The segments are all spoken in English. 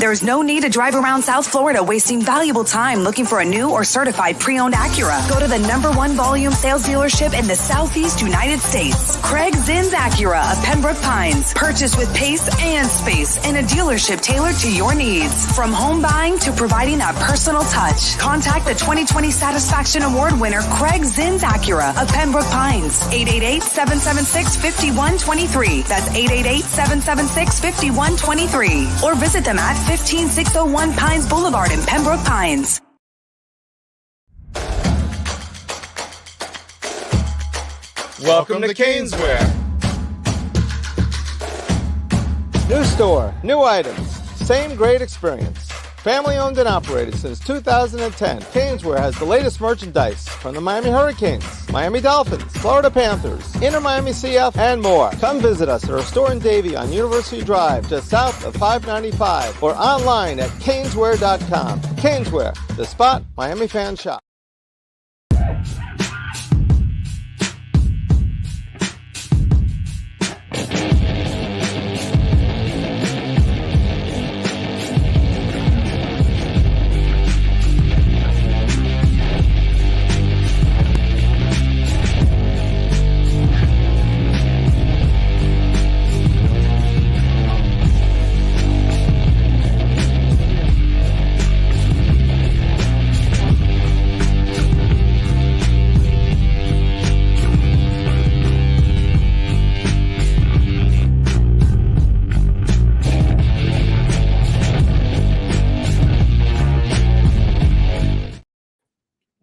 There's no need to drive around South Florida wasting valuable time looking for a new or certified pre-owned Acura. Go to the #1 volume sales dealership in the Southeast United States. Craig Zinn's Acura of Pembroke Pines. Purchase with pace and space in a dealership tailored to your needs. From home buying to providing that personal touch. Contact the 2020 Satisfaction Award winner Craig Zinn's Acura of Pembroke Pines. 888-776-5123. That's 888-776-5123. Or visit them at 15601 Pines Boulevard in Pembroke Pines. Welcome to Caneswear. New store, new items, same great experience. Family owned and operated since 2010, Caneswear has the latest merchandise from the Miami Hurricanes, Miami Dolphins, Florida Panthers, Inter Miami CF, and more. Come visit us at our store in Davie on University Drive, just south of 595, or online at caneswear.com. Caneswear, the spot Miami fans shop.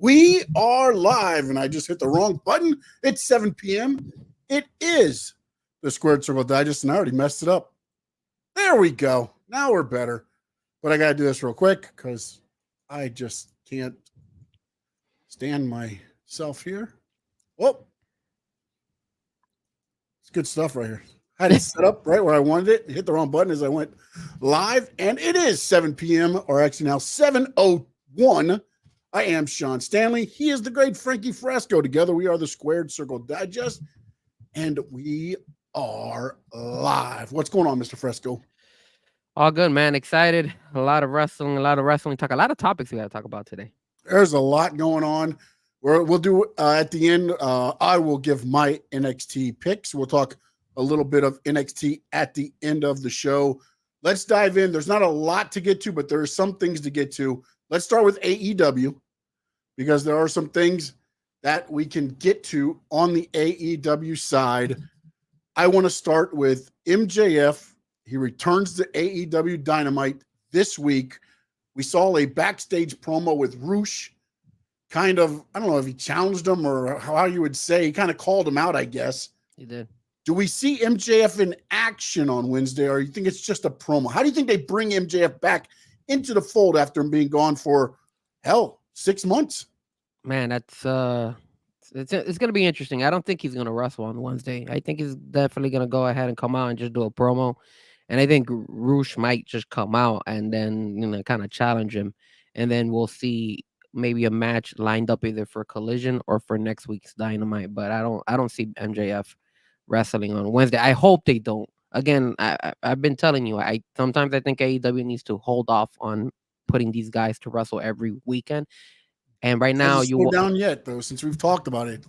We are live, and I just hit the wrong button. It's 7 p.m. It is the Squared Circle Digest, and I already messed it up. There we go. Now we're better. But I got to do this real quick because I just can't stand myself here. Oh, it's good stuff right here. I had it set up right where I wanted it. Hit the wrong button as I went live, and it is 7 p.m., or actually now 7:01. I am Sean Stanley. He is the great Frankie Fresco. Together, we are the Squared Circle Digest, and we are live. What's going on, Mr. Fresco? All good, man. Excited. A lot of wrestling talk. A lot of topics we got to talk about today. There's a lot going on. We'll do at the end. I will give my NXT picks. We'll talk a little bit of NXT at the end of the show. Let's dive in. There's not a lot to get to, but there are some things to get to. Let's start with AEW because there are some things that we can get to on the AEW side. I want to start with MJF. He returns to AEW Dynamite this week. We saw a backstage promo with Roosh. Kind of, I don't know if he challenged him or how you would say. He kind of called him out, I guess. He did. Do we see MJF in action on Wednesday, or you think it's just a promo? How do you think they bring MJF back into the fold after him being gone for 6 months? Man, that's it's gonna be interesting. I don't think he's gonna wrestle on Wednesday. I think he's definitely gonna go ahead and come out and just do a promo. And I think Roosh might just come out and then kind of challenge him, and then we'll see maybe a match lined up either for Collision or for next week's Dynamite. But I don't see MJF wrestling on Wednesday. I hope they don't. Again, I've been telling you, sometimes I think AEW needs to hold off on putting these guys to wrestle every weekend. And right now, you down yet though, since we've talked about it.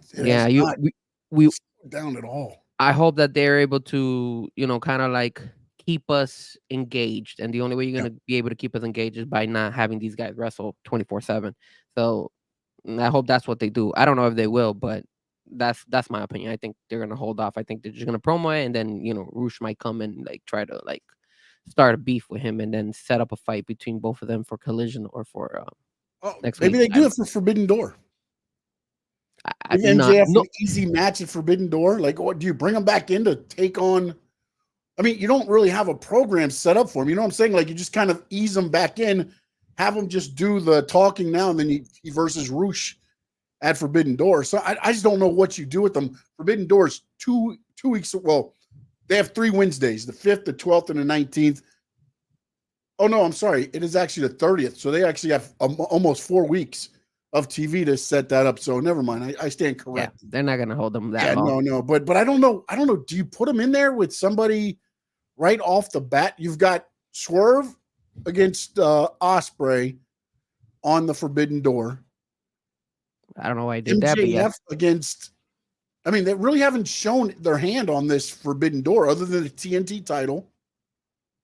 We down at all. I hope that they're able to, kind of like keep us engaged. And the only way you're going to be able to keep us engaged is by not having these guys wrestle 24/7. So I hope that's what they do. I don't know if they will, but that's my opinion. I think they're gonna hold off. I think they're just gonna promo it, and then Roosh might come and try to start a beef with him, and then set up a fight between both of them for Collision or for next week. Maybe they do it for Forbidden Door. MJF an easy match at Forbidden Door. What do you bring him back in to take on? I mean, you don't really have a program set up for him. You know what I'm saying? You just kind of ease him back in, have him just do the talking now, and then he versus Roosh at Forbidden Door. So I just don't know what you do with them. Forbidden Door is two weeks. Well, they have 3 Wednesdays, the 5th, the 12th, and the 19th. Oh, no, I'm sorry. It is actually the 30th. So they actually have almost 4 weeks of TV to set that up. So never mind. I stand correct. Yeah, they're not going to hold them that long. No. But I don't know. Do you put them in there with somebody right off the bat? You've got Swerve against Ospreay on the Forbidden Door. I don't know why I did that, but MJF yeah. against. I mean, they really haven't shown their hand on this Forbidden Door other than the TNT title.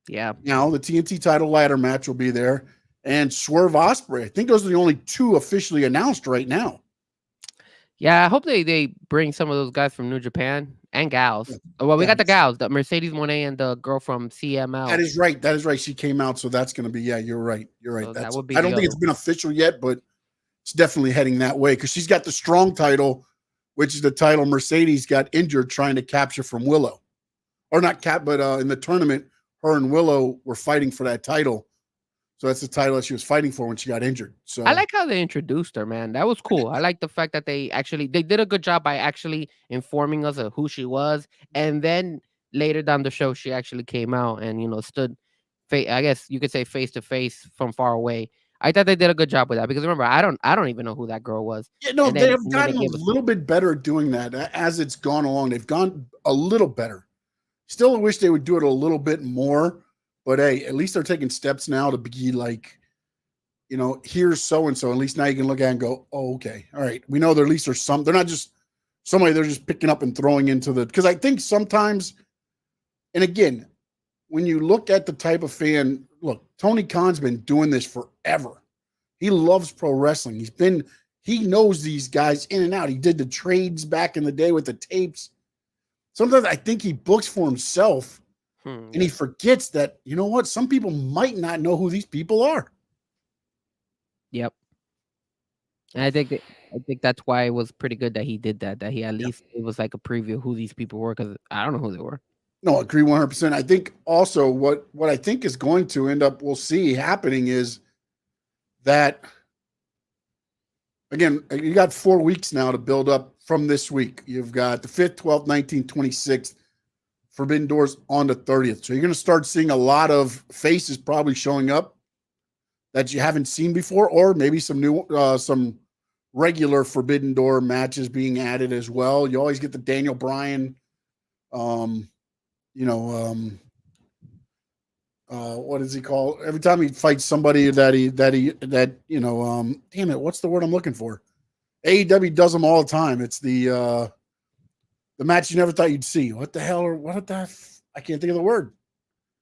Yeah. Now the TNT title ladder match will be there, and Swerve Ospreay. I think those are the only two officially announced right now. Yeah, I hope they bring some of those guys from New Japan and gals. Well, we got the gals, the Mercedes Moné and the girl from CML. That is right. That is right. She came out, so that's going to be. Yeah, you're right. You're right. So That's. that would be I don't think it's been official yet, but it's definitely heading that way because she's got the strong title, which is the title Mercedes got injured trying to capture from Willow, or not cap, but in the tournament, her and Willow were fighting for that title. So that's the title that she was fighting for when she got injured. So I like how they introduced her, man. That was cool. I like the fact that they did a good job by actually informing us of who she was, and then later down the show, she actually came out and stood, I guess you could say face to face from far away. I thought they did a good job with that because remember, I don't even know who that girl was. Yeah, no, And they then- have and then gotten they a gave us- little bit better at doing that as it's gone along. They've gone a little better. Still wish they would do it a little bit more, but hey, at least they're taking steps now to be like, here's so and so. At least now you can look at it and go, oh, okay, all right. We know there at least there's some. They're not just somebody they're just picking up and throwing into the. Because I think sometimes, and again, when you look at the type of fan, look, Tony Khan's been doing this forever. He loves pro wrestling. He knows these guys in and out. He did the trades back in the day with the tapes. Sometimes I think he books for himself and he forgets that, you know what? Some people might not know who these people are. Yep. And I think that's why it was pretty good that he did that. That he at least it was like a preview of who these people were because I don't know who they were. No, I agree 100%. I think also what I think is going to end up, we'll see happening is that, again, you got 4 weeks now to build up from this week. You've got the 5th, 12th, 19th, 26th, Forbidden Doors on the 30th. So you're going to start seeing a lot of faces probably showing up that you haven't seen before, or maybe some new, some regular Forbidden Door matches being added as well. You always get the Daniel Bryan, what is he called? Every time he fights somebody damn it, what's the word I'm looking for? AEW does them all the time. It's the match you never thought you'd see. What the hell? I can't think of the word.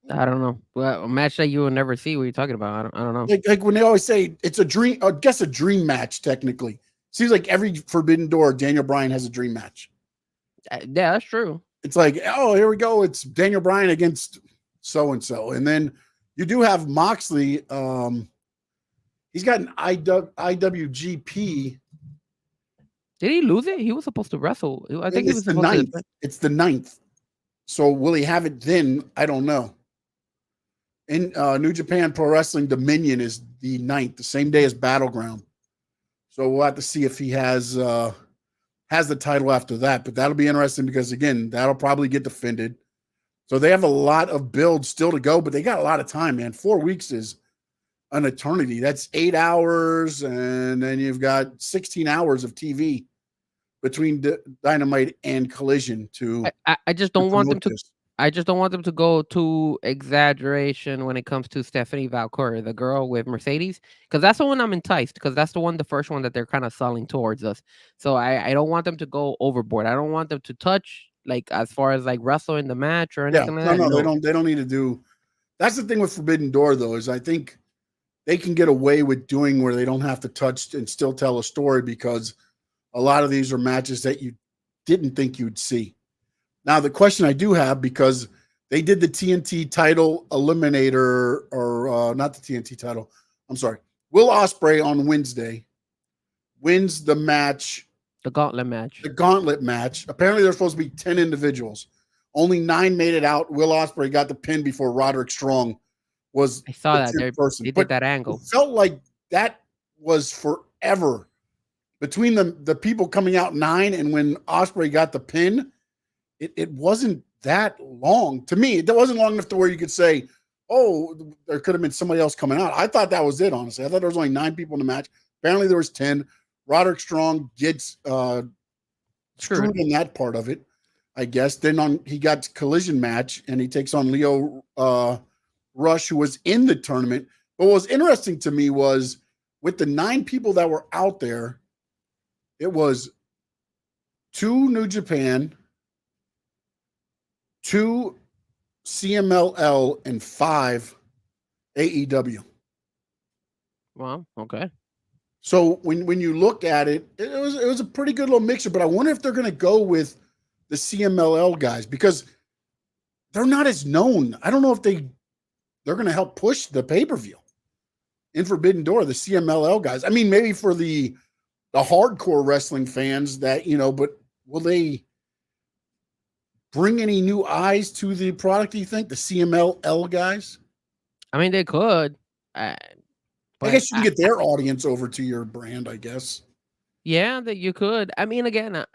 I don't know. Well, a match that you will never see. What are you talking about? I don't know. Like when they always say it's a dream, I guess a dream match technically. Seems like every Forbidden Door, Daniel Bryan has a dream match. Yeah, that's true. It's like, oh, here we go. It's Daniel Bryan against so-and-so. And then you do have Moxley. He's got an IWGP. Did he lose it? He was supposed to wrestle. I think he was the supposed 9th. It's the 9th. So will he have it then? I don't know. In New Japan Pro Wrestling, Dominion is the 9th, the same day as Battleground. So we'll have to see if he has the title after that. But that'll be interesting because, again, that'll probably get defended. So they have a lot of build still to go, but they got a lot of time, man. 4 weeks is an eternity. That's 8 hours, and then you've got 16 hours of TV between Dynamite and Collision. I just don't want them to. I just don't want them to go to exaggeration when it comes to Stephanie Valkyrie, the girl with Mercedes, because that's the one I'm enticed. Because that's the first one that they're kind of selling towards us. So I don't want them to go overboard. I don't want them to touch like as far as like wrestle in the match or anything like that. No, they don't need to do. That's the thing with Forbidden Door, though, is I think they can get away with doing where they don't have to touch and still tell a story because a lot of these are matches that you didn't think you'd see. Now, the question I do have, because they did the TNT title eliminator, or not the TNT title, I'm sorry, Will Ospreay on Wednesday wins the match. The gauntlet match. The gauntlet match. Apparently, there's supposed to be 10 individuals. Only 9 made it out. Will Ospreay got the pin before Roderick Strong was. I saw that. They did that angle. It felt like that was forever. Between the people coming out 9 and when Ospreay got the pin, it wasn't that long. To me, it wasn't long enough to where you could say, oh, there could have been somebody else coming out. I thought that was it, honestly. I thought there was only 9 people in the match. Apparently there was 10. Roderick Strong gets screwed in that part of it, I guess. Then he got Collision match, and he takes on Leo Rush, who was in the tournament. But what was interesting to me was with the 9 people that were out there, it was 2 New Japan, 2 CMLL, and 5 AEW. Well, okay. So when you look at it, it was a pretty good little mixture. But I wonder if they're going to go with the CMLL guys because they're not as known. I don't know if they're going to help push the pay-per-view in Forbidden Door, the CMLL guys. I mean, maybe for the hardcore wrestling fans that, but will they bring any new eyes to the product, do you think, the CMLL guys? I mean, they could. I guess you can get their audience over to your brand, I guess. Yeah, that you could. I mean, again,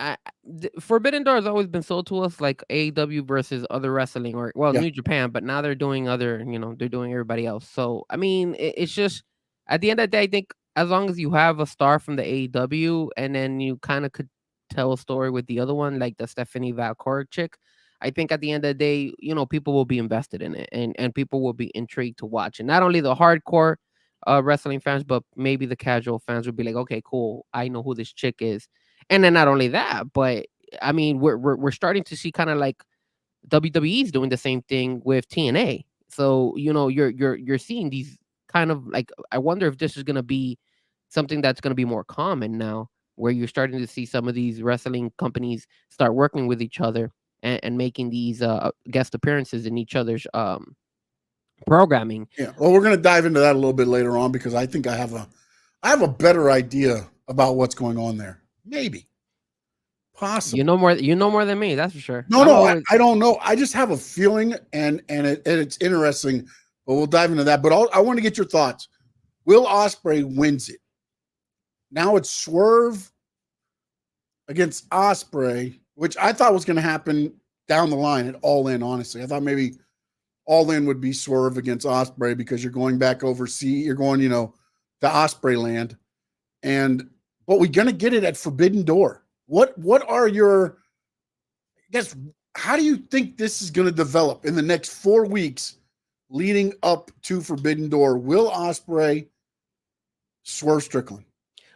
Forbidden Door has always been sold to us like AEW versus other wrestling, or New Japan, but now they're doing other, they're doing everybody else. So, I mean, it's just at the end of the day, I think as long as you have a star from the AEW and then you kind of could tell a story with the other one, like the Stephanie Valcourt chick, I think at the end of the day, people will be invested in it and people will be intrigued to watch. And not only the hardcore wrestling fans, but maybe the casual fans would be like, okay, cool, I know who this chick is. And then not only that, but I mean, we're starting to see kind of like WWE's doing the same thing with TNA. So you're seeing these kind of like, I wonder if this is going to be something that's going to be more common now, where you're starting to see some of these wrestling companies start working with each other and making these guest appearances in each other's programming. Yeah, well, we're going to dive into that a little bit later on because I think I have a better idea about what's going on there. Maybe, possibly. You know more than me, that's for sure. I don't know. I just have a feeling, and it's interesting. But we'll dive into that. But I want to get your thoughts. Will Ospreay wins it? Now it's Swerve against Ospreay, which I thought was going to happen down the line at All In. Honestly, I thought maybe All In would be Swerve against Ospreay because you're going back overseas. You're going, to Ospreay land. But we're going to get it at Forbidden Door. What are your, I guess, how do you think this is going to develop in the next 4 weeks leading up to Forbidden Door? Will Ospreay, Swerve Strickland?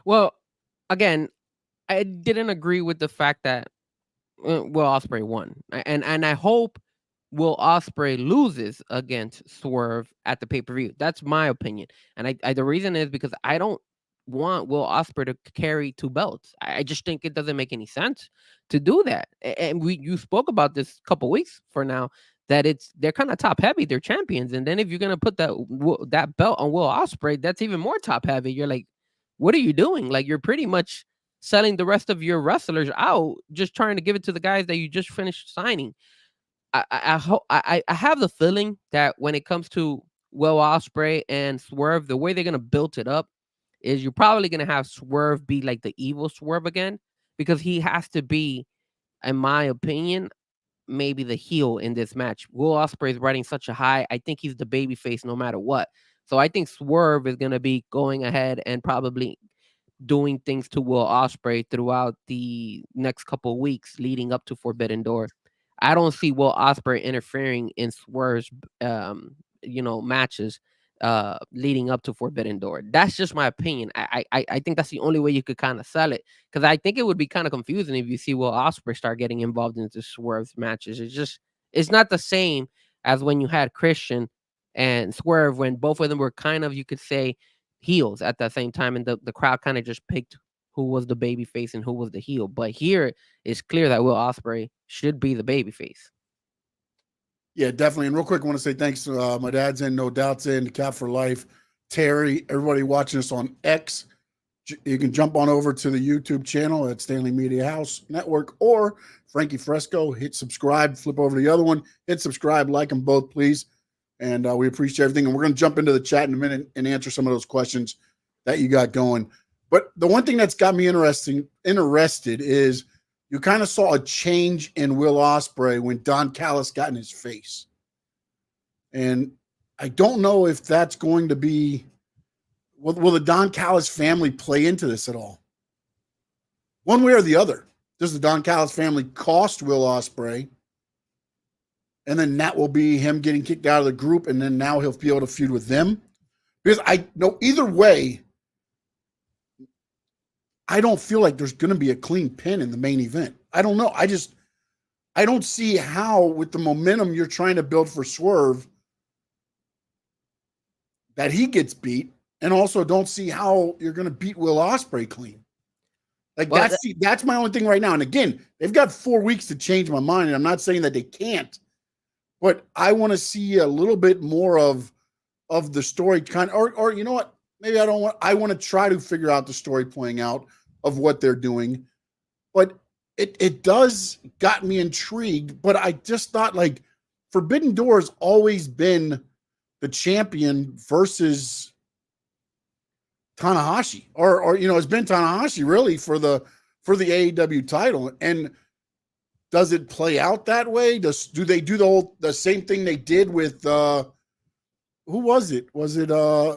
Well, again, I didn't agree with the fact that Will Ospreay won. And I hope Will Ospreay loses against Swerve at the pay-per-view. That's my opinion. And the reason is because I don't want Will Ospreay to carry 2 belts. I just think it doesn't make any sense to do that. And you spoke about this a couple weeks for now that they're kind of top heavy. They're champions, and then if you're gonna put that belt on Will Ospreay, that's even more top heavy. You're like, what are you doing? Like, you're pretty much selling the rest of your wrestlers out, just trying to give it to the guys that you just finished signing. I have the feeling that when it comes to Will Ospreay and Swerve, the way they're gonna build it up is you're probably gonna have Swerve be like the evil Swerve again, because he has to be, in my opinion, maybe the heel in this match. Will Ospreay is riding such a high. I think he's the baby face no matter what. So I think Swerve is gonna be going ahead and probably doing things to Will Ospreay throughout the next couple of weeks leading up to Forbidden Door. I don't see Will Ospreay interfering in Swerve's matches leading up to Forbidden Door. That's just my opinion. I think that's the only way you could kind of sell it, because I think it would be kind of confusing if you see Will Ospreay start getting involved into Swerve's matches. It's not the same as when you had Christian and Swerve, when both of them were kind of, you could say, heels at the same time, and the crowd kind of just picked who was the baby face and who was the heel. But here it's clear that Will Ospreay should be the baby face. Yeah, definitely. And real quick, I want to say thanks to my dad's in, No Doubt's in, Cap for Life, Terry, everybody watching us on X. You can jump on over to the YouTube channel at Stanley Media House Network or Frankie Fresco. Hit subscribe, flip over to the other one, hit subscribe, like them both, please. And we appreciate everything. And we're going to jump into the chat in a minute and answer some of those questions that you got going. But the one thing that's got me interested is you kind of saw a change in Will Ospreay when Don Callis got in his face. And I don't know if that's going to be, will the Don Callis family play into this at all? One way or the other. Does the Don Callis family cost Will Ospreay? and then that will be him getting kicked out of the group, and then now he'll be able to feud with them. Because I know either way, I don't feel like there's going to be a clean pin in the main event. I don't know. I don't see how, with the momentum you're trying to build for Swerve, that he gets beat, and also don't see how you're going to beat Will Ospreay clean. Like, well, that's my only thing right now. And again, they've got 4 weeks to change my mind, and I'm not saying that they can't, but I want to see a little bit more of the story or you know what? Maybe I want to try to figure out the story playing out of what they're doing. But it does got me intrigued, but I just thought, like, Forbidden Door has always been the champion versus Tanahashi, or it's been Tanahashi really for the AEW title. And does it play out that way? Do they do the same thing they did with who was it? Was it I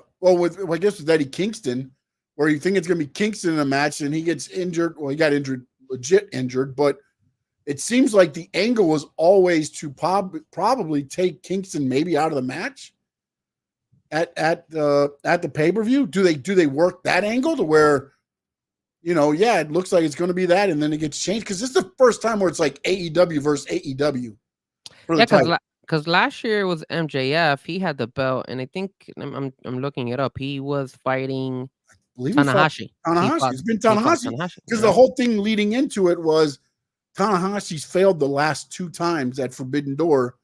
guess with Eddie Kingston, where you think it's going to be Kingston in a match and he gets injured. Well, he got injured, legit injured, but it seems like the angle was always to probably take Kingston maybe out of the match at the pay-per-view. Do they work that angle to where, it looks like it's going to be that, and then it gets changed? Because this is the first time where it's like AEW versus AEW. Yeah, because last year it was MJF. He had the belt, and I think I'm looking it up. He was fighting Tanahashi. It's been Tanahashi. Because the whole thing leading into it was Tanahashi's failed the last 2 times at Forbidden Door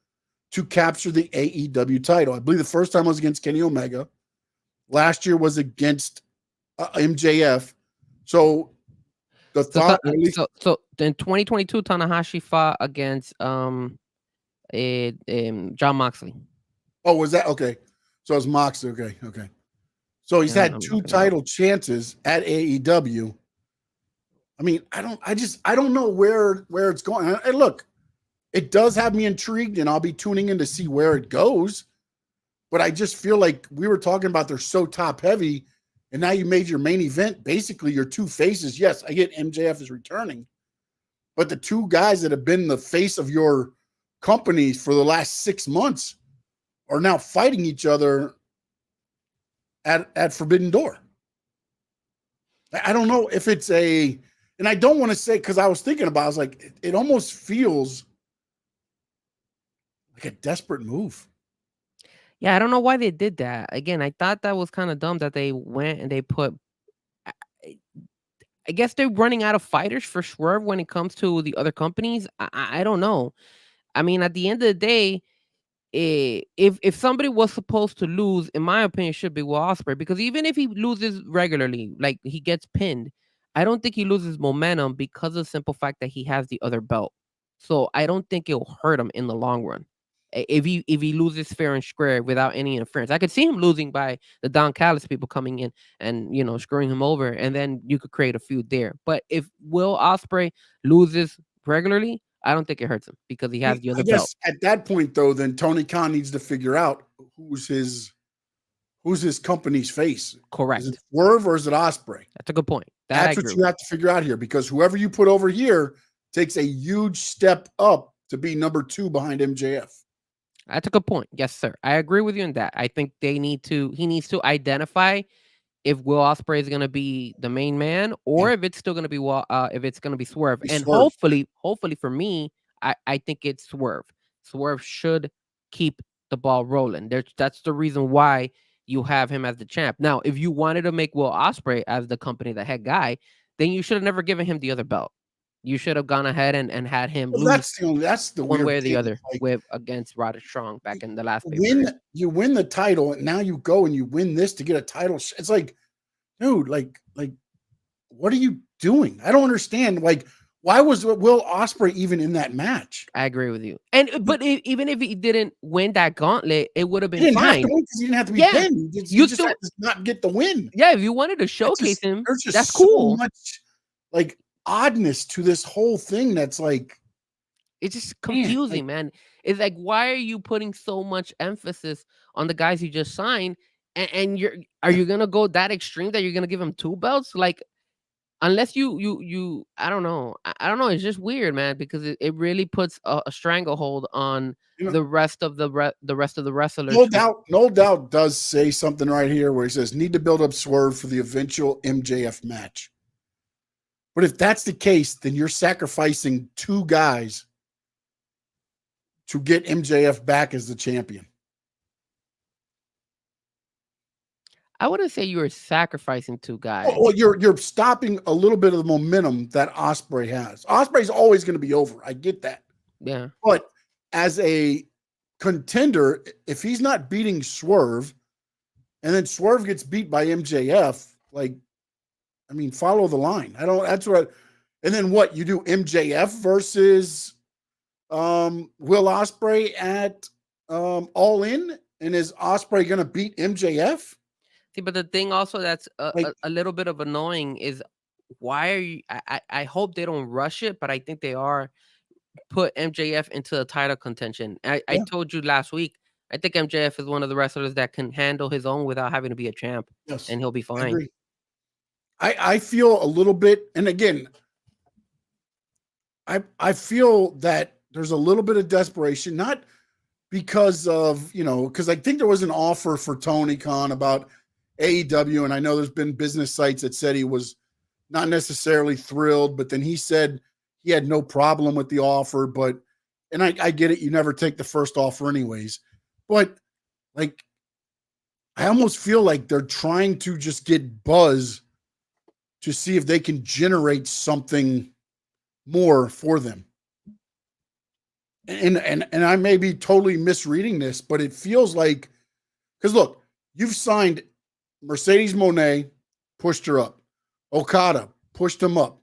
to capture the AEW title. I believe the first time was against Kenny Omega. Last year was against MJF. So the thought, so in 2022, Tanahashi fought against John Moxley. Oh, was that okay? So it's Moxley. Okay. So he's had 2 title chances at AEW. I mean, I don't know where it's going. And look, it does have me intrigued, and I'll be tuning in to see where it goes. But I just feel like we were talking about they're so top heavy, and now you made your main event basically your 2 faces. Yes, I get MJF is returning, but the 2 guys that have been the face of your companies for the last 6 months are now fighting each other at Forbidden Door. I don't know if it's and I don't want to say, because I was thinking about, I was like, it almost feels like a desperate move. Yeah, I don't know why they did that. Again, I thought that was kind of dumb that they went and they put. I guess they're running out of fighters for Swerve when it comes to the other companies. I don't know. I mean, at the end of the day, if somebody was supposed to lose, in my opinion, it should be Will Ospreay, because even if he loses regularly, like he gets pinned, I don't think he loses momentum because of the simple fact that he has the other belt. So I don't think it'll hurt him in the long run. If he loses fair and square without any interference, I could see him losing by the Don Callis people coming in and screwing him over, and then you could create a feud there. But if Will Ospreay loses regularly, I don't think it hurts him because he has the other belt. At that point, though, then Tony Khan needs to figure out who's his company's face. Correct. Is it Swerve or is it Ospreay? That's a good point. That's what you have to figure out here, because whoever you put over here takes a huge step up to be number 2 behind MJF. That's a good point. Yes, sir. I agree with you on that. I think he needs to identify if Will Ospreay is going to be the main man, or if it's still going to be if it's going to be Swerve. And hopefully for me, I think it's Swerve. Swerve should keep the ball rolling. That's the reason why you have him as the champ. Now, if you wanted to make Will Ospreay as the company, the head guy, then you should have never given him the other belt. You should have gone ahead and had him lose. That's the one way or the thing. other, against Roderick Strong back in the last. You win the title, and now you go and you win this to get a title. It's like, dude, like, what are you doing? I don't understand. Like, why was Will Ospreay even in that match? I agree with you. But even if he didn't win that gauntlet, it would have been fine. He didn't have to be pinned. You just had to not get the win. Yeah, if you wanted to showcase him, that's cool. So much, like, oddness to this whole thing that's like, it's just confusing, man. It's like, why are you putting so much emphasis on the guys you just signed, and are you gonna go that extreme that you're gonna give him 2 belts? Like, unless you I don't know. I don't know. It's just weird, man, because it really puts a stranglehold on the rest of the rest of the wrestlers. No doubt does say something right here where he says need to build up Swerve for the eventual MJF match. But if that's the case, then you're sacrificing 2 guys to get MJF back as the champion. I wouldn't say you were sacrificing 2 guys. Well, you're stopping a little bit of the momentum that Ospreay has. Ospreay's always going to be over. I get that. Yeah. But as a contender, if he's not beating Swerve, and then Swerve gets beat by MJF, follow the line. And then what? You do MJF versus Will Ospreay at All In, and is Ospreay going to beat MJF? See, but the thing also that's a little bit of annoying is why are you? I hope they don't rush it, but I think they are. Put MJF into a title contention. I told you last week. I think MJF is one of the wrestlers that can handle his own without having to be a champ. Yes, and he'll be fine. I feel a little bit, and again, I feel that there's a little bit of desperation, not because of because I think there was an offer for Tony Khan about AEW, and I know there's been business sites that said he was not necessarily thrilled, but then he said he had no problem with the offer, and I get it. You never take the first offer anyways, but I almost feel like they're trying to just get buzz to see if they can generate something more for them. And I may be totally misreading this, but it feels like, because look, you've signed Mercedes Moné, pushed her up. Okada pushed him up.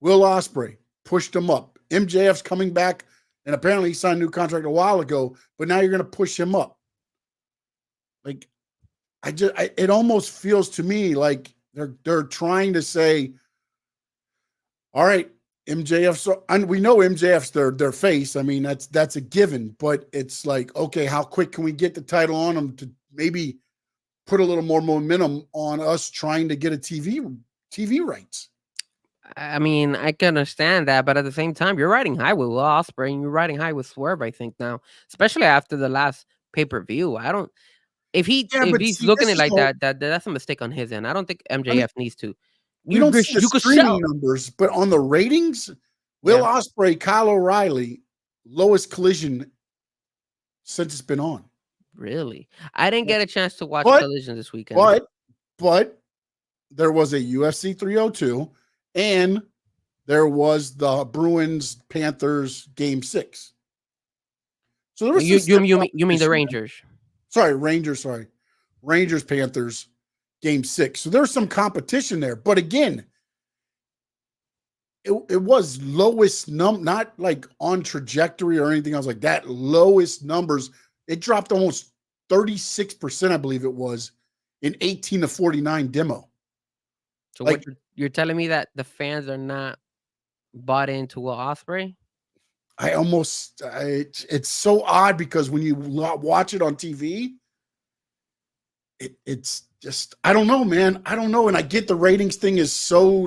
Will Ospreay pushed him up. MJF's coming back, and apparently he signed a new contract a while ago, but now you're going to push him up. It almost feels to me like they're trying to say, all right, MJF. So, and we know MJF's their face. I mean, that's a given. But it's like, okay, how quick can we get the title on them to maybe put a little more momentum on us trying to get a TV rights? I mean, I can understand that, but at the same time, you're riding high with Will Ospreay and you're riding high with Swerve. I think now, especially after the last pay-per-view, I don't. If he's looking at it like that's a mistake on his end. I don't think MJF needs to. You don't see the streaming numbers, but on the ratings, Will Ospreay, Kyle O'Reilly, lowest collision since it's been on. Really? I didn't get a chance to watch Collision this weekend. But there was a UFC 302, and there was the Bruins Panthers Game 6. So there was you mean the Rangers? Rangers Panthers Game 6. So there's some competition there. But again, it was lowest not like on trajectory or anything else like that. Lowest numbers. It dropped almost 36%, I believe it was, in 18 to 49 demo. So what you're telling me that the fans are not bought into Will Ospreay? It's so odd because when you watch it on TV, it's just, I don't know, man. I don't know. And I get the ratings thing is so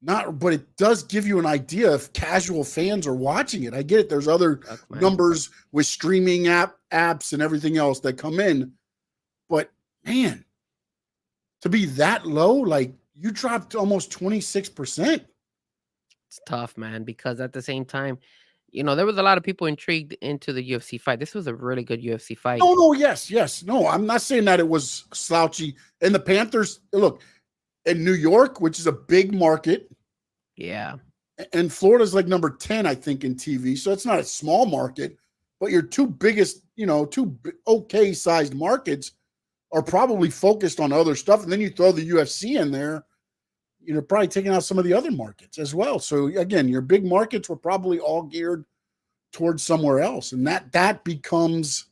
but it does give you an idea if casual fans are watching it. I get it. There's other numbers with streaming apps and everything else that come in. But man, to be that low, you dropped almost 26%. It's tough, man, because at the same time, there was a lot of people intrigued into the UFC fight. This was a really good UFC fight. Oh, no, yes. No, I'm not saying that it was slouchy. And the Panthers, look, in New York, which is a big market. Yeah. And Florida's number 10, I think, in TV. So it's not a small market, but your two biggest, two okay-sized markets are probably focused on other stuff. And then you throw the UFC in there, probably taking out some of the other markets as well. So again, your big markets were probably all geared towards somewhere else. And that becomes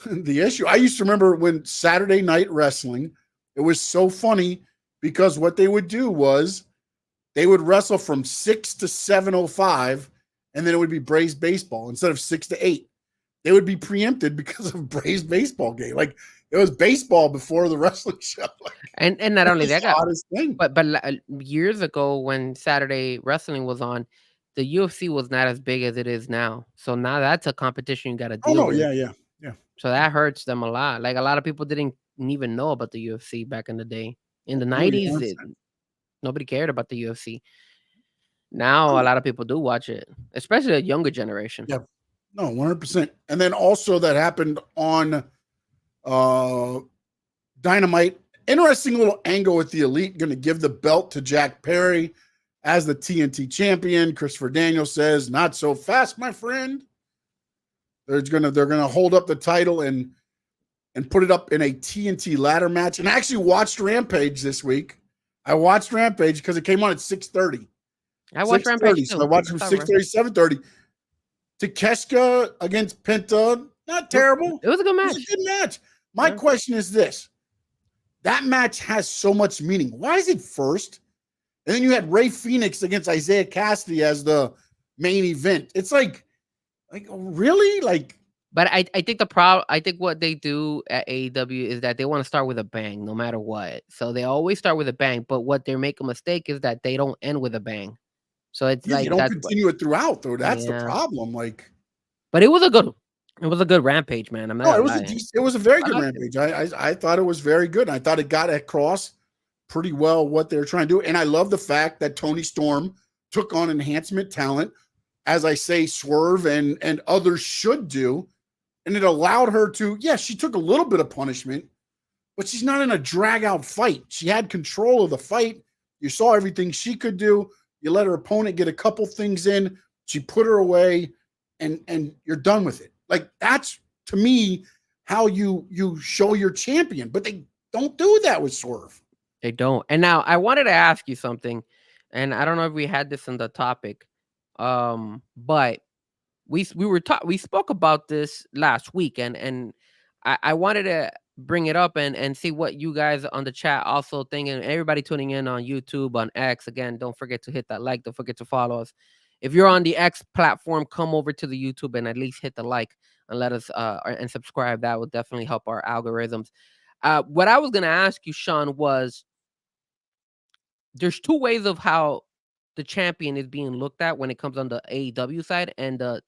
the issue. I used to remember when Saturday Night Wrestling, it was so funny because what they would do was they would wrestle from 6 to 7:05, and then it would be Braves baseball instead of 6 to 8. They would be preempted because of Braves baseball game. it was baseball before the wrestling show. And not only that, oddest thing. but years ago when Saturday wrestling was on, the UFC was not as big as it is now. So now that's a competition you got to deal with. Yeah. So that hurts them a lot. Like a lot of people didn't even know about the UFC back in the day. In the 90s, nobody cared about the UFC. Now a lot of people do watch it, especially a younger generation. Yeah, no, 100%. And then also that happened on Dynamite. Interesting little angle with the Elite, going to give the belt to Jack Perry as the TNT champion. Christopher Daniels says, "Not so fast, my friend." They're gonna hold up the title and put it up in a TNT ladder match. And I actually watched Rampage this week. I watched Rampage because it came on at 6:30. I watched Rampage too. So I watched from 6:30, 7:30. Takeshita against Penta, not terrible. It was a good match. It was a good match. My question is this. That match has so much meaning. Why is it first? And then you had Rey Fenix against Isaiah Cassidy as the main event. It's like really? Like, but I think the problem, I think what they do at AEW is that they want to start with a bang no matter what. So they always start with a bang, but what they make a mistake is that they don't end with a bang. So it's like you don't continue it throughout, though. That's the problem. Like, but it was a good Rampage, man. No, it was a very good Rampage. I thought it was very good. I thought it got across pretty well what they're trying to do. And I love the fact that Toni Storm took on enhancement talent, as I say, Swerve and others should do. And it allowed her to, she took a little bit of punishment, but she's not in a drag out fight. She had control of the fight. You saw everything she could do. You let her opponent get a couple things in. She put her away and you're done with it. Like, that's, to me, how you show your champion. But they don't do that with Swerve. They don't. And now I wanted to ask you something, and I don't know if we had this in the topic, but we spoke about this last week, and I wanted to bring it up and see what you guys on the chat also think, and everybody tuning in on YouTube, on X. Again, don't forget to hit that like. Don't forget to follow us. If you're on the X platform, come over to the YouTube and at least hit the like and let us and subscribe. That will definitely help our algorithms. What I was going to ask you, Sean, was there's two ways of how the champion is being looked at when it comes on the AEW side and the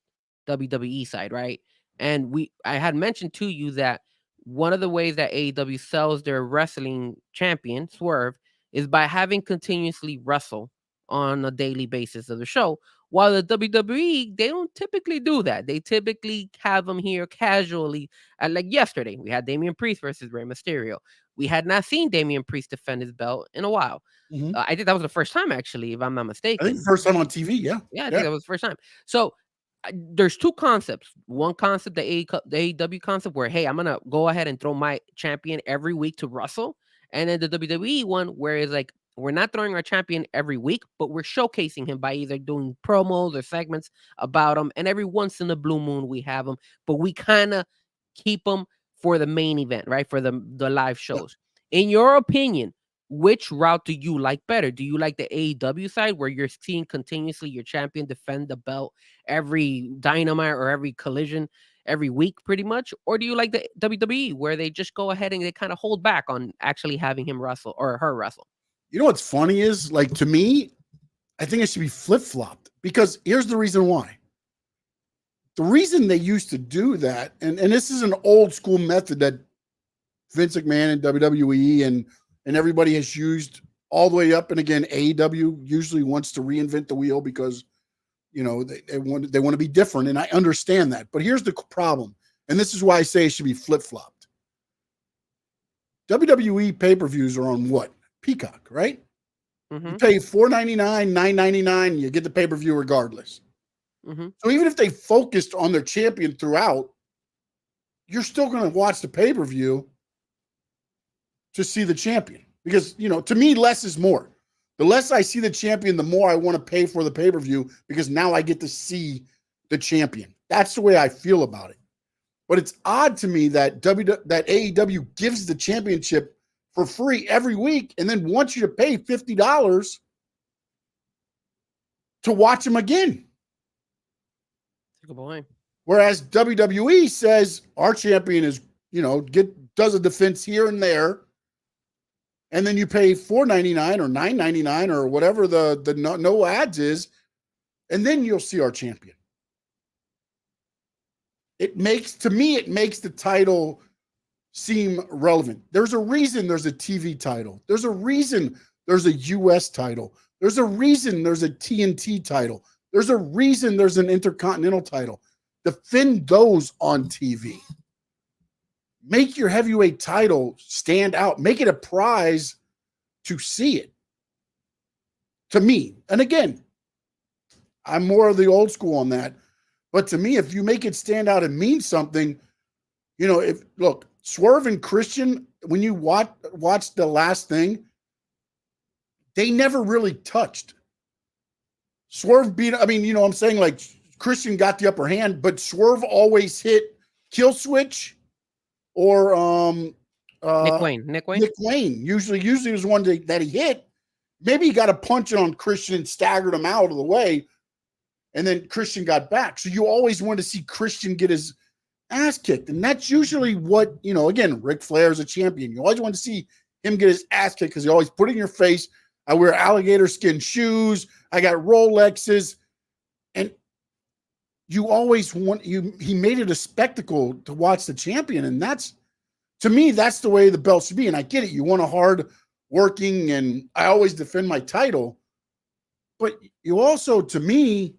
WWE side, right? And I had mentioned to you that one of the ways that AEW sells their wrestling champion, Swerve, is by having continuously wrestle on a daily basis of the show. While the WWE, they don't typically do that. They typically have them here casually. Like yesterday, we had Damian Priest versus Rey Mysterio. We had not seen Damian Priest defend his belt in a while. Mm-hmm. I think that was the first time, actually, if I'm not mistaken. I think the first time on TV, yeah. Yeah, I think that was the first time. So there's two concepts. One concept, the AEW concept, where, hey, I'm going to go ahead and throw my champion every week to wrestle. And then the WWE one, where it's like, we're not throwing our champion every week, but we're showcasing him by either doing promos or segments about him. And every once in a blue moon, we have him, but we kind of keep him for the main event, right? For the live shows. Yeah. In your opinion, which route do you like better? Do you like the AEW side, where you're seeing continuously your champion defend the belt every Dynamite or every Collision every week, pretty much? Or do you like the WWE, where they just go ahead and they kind of hold back on actually having him wrestle or her wrestle? You know what's funny is, like, to me, I think it should be flip-flopped, because here's the reason why. The reason they used to do that, and this is an old school method that Vince McMahon and WWE and everybody has used all the way up. And again, AEW usually wants to reinvent the wheel because, you know, they want to be different. And I understand that. But here's the problem. And this is why I say it should be flip-flopped. WWE pay-per-views are on what? Peacock, right? Mm-hmm. You pay $4.99, $9.99, you get the pay-per-view regardless. Mm-hmm. So even if they focused on their champion throughout, you're still going to watch the pay-per-view to see the champion. Because, you know, to me, less is more. The less I see the champion, the more I want to pay for the pay-per-view, because now I get to see the champion. That's the way I feel about it. But it's odd to me that AEW gives the championship for free every week and then wants you to pay $50 to watch him again. Good boy. Whereas WWE says our champion is does a defense here and there, and then you pay $4.99 or $9.99 or whatever the no ads is, and then you'll see our champion. It makes the title seem relevant. There's a reason there's a TV title. There's a reason there's a US title. There's a reason there's a TNT title. There's a reason there's an Intercontinental title. Defend those on TV. Make your heavyweight title stand out. Make it a prize to see it. To me, and again, I'm more of the old school on that. But to me, if you make it stand out and mean something, look, Swerve and Christian, when you watch the last thing, they never really touched. Swerve beat, I'm saying like Christian got the upper hand, but Swerve always hit kill switch or Nick Wayne. Nick Wayne usually was one that he hit. Maybe he got a punch on Christian and staggered him out of the way, and then Christian got back. So you always want to see Christian get his ass kicked, and that's usually what, again, Ric Flair is a champion. You always want to see him get his ass kicked because he always put it in your face. I wear alligator skin shoes. I got Rolexes. And you always he made it a spectacle to watch the champion. And to me, that's the way the belt should be. And I get it. You want a hard working, and I always defend my title. But you also, to me,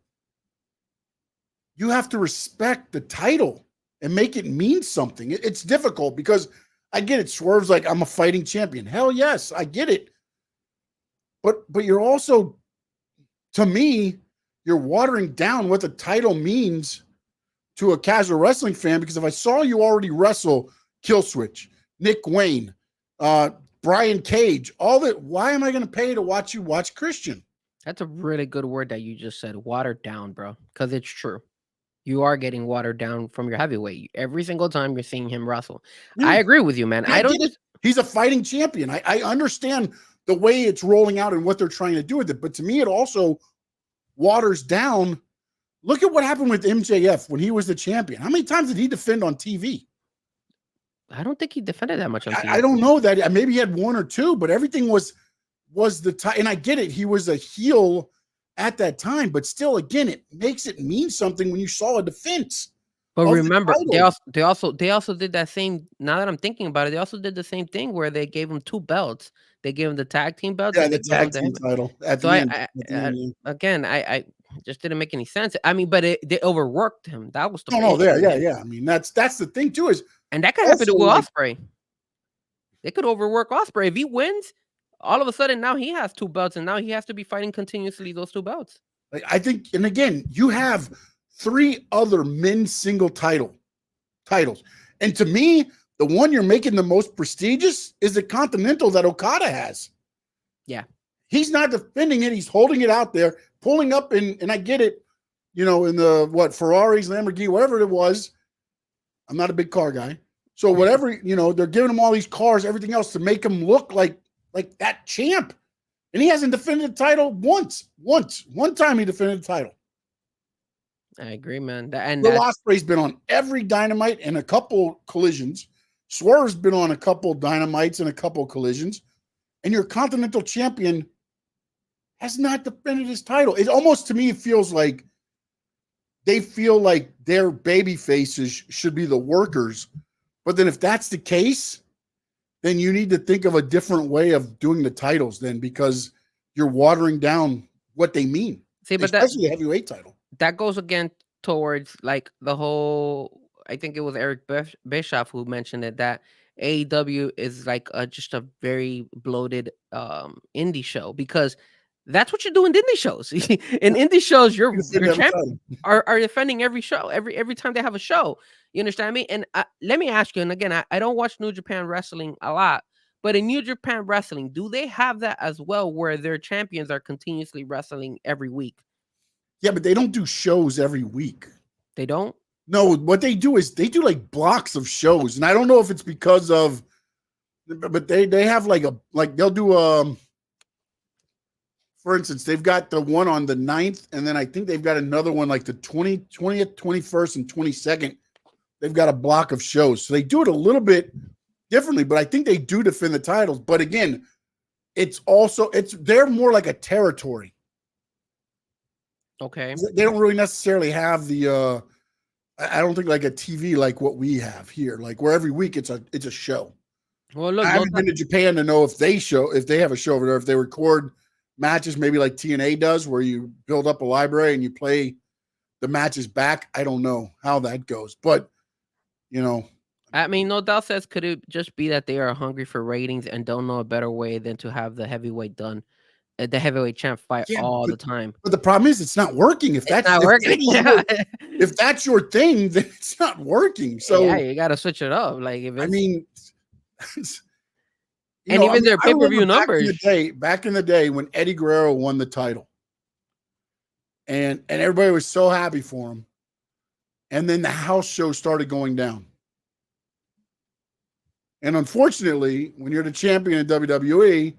you have to respect the title and make it mean something. It's difficult because I get it. Swerve's like, I'm a fighting champion. Hell yes, I get it. But you're also, to me, you're watering down what the title means to a casual wrestling fan, because if I saw you already wrestle Killswitch, Nick Wayne, Brian Cage, all that, why am I going to pay to watch you watch Christian? That's a really good word that you just said, watered down, bro, because it's true. You are getting watered down from your heavyweight every single time you're seeing him wrestle. Yeah. I agree with you, man. He's a fighting champion. I understand the way it's rolling out and what they're trying to do with it. But to me, it also waters down. Look at what happened with MJF when he was the champion. How many times did he defend on TV? I don't think he defended that much on TV. I don't know that. Maybe he had one or two, but everything was the time. And I get it. He was a heel at that time, but still, again, it makes it mean something when you saw a defense. But remember, they also did that same. Now that I'm thinking about it, they also did the same thing where they gave him 2 belts. They gave him the tag team belt. Yeah, the tag team title. Again, I just didn't make any sense. But they overworked him. That was the yeah. That's the thing too, and that could happen to Will Ospreay. They could overwork Ospreay if he wins. All of a sudden, now he has 2 belts, and now he has to be fighting continuously those 2 belts. I think, and again, you have 3 other men's single titles, and to me, the one you're making the most prestigious is the Continental that Okada has. Yeah. He's not defending it. He's holding it out there, pulling up, and I get it, in the, Ferraris, Lamborghini, whatever it was. I'm not a big car guy. So whatever, they're giving him all these cars, everything else to make him look like that champ. And he hasn't defended the title once. One time he defended the title. I agree, man. Will Ospreay's been on every Dynamite and a couple collisions. Swerve's been on a couple Dynamites and a couple collisions. And your Continental champion has not defended his title. It almost, to me, feels like they feel like their baby faces should be the workers. But then if that's the case, then you need to think of a different way of doing the titles then, because you're watering down what they mean. See, but especially the heavyweight title. That goes again towards like the whole, I think it was Eric Bischoff who mentioned it, that AEW is like just a very bloated indie show, because that's what you do in indie shows. In indie shows, your champion are defending every show, every time they have a show. You understand me? And let me ask you, and again, I don't watch New Japan Wrestling a lot, but in New Japan Wrestling, do they have that as well, where their champions are continuously wrestling every week? Yeah, but they don't do shows every week. They don't? No, what they do is they do like blocks of shows. And I don't know if it's because of, but they have they'll do, for instance, they've got the one on the 9th, and then I think they've got another one like the 20th, 21st, and 22nd they've got a block of shows. So they do it a little bit differently, but I think they do defend the titles. But again, they're more like a territory. Okay. They don't really necessarily have the I don't think like a TV like what we have here, like where every week it's a show. Well, look, I haven't been to Japan to know if they have a show over there, if they record matches, maybe like TNA does, where you build up a library and you play the matches back. I don't know how that goes, but I mean, no doubt says, could it just be that they are hungry for ratings and don't know a better way than to have the heavyweight champ fight all the time? But the problem is, it's not working. If that's not working, if that's your thing, then it's not working. So yeah, you got to switch it up. Like, if I mean, and even their pay-per-view numbers. Back in the day when Eddie Guerrero won the title, and everybody was so happy for him, and then the house show started going down. And unfortunately, when you're the champion in WWE,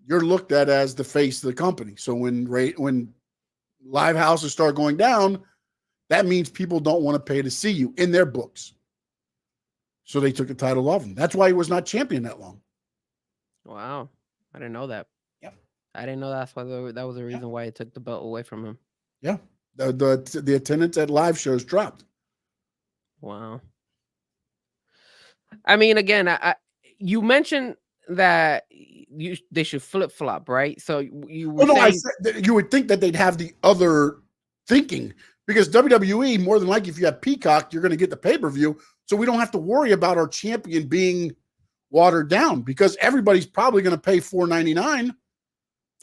you're looked at as the face of the company. So when live houses start going down, that means people don't want to pay to see you in their books. So they took the title off him. That's why he was not champion that long. Wow. I didn't know that. Yeah. I didn't know that was the reason why it took the belt away from him. Yeah. The attendance at live shows dropped. Wow. I mean, again, you mentioned that they should flip-flop, right? So you were I said that you would think that they'd have the other thinking, because WWE, more than likely, if you have Peacock, you're going to get the pay-per-view. So we don't have to worry about our champion being watered down, because everybody's probably going to pay $4.99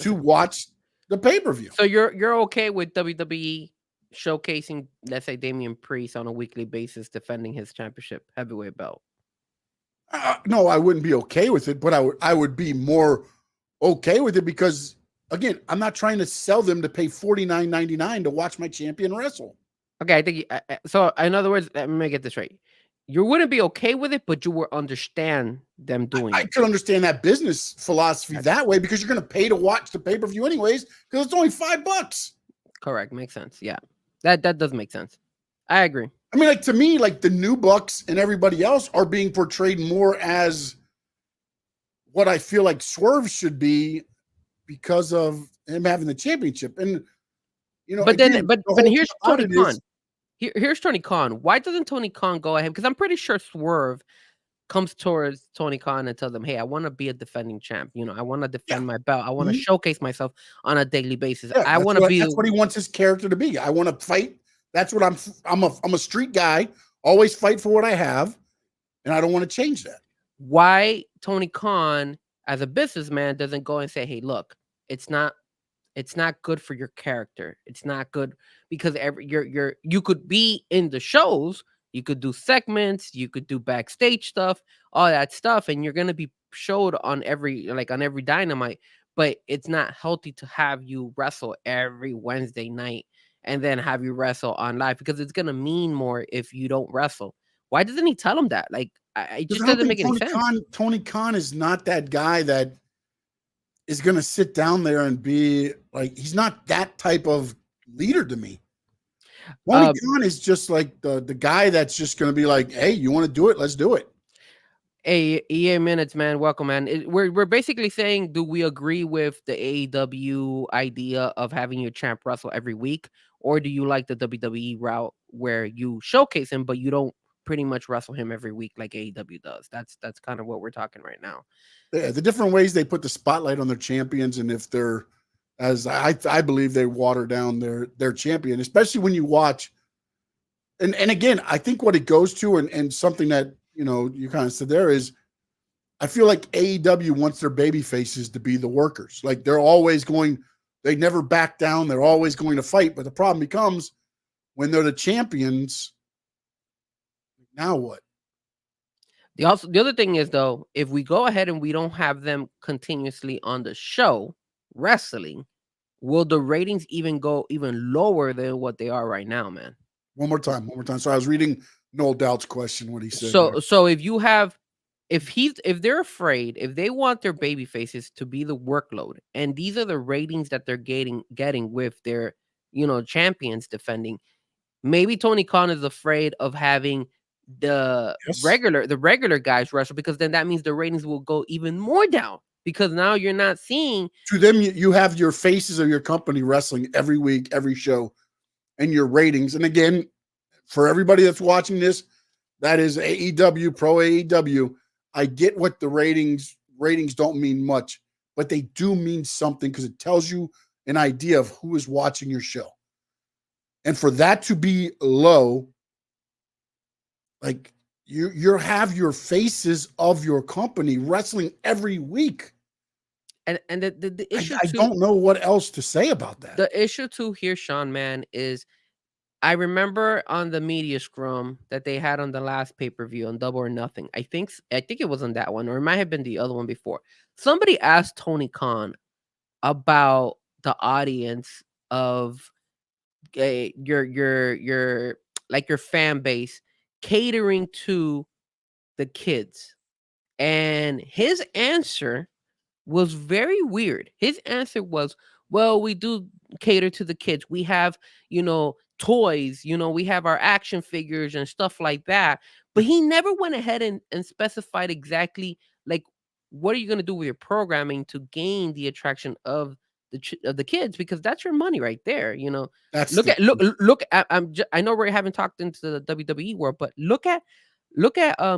to watch the pay-per-view. So you're okay with WWE showcasing, let's say, Damian Priest on a weekly basis defending his championship heavyweight belt? No, I wouldn't be okay with it, but I would be more okay with it, because again, I'm not trying to sell them to pay $49.99 to watch my champion wrestle. Okay, I think so. In other words, let me get this right. You wouldn't be okay with it, but you would understand them doing it. I could understand that business philosophy that way, because you're going to pay to watch the pay-per-view anyways, because it's only $5. Correct. Makes sense. Yeah, that does make sense. I agree. I mean, like, to me, like, the New Bucks and everybody else are being portrayed more as what I feel like Swerve should be, because of him having the championship. And but again, but here's Tony Khan. Here's Tony Khan. Why doesn't Tony Khan go ahead? Because I'm pretty sure Swerve comes towards Tony Khan and tells him, "Hey, I want to be a defending champ. I want to defend my belt. I want to showcase myself on a daily basis. I want to be." That's what he wants his character to be. I want to fight. That's what I'm a street guy. Always fight for what I have, and I don't want to change that. Why Tony Khan, as a businessman, doesn't go and say, "Hey, look, it's not good for your character. It's not good because you could be in the shows, you could do segments, you could do backstage stuff, all that stuff, and you're gonna be showed on every Dynamite, but it's not healthy to have you wrestle every Wednesday night and then have you wrestle on live, because it's gonna mean more if you don't wrestle." Why doesn't he tell him that? Like, it just doesn't make any sense. Tony Khan is not that guy that is going to sit down there and be like, he's not that type of leader to me. Tony Khan is just like the guy that's just going to be like, "Hey, you want to do it? Let's do it." Hey, EA Minutes, man. Welcome, man. We're basically saying, do we agree with the AEW idea of having your champ wrestle every week? Or do you like the WWE route where you showcase him, but you don't pretty much wrestle him every week like AEW does? That's kind of what we're talking right now. Yeah, the different ways they put the spotlight on their champions, and if they're, as I believe, they water down their champion, especially when you watch. And again, I think what it goes to, and something that you kind of said there, is I feel like AEW wants their baby faces to be the workers. Like, they're always going, they never back down. They're always going to fight. But the problem becomes when they're the champions. Now what? The other thing is, though, if we go ahead and we don't have them continuously on the show wrestling, will the ratings go even lower than what they are right now, man? One more time. So I was reading Noel Doubt's question, what he said. So if they're afraid, if they want their baby faces to be the workload, and these are the ratings that they're getting with their champions defending, maybe Tony Khan is afraid of having the Yes. regular guys wrestle, because then that means the ratings will go even more down, because now you're not seeing. To them, you have your faces of your company wrestling every week, every show, and your ratings. And again, for everybody that's watching this, that is AEW, pro AEW. I get what the ratings don't mean much, but they do mean something, because it tells you an idea of who is watching your show. And for that to be low, like you have your faces of your company wrestling every week. And the issue I don't know what else to say about that. The issue too here, Sean, man, is I remember on the media scrum that they had on the last pay-per-view on Double or Nothing. I think it was on that one, or it might have been the other one before. Somebody asked Tony Khan about the audience of your like your fan base catering to the kids, and his answer was very weird. His answer was, well, we do cater to the kids. We have, toys, we have our action figures and stuff like that. But he never went ahead and specified exactly, like, what are you going to do with your programming to gain the attraction of the kids, because that's your money right there. That's look at I know we haven't talked into the WWE world, but look at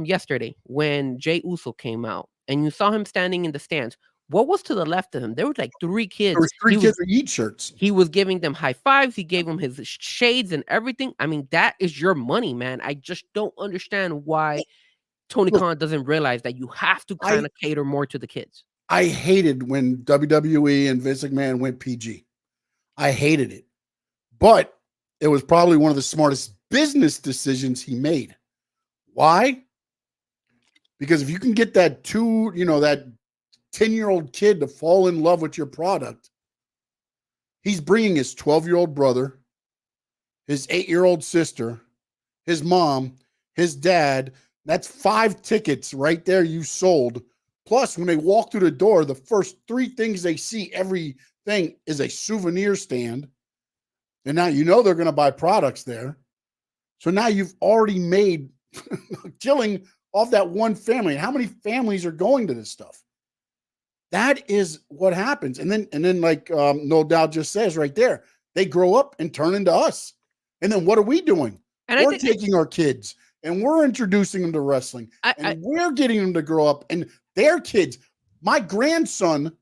yesterday when Jey Uso came out and you saw him standing in the stands. What was to the left of him? There were like 3 kids. There was 3 kids with Eat shirts. He was giving them high fives. He gave them his shades and everything. I mean, that is your money, man. I just don't understand why Tony Khan doesn't realize that you have to kind of cater more to the kids. I hated when WWE and Vince McMahon went PG. I hated it. But it was probably one of the smartest business decisions he made. Why? Because if you can get that 10-year-old kid to fall in love with your product, he's bringing his 12-year-old brother, his 8-year-old sister, his mom, his dad. That's 5 tickets right there you sold. Plus, when they walk through the door, the first 3 things they see, everything is a souvenir stand. And now they're going to buy products there. So now you've already made killing off that one family. And how many families are going to this stuff? That is what happens. And then like No Doubt just says right there, they grow up and turn into us. And then what are we doing? And we're taking our kids and we're introducing them to wrestling. We're getting them to grow up, and their kids. My grandson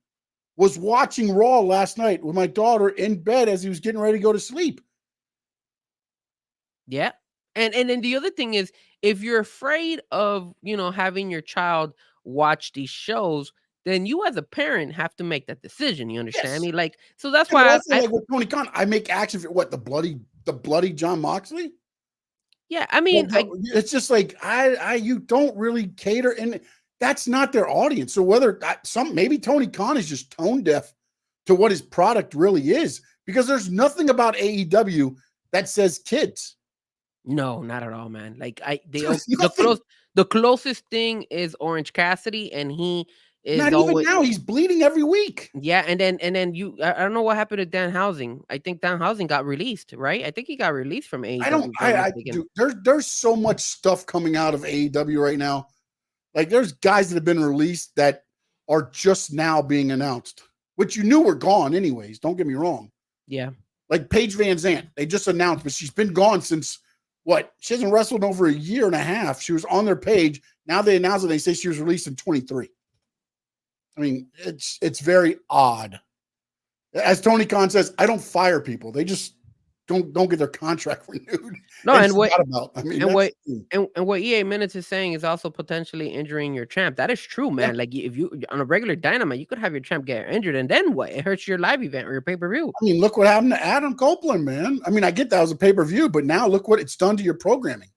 was watching Raw last night with my daughter in bed as he was getting ready to go to sleep. Yeah. And then the other thing is, if you're afraid of, having your child watch these shows, then you as a parent have to make that decision. You understand me? Like, so that's why like with Tony Khan, I make action for what, the bloody John Moxley? Yeah, I mean, it's just like you don't really cater, and that's not their audience. So whether maybe Tony Khan is just tone deaf to what his product really is, because there's nothing about AEW that says kids. No, not at all, man. Like the closest thing is Orange Cassidy, and he is not even now. He's bleeding every week. Yeah, and then I don't know what happened to Dan Housing. I think Dan Housing got released, right? I think he got released from AEW. There's so much stuff coming out of AEW right now. Like, there's guys that have been released that are just now being announced, which you knew were gone anyways. Don't get me wrong. Yeah. Like Paige Van Zandt, they just announced, but she's been gone since what? She hasn't wrestled in over a year and a half. She was on their page. Now they announced it. They say she was released in 23. I mean, it's very odd. As Tony Khan says, I don't fire people. They just don't get their contract renewed. No, and what EA Minutes is saying is also potentially injuring your champ. That is true, man. Yeah. Like, if you on a regular Dynamite, you could have your champ get injured, and then what? It hurts your live event or your pay-per-view. I mean, look what happened to Adam Copeland, man. I mean, I get that was a pay-per-view, but now look what it's done to your programming.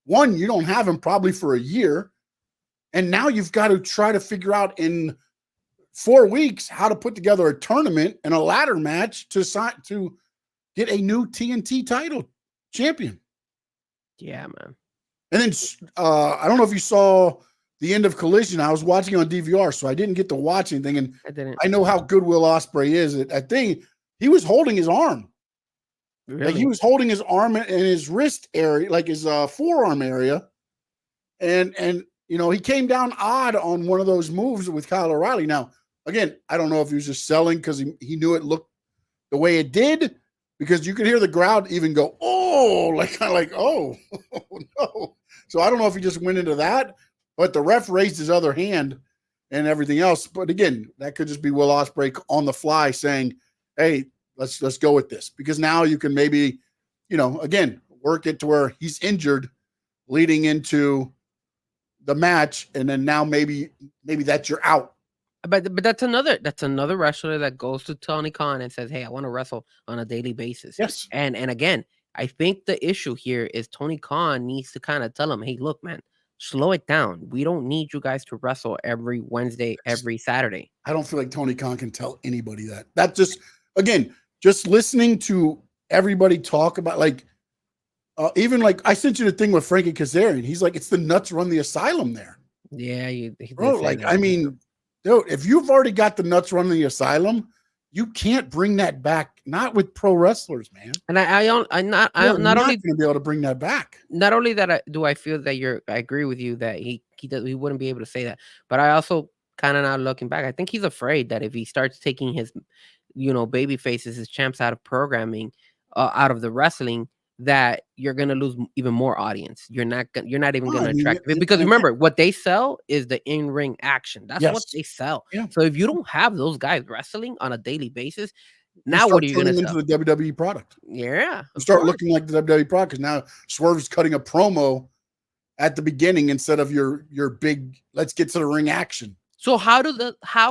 One, you don't have him probably for a year, and now you've got to try to figure out in 4 weeks how to put together a tournament and a ladder match to get a new TNT title champion. Yeah, man. And then I don't know if you saw the end of Collision. I was watching on DVR, so I didn't get to watch anything. And I know how good Will Ospreay is. I think he was holding his arm. Really? Like, he was holding his arm and his wrist area, like his forearm area. And you know, he came down odd on one of those moves with Kyle O'Reilly. Now, again, I don't know if he was just selling because he knew it looked the way it did, because you could hear the crowd even go, oh, like kind of like, oh, no. So I don't know if he just went into that, but the ref raised his other hand and everything else. But again, that could just be Will Ospreay on the fly saying, hey, let's go with this, because now you can maybe, you know, again, work it to where he's injured leading into the match, and then now maybe that's your out. But that's another wrestler that goes to Tony Khan and says, hey, I want to wrestle on a daily basis. Yes. And again, I think the issue here is Tony Khan needs to kind of tell him, hey, look, man, slow it down. We don't need you guys to wrestle every Wednesday, every Saturday. I don't feel like Tony Khan can tell anybody that. That just, again, just listening to everybody talk about, like, even like I sent you the thing with Frankie Kazarian. He's like, it's the nuts run the asylum there. Yeah, bro. Like, I mean, dude, if you've already got the nuts running the asylum, you can't bring that back. Not with pro wrestlers, man. And I'm not only going to be able to bring that back. Not only that, do I feel that I agree with you that he wouldn't be able to say that, but I also kind of, now looking back, I think he's afraid that if he starts taking his, you know, baby faces, his champs out of programming, out of the wrestling, that you're gonna lose even more audience. You're not even gonna attract it, because remember, what they sell is the in-ring action. That's what they sell. Yeah. So if you don't have those guys wrestling on a daily basis, now what are you gonna into the WWE product? Yeah, you start looking like the WWE product, because now Swerve's cutting a promo at the beginning instead of your big let's get to the ring action. So how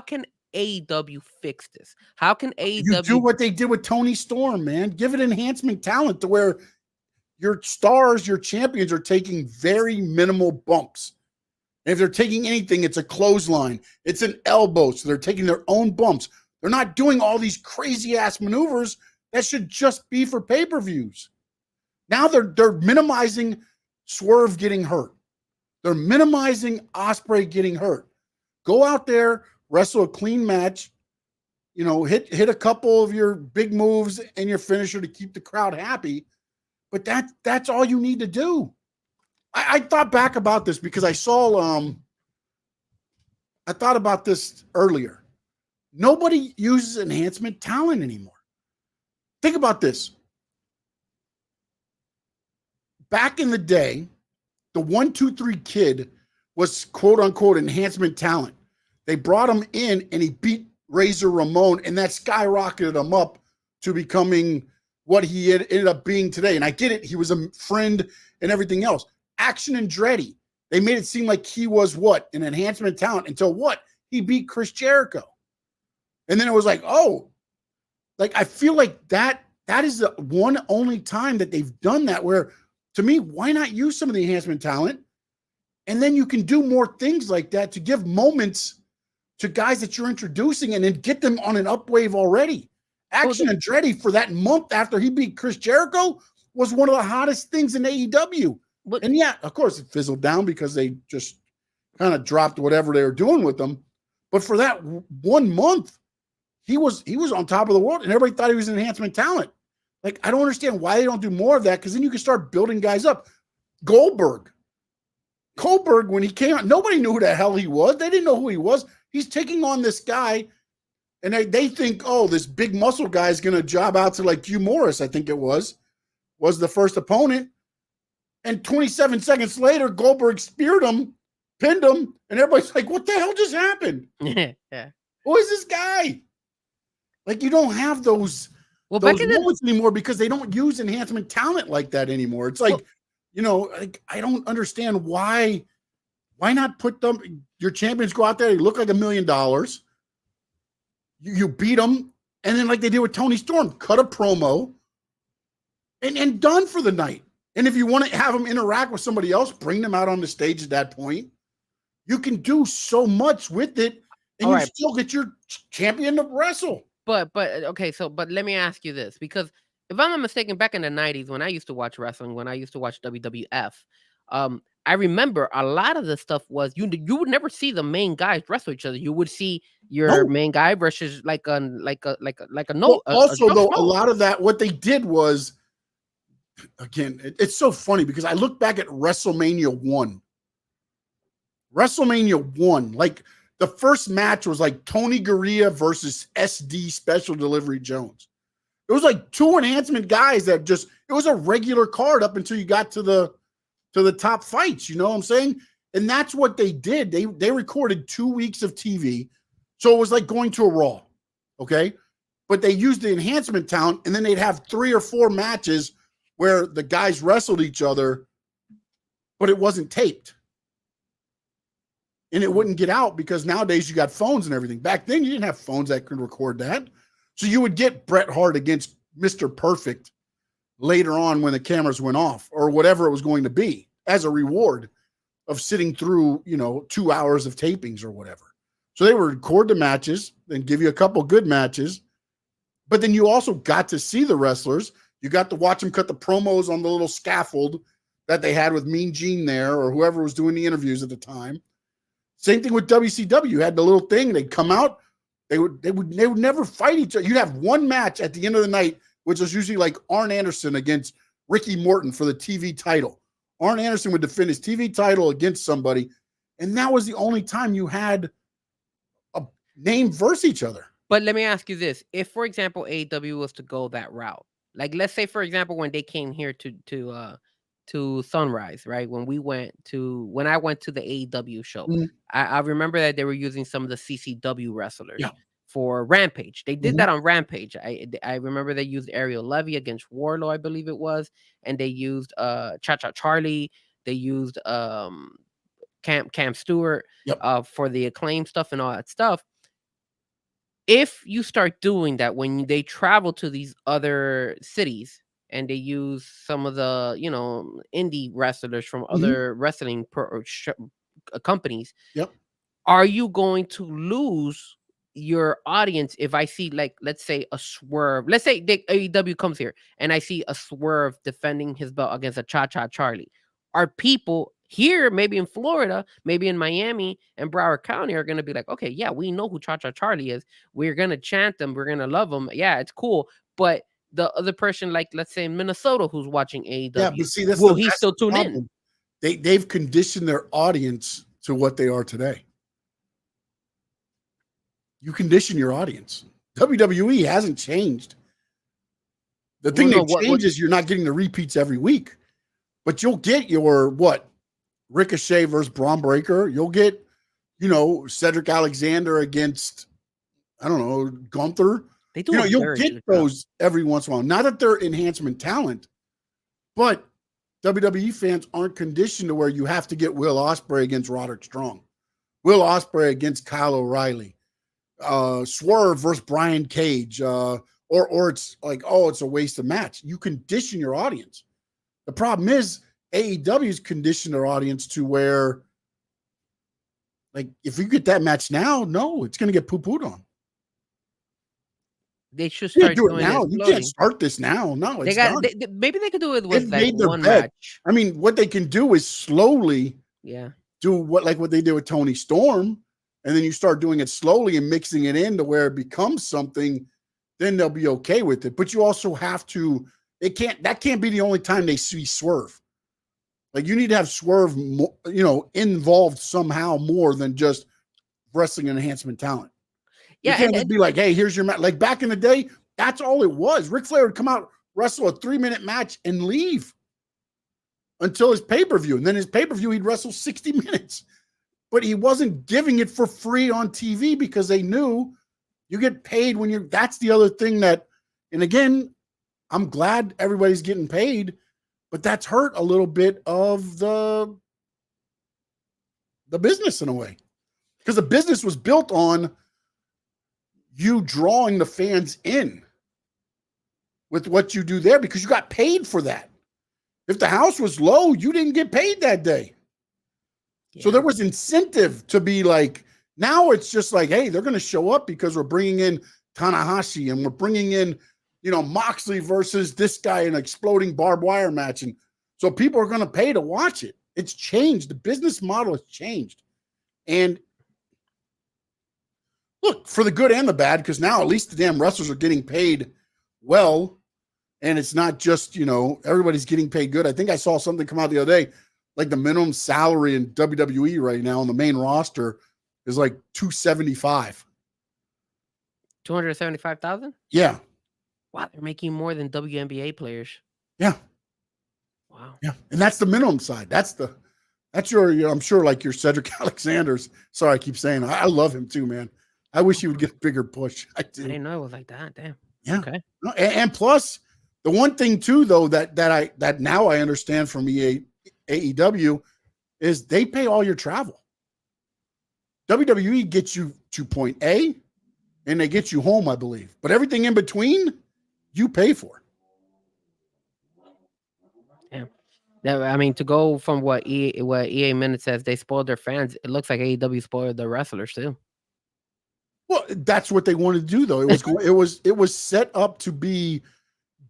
can AEW fix this? How can AEW do what they did with Tony Storm, man? Give it enhancement talent to where your stars, your champions are taking very minimal bumps. And if they're taking anything, it's a clothesline, it's an elbow. So they're taking their own bumps. They're not doing all these crazy ass maneuvers that should just be for pay-per-views. Now they're minimizing Swerve getting hurt. They're minimizing Ospreay getting hurt. Go out there, wrestle a clean match, you know, hit a couple of your big moves and your finisher to keep the crowd happy. But that's all you need to do. I thought back about this because I saw I thought about this earlier. Nobody uses enhancement talent anymore. Think about this. Back in the day, the 1, 2, 3 kid was quote unquote enhancement talent. They brought him in and he beat Razor Ramon, and that skyrocketed him up to becoming what he had ended up being today. And I get it. He was a friend and everything else. Action Andretti, they made it seem like he was what? An enhancement talent until what? He beat Chris Jericho. And then it was like, oh, like I feel like that is the one only time that they've done that, where to me, why not use some of the enhancement talent? And then you can do more things like that to give moments to guys that you're introducing and then get them on an upwave already. Action Andretti for that month after he beat Chris Jericho was one of the hottest things in AEW. And yeah, of course it fizzled down because they just kind of dropped whatever they were doing with them. But for that 1 month, he was on top of the world, and everybody thought he was an enhancement talent. Like, I don't understand why they don't do more of that, because then you can start building guys up. Goldberg, when he came out, nobody knew who the hell he was. They didn't know who he was. He's taking on this guy, and they think, oh, this big muscle guy is going to job out to like Hugh Morris, I think it was the first opponent. And 27 seconds later, Goldberg speared him, pinned him, and everybody's like, what the hell just happened? Yeah. Who is this guy? Like, you don't have those moments anymore because they don't use enhancement talent like that anymore. It's like, you know, like, I don't understand why not put them, your champions go out there, you look like $1 million. You beat them, and then like they did with Tony Storm, cut a promo and done for the night. And if you want to have them interact with somebody else, bring them out on the stage at that point. You can do so much with it, and still get your champion to wrestle. But okay, but let me ask you this, because if I'm not mistaken, back in the 90s when I used to watch wrestling, when I used to watch WWF, I remember a lot of the stuff was you would never see the main guys wrestle each other. You would see your main guy versus like a no. Also, a lot of that, what they did was, again, it's so funny because I look back at WrestleMania 1. WrestleMania 1, like the first match was like Tony Gurria versus SD Special Delivery Jones. It was like two enhancement guys that just, it was a regular card up until you got to the top fights, you know what I'm saying? And that's what they did. They recorded 2 weeks of TV. So it was like going to a Raw, okay? But they used the enhancement talent, and then they'd have 3 or 4 matches where the guys wrestled each other, but it wasn't taped. And it wouldn't get out because nowadays you got phones and everything. Back then, you didn't have phones that could record that. So you would get Bret Hart against Mr. Perfect later on when the cameras went off or whatever it was going to be as a reward of sitting through, 2 hours of tapings or whatever. So they would record the matches, then give you a couple good matches. But then you also got to see the wrestlers. You got to watch them cut the promos on the little scaffold that they had with Mean Gene there or whoever was doing the interviews at the time. Same thing with WCW. You had the little thing. They'd come out. They would never fight each other. You'd have one match at the end of the night, which was usually like Arn Anderson against Ricky Morton for the TV title. Arn Anderson would defend his TV title against somebody, and that was the only time you had a name versus each other. But let me ask you this. If, for example, AEW was to go that route, like let's say, for example, when they came here to Sunrise, right? When I went to the AEW show, I remember that they were using some of the CCW wrestlers for Rampage. They did that on Rampage. I remember they used Ariel Levy against Warlow, I believe it was, and they used Cha-Cha Charlie. They used Cam Stewart for the Acclaim stuff and all that stuff. If you start doing that when they travel to these other cities and they use some of the, indie wrestlers from other wrestling companies, are you going to lose your audience if I see, like, let's say a Swerve? Let's say AEW comes here and I see a Swerve defending his belt against a Cha-Cha Charlie. Are people here, maybe in Florida, maybe in Miami and Broward County, are going to be like, okay, yeah, we know who Cha-Cha Charlie is. We're going to chant them. We're going to love them. Yeah, it's cool. But the other person, like, let's say in Minnesota, who's watching AEW, but see, will he still tune in? They've conditioned their audience to what they are today. You condition your audience. WWE hasn't changed. The thing that changes, you're not getting the repeats every week, but you'll get your Ricochet versus Braun Breaker. You'll get, Cedric Alexander against, I don't know, Gunther. They do. You'll get those every once in a while. Not that they're enhancement talent, but WWE fans aren't conditioned to where you have to get Will Ospreay against Roderick Strong, Will Ospreay against Kyle O'Reilly, Swerve versus Brian Cage, or it's like, oh, it's a waste of match. You condition your audience. The problem is AEW's conditioned their audience to where, like, if you get that match now, no, it's going to get poo-pooed on. They should start doing it now. You can't start this now. No, it's done. Maybe they could do it with like one match. I mean, what they can do is slowly do what they did with Tony Storm, and then you start doing it slowly and mixing it in to where it becomes something, then they'll be okay with it. But you also have to, that can't be the only time they see Swerve. Like, you need to have Swerve, involved somehow more than just wrestling enhancement talent. You can't just be like, hey, here's your match. Like, back in the day, that's all it was. Ric Flair would come out, wrestle a 3-minute match, and leave until his pay-per-view. And then his pay-per-view, he'd wrestle 60 minutes. But he wasn't giving it for free on TV because they knew you get paid when that's the other thing that, and again, I'm glad everybody's getting paid, but that's hurt a little bit of the business in a way. Because the business was built on you drawing the fans in with what you do there because you got paid for that. If the house was low, you didn't get paid that day. Yeah. So there was incentive to be like, now it's just like, hey, they're going to show up because we're bringing in Tanahashi and we're bringing in, Moxley versus this guy in an exploding barbed wire match. And so people are going to pay to watch it. It's changed. The business model has changed. And look, for the good and the bad, because now at least the damn wrestlers are getting paid well, and it's not just, everybody's getting paid good. I think I saw something come out the other day. like the minimum salary in WWE right now on the main roster is like $275,000. 275,000. Yeah. Wow, they're making more than WNBA players. Yeah. Wow. Yeah. And that's the minimum side. That's your I'm sure like your Cedric Alexander's. Sorry, I keep saying I love him too, man. I wish he would get a bigger push. I do. I didn't know it was like that. Damn. Yeah. Okay. And plus, the one thing too, though, that now I understand from AEW is they pay all your travel. WWE gets you to point A, and they get you home, I believe. But everything in between, you pay for. Yeah. I mean, to go from what EA Minute says, they spoiled their fans. It looks like AEW spoiled the wrestlers too. Well, that's what they wanted to do, though. It was set up to be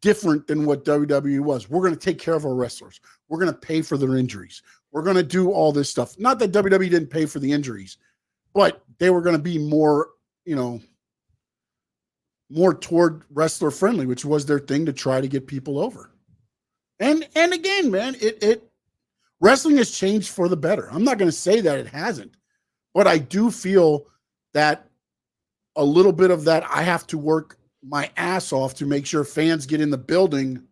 different than what WWE was. We're going to take care of our wrestlers. We're going to pay for their injuries. We're going to do all this stuff. Not that WWE didn't pay for the injuries, but they were going to be more, more toward wrestler friendly, which was their thing to try to get people over. And again, man, it wrestling has changed for the better. I'm not going to say that it hasn't, but I do feel that a little bit of that I have to work my ass off to make sure fans get in the building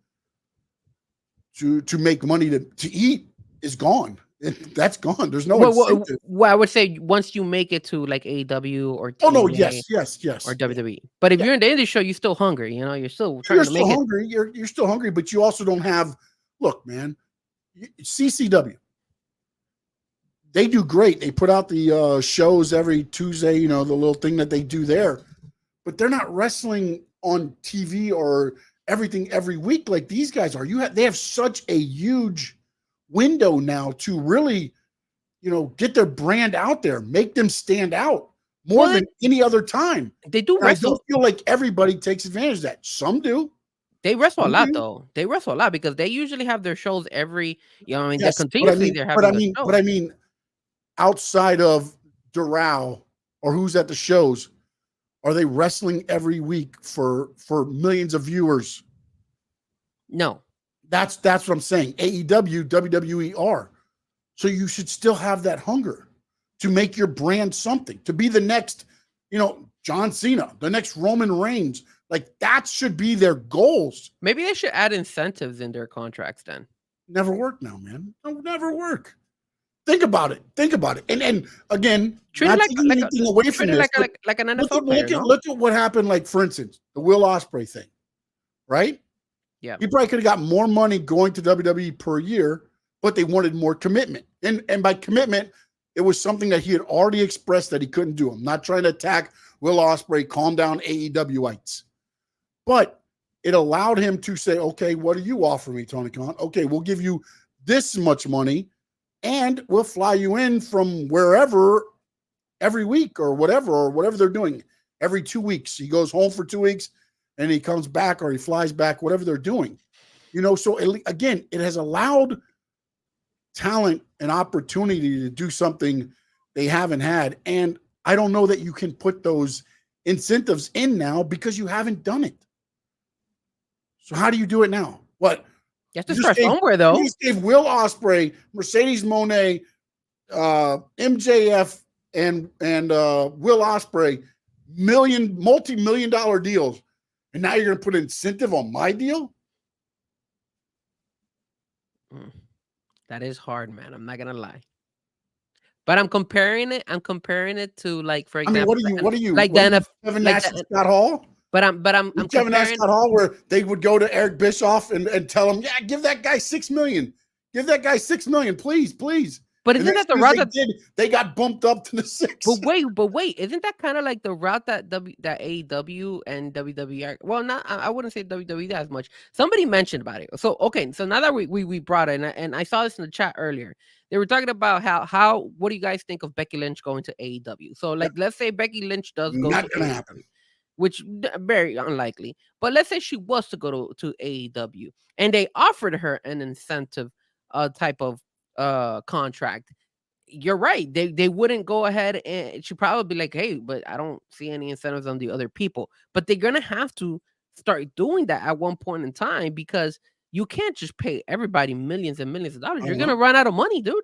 to make money to eat is gone. That's gone. There's no incentive. Well, I would say once you make it to like AEW or TNA, oh no, yes, or WWE. But if you're in the indie show, you're still hungry. You're still trying to make hungry. You're still hungry, but you also don't have. Look, man, CCW. They do great. They put out the shows every Tuesday. The little thing that they do there, but they're not wrestling on TV or everything every week like these guys are. They have such a huge window now to really, get their brand out there, make them stand out more than any other time. They do wrestle. I don't feel like everybody takes advantage of that. Some do. They wrestle a lot, though. They wrestle a lot because they usually have their shows every. Yes, they're continuously they're having. But I mean, outside of Doral or who's at the shows, are they wrestling every week for millions of viewers? No. That's what I'm saying. AEW, WWE are. So you should still have that hunger to make your brand something, to be the next, John Cena, the next Roman Reigns. Like that should be their goals. Maybe they should add incentives in their contracts then. Never work now, man. It'll never work. Think about it. And again, treat it like an NFL player. Look at what happened. Like for instance, the Will Ospreay thing, right? Yeah, he probably could have got more money going to WWE per year, but they wanted more commitment. And by commitment, it was something that he had already expressed that he couldn't do. I'm not trying to attack Will Ospreay. Calm down, AEWites. But it allowed him to say, okay, what do you offer me, Tony Khan? Okay, we'll give you this much money, and we'll fly you in from wherever every week or whatever they're doing. Every 2 weeks. He goes home for 2 weeks, and he comes back or he flies back, whatever they're doing. So again, it has allowed talent an opportunity to do something they haven't had. And I don't know that you can put those incentives in now because you haven't done it. So how do you do it now? What? You have to start somewhere, though. You just gave Will Ospreay, Mercedes Moné, MJF, and Will Ospreay multi-million-dollar deals. And now you're going to put incentive on my deal? That is hard, man. I'm not going to lie. But I'm comparing it. To, like, for example. What are you? Like Kevin Nash and Scott Hall? But I'm Kevin Nash, Scott Hall, where they would go to Eric Bischoff and tell him, yeah, give that guy $6 million. Give that guy $6 million, please. But isn't that the route that they got bumped up to the 6? But wait, isn't that kind of like the route that AEW and WWE are? Well, not I wouldn't say WWE as much. Somebody mentioned about it. So okay, so now that we brought it, and I saw this in the chat earlier, they were talking about how what do you guys think of Becky Lynch going to AEW? So like, let's say Becky Lynch does go, not gonna happen, which very unlikely. But let's say she was to go to AEW, and they offered her an incentive type of contract. You're right. They wouldn't go ahead, and she'd probably be like, hey, but I don't see any incentives on the other people. But they're gonna have to start doing that at one point in time, because you can't just pay everybody millions and millions of dollars. You're Uh-huh. gonna run out of money, dude.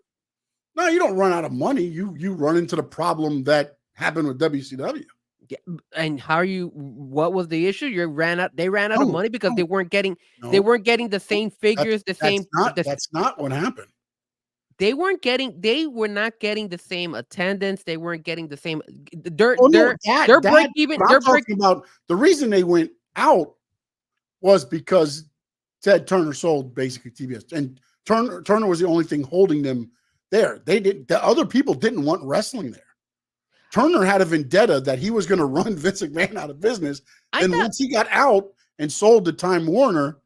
No, you don't run out of money. You run into the problem that happened with WCW. Yeah, and how are you? What was the issue? They ran out of No, money because no, they weren't getting no. the same figures, That's not what happened. they were not getting the same attendance. They weren't getting the same. Their break even. What I'm talking about, the reason they went out was because Ted Turner sold basically TBS, and Turner was the only thing holding them there. The other people didn't want wrestling there. Turner had a vendetta that he was going to run Vince McMahon out of business. Once he got out and sold to Time Warner,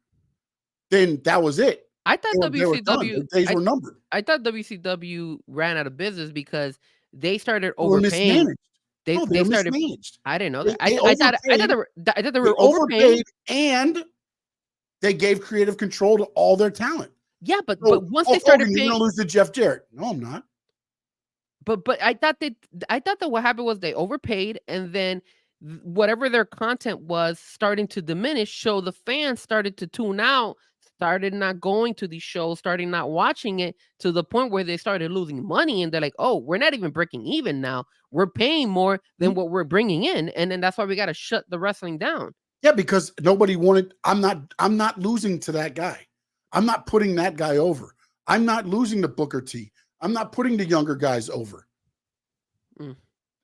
then that was it. I thought WCW days were numbered. I thought WCW ran out of business because they started overpaying. They started mismanaged. I didn't know that. I thought they were overpaid, and they gave creative control to all their talent. Yeah, but once they started paying, you're going to lose to Jeff Jarrett. No, I'm not. But I thought that what happened was they overpaid, and then whatever their content was starting to diminish. So the fans started to tune out, started not going to these shows, started not watching it, to the point where they started losing money, and they're like, "Oh, we're not even breaking even now. We're paying more than what we're bringing in," and then that's why we got to shut the wrestling down. Yeah, because nobody wanted. I'm not losing to that guy. I'm not putting that guy over. I'm not losing to Booker T. I'm not putting the younger guys over.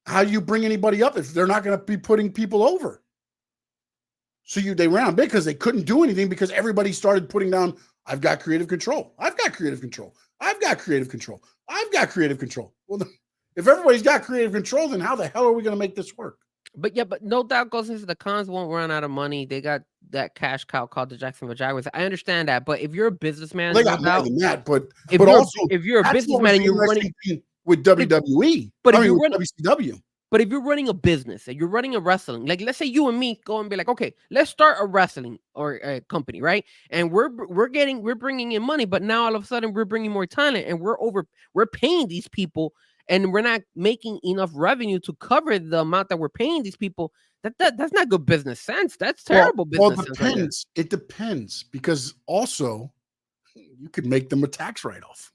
How do you bring anybody up if they're not going to be putting people over? So they ran big because they couldn't do anything because everybody started putting down, I've got creative control. I've got creative control. I've got creative control. I've got creative control. Well, if everybody's got creative control, then how the hell are we going to make this work? But no doubt goes into the cons won't run out of money. They got that cash cow called the Jacksonville Jaguars. I understand that, but if you're a businessman, they got more than that. But if you're a businessman and you're running with WWE, with WCW. But if you're running a business and you're running a wrestling, like let's say you and me go and be like, okay, let's start a wrestling or a company, right? And we're bringing in money, but now all of a sudden we're bringing more talent, and we're paying these people, and we're not making enough revenue to cover the amount that we're paying these people. That's not good business sense. That's terrible business sense. Well, it depends. It depends, because also you could make them a tax write-off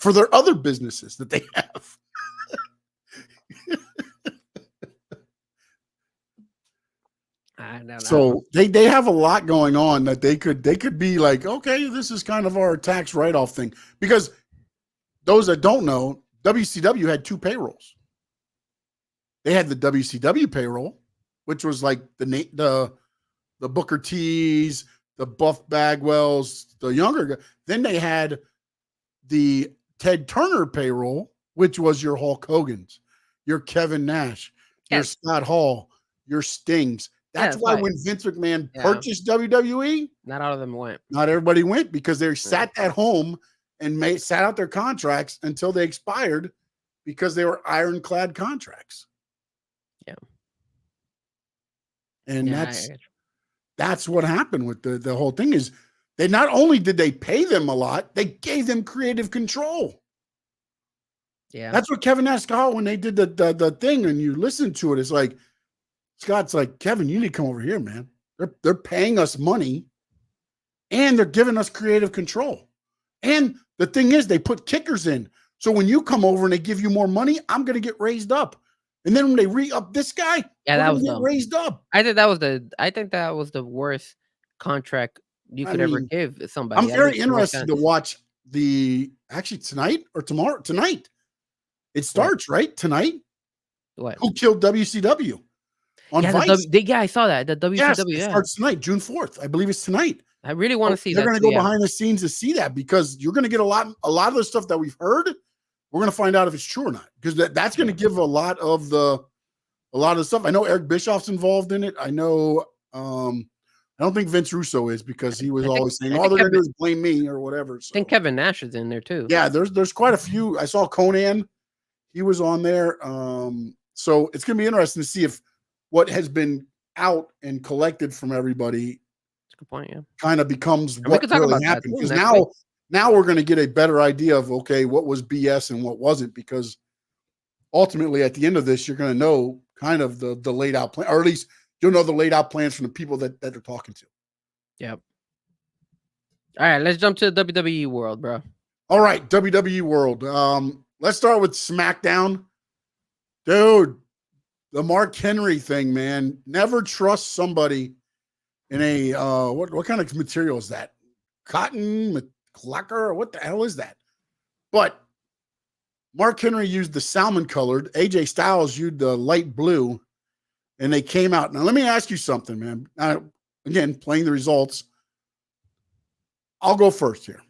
for their other businesses that they have. So they have a lot going on that they could be like, okay, this is kind of our tax write-off thing. Because those that don't know, WCW had two payrolls. They had the WCW payroll, which was like the Booker T's, the Buff Bagwells, the younger guy. Then they had the Ted Turner payroll, which was your Hulk Hogan's, your Kevin Nash, your Scott Hall, your Stings. That's why when Vince McMahon purchased WWE, not all of them went. Not everybody went, because they sat at home and sat out their contracts until they expired, because they were ironclad contracts. Yeah. And that's what happened with the whole thing. Is they not only did they pay them a lot, they gave them creative control. Yeah. That's what Kevin asked Scott when they did the thing, and you listen to it. It's like, Scott's like, Kevin, you need to come over here, man. They're paying us money, and they're giving us creative control. And the thing is, they put kickers in. So when you come over and they give you more money, I'm going to get raised up. And then when they re-up this guy, that was raised up. I think that was the worst contract you could ever give somebody. I'm very interested to watch tonight or tomorrow. Tonight. It starts, right? Tonight. What? Who killed WCW? On Vice. I saw that. The WCW. It starts tonight, June 4th. I believe it's tonight. I really want to see that. They're going to go behind the scenes to see that, because you're going to get a lot of the stuff that we've heard. We're going to find out if it's true or not, because that's going to give a lot of the stuff. I know Eric Bischoff's involved in it. I know. I don't think Vince Russo is, because he was always saying, "All they're going to do is blame me" or whatever. So. I think Kevin Nash is in there too. Yeah, there's quite a few. I saw Conan. He was on there. So it's going to be interesting to see if what has been out and collected from everybody, that's a good point, kind of becomes what really happened. Because now we're going to get a better idea of, okay, what was BS and what wasn't, because ultimately at the end of this, you're going to know kind of the laid out plan, or at least you'll know the laid out plans from the people that they're talking to. Yep. All right, let's jump to the WWE world, bro. All right, WWE world. Let's start with SmackDown. Dude, the Mark Henry thing, man. Never trust somebody in a what kind of material is that? Cotton, lacquer, what the hell is that? But Mark Henry used the salmon colored. AJ Styles used the light blue, and they came out. Now, let me ask you something, man. Again, playing the results. I'll go first here.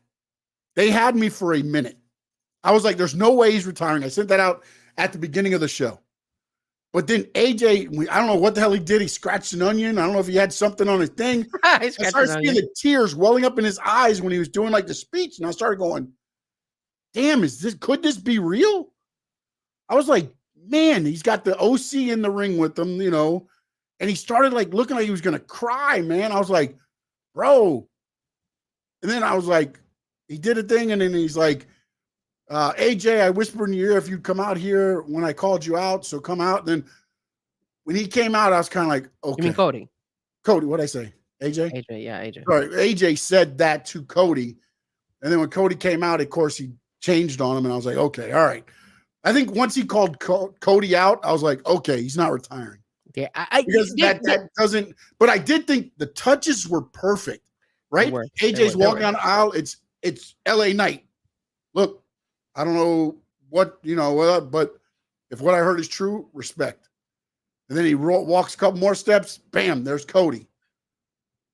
They had me for a minute. I was like, there's no way he's retiring. I sent that out at the beginning of the show. But then AJ, I don't know what the hell he did. He scratched an onion. I don't know if he had something on his thing. I started seeing the tears welling up in his eyes when he was doing like the speech. And I started going, damn, could this be real? I was like, man, he's got the OC in the ring with him, you know, and he started like looking like he was going to cry, man. I was like, bro. And then I was like, he did a thing. And then he's like, AJ, I whispered in your ear if you'd come out here when I called you out, so come out. And then when he came out, I was kind of like, okay. You mean Cody? Cody, what'd I say? AJ? AJ, yeah, AJ. Sorry, AJ said that to Cody. And then when Cody came out, of course, he changed on him. And I was like, okay, all right. I think once he called Cody out, I was like, okay, he's not retiring. Yeah, because that doesn't, but I did think the touches were perfect, right? AJ's walking down the aisle. It's LA Knight. Look, I don't know what, you know, but if what I heard is true, respect. And then he walks a couple more steps. Bam, there's Cody.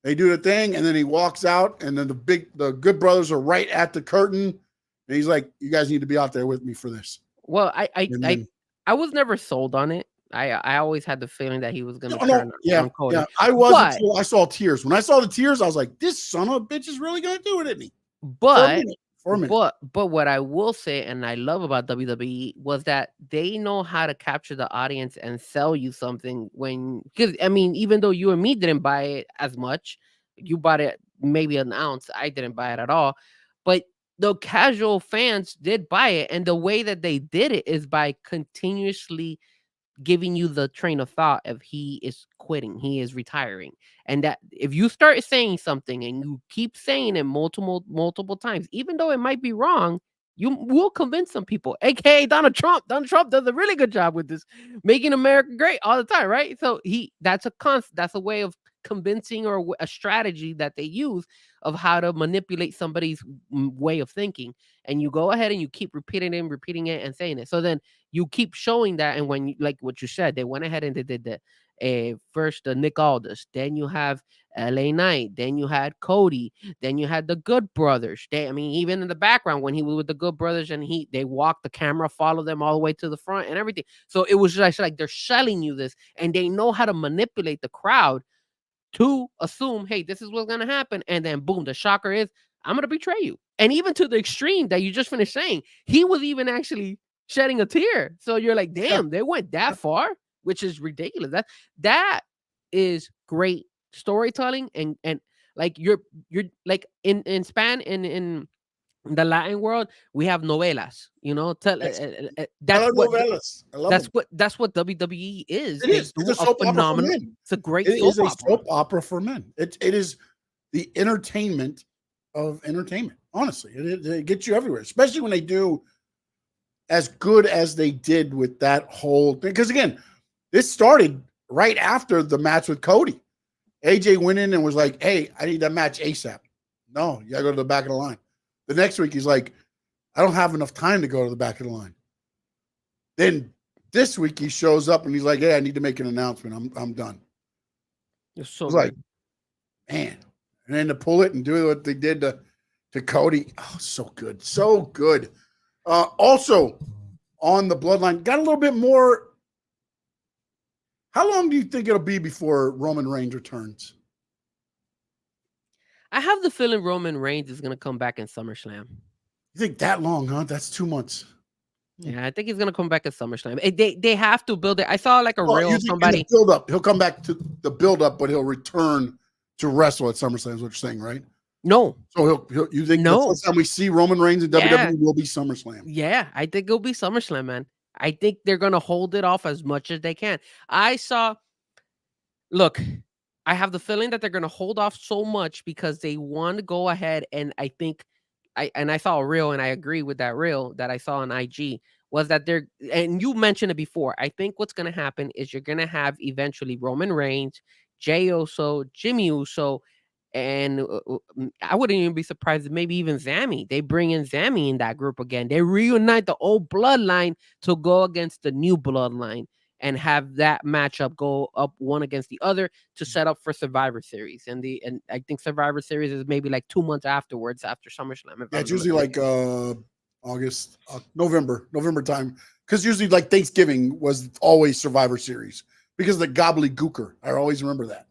They do the thing, and then he walks out, and then the Good Brothers are right at the curtain. And he's like, you guys need to be out there with me for this. Well, I was never sold on it. I always had the feeling that he was going to turn on Cody. Yeah, I was until I saw tears. When I saw the tears, I was like, this son of a bitch is really going to do it, isn't he? But what I will say, and I love about WWE, was that they know how to capture the audience and sell you something because I mean, even though you and me didn't buy it as much, you bought it maybe an ounce. I didn't buy it at all, but the casual fans did buy it, and the way that they did it is by continuously giving you the train of thought of he is quitting, he is retiring, and that if you start saying something and you keep saying it multiple times, even though it might be wrong, you will convince some people. AKA Donald Trump. Donald Trump does a really good job with this, making America great all the time, right? So that's a way of convincing, or a strategy that they use of how to manipulate somebody's way of thinking. And you go ahead and you keep repeating it and saying it. So then you keep showing that. And when like what you said, they went ahead and they did the first the Nick Aldis, then you have LA Knight, then you had Cody, then you had the Good Brothers. Even in the background when he was with the Good Brothers, and they walked the camera, followed them all the way to the front and everything. So it was just like they're selling you this, and they know how to manipulate the crowd to assume, hey, this is what's going to happen. And then boom, the shocker is, I'm going to betray you. And even to the extreme that you just finished saying, he was even actually shedding a tear. So you're like, damn, they went that far, which is ridiculous. That is great storytelling. And like you're like in the Latin world, we have novelas, you know. That's what WWE is. It's a soap opera for men. It's a great soap opera for men. It is the entertainment of entertainment. Honestly, it gets you everywhere, especially when they do as good as they did with that whole thing. Because again, this started right after the match with Cody. AJ went in and was like, "Hey, I need that match ASAP." No, you gotta go to the back of the line. The next week, he's like, I don't have enough time to go to the back of the line. Then this week, he shows up and he's like, hey, I need to make an announcement. I'm done. It's so like, man. And then to pull it and do what they did to Cody. Oh, so good. So good. Also, on the Bloodline, got a little bit more. How long do you think it'll be before Roman Reigns returns? I have the feeling Roman Reigns is going to come back in SummerSlam. You think that long, huh? That's 2 months. Yeah, I think he's going to come back at SummerSlam. They have to build it. I saw like a reel of somebody. Build up. He'll come back to the build up, but he'll return to wrestle at SummerSlam is what you're saying, right? No. So you think the first time we see Roman Reigns in WWE will be SummerSlam? Yeah, I think it'll be SummerSlam, man. I think they're going to hold it off as much as they can. Look, I have the feeling that they're going to hold off so much because they want to go ahead, and I think I saw a reel, and I agree with that reel that I saw on IG, was that they're, and you mentioned it before. I think what's going to happen is you're going to have eventually Roman Reigns, Jey Uso, Jimmy Uso, and I wouldn't even be surprised if maybe even Zammy. They bring in Zammy in that group again. They reunite the old bloodline to go against the new bloodline and have that matchup go up one against the other to set up for Survivor Series. And I think Survivor Series is maybe like 2 months afterwards, after SummerSlam. Yeah, it's usually like August, November time. Because usually like Thanksgiving was always Survivor Series because of the gobbledygooker. I always remember that.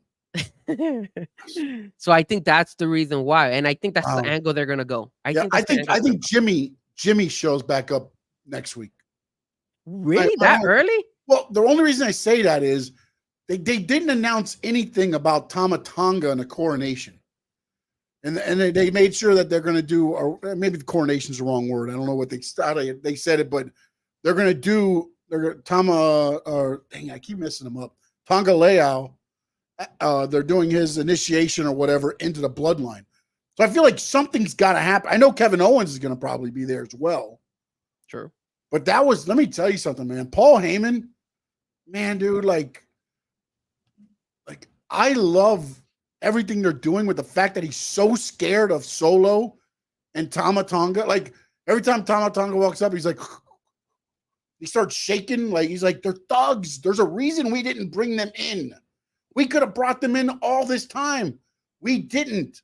So I think that's the reason why, and I think that's the angle they're gonna go. I think Jimmy shows back up next week. Really, that early? Well, the only reason I say that is they didn't announce anything about Tama Tonga and the coronation, and they made sure that they're going to do, or maybe the coronation is the wrong word. I don't know what they said it, but they're going to do. Tama, or dang, I keep messing them up. Tonga Leao. They're doing his initiation or whatever into the bloodline. So I feel like something's got to happen. I know Kevin Owens is going to probably be there as well. True. But let me tell you something, man. Paul Heyman, man, dude, like I love everything they're doing with the fact that he's so scared of Solo and Tama Tonga. Like every time Tama Tonga walks up, he's like, he starts shaking. Like he's like, they're thugs. There's a reason we didn't bring them in. We could have brought them in all this time. We didn't,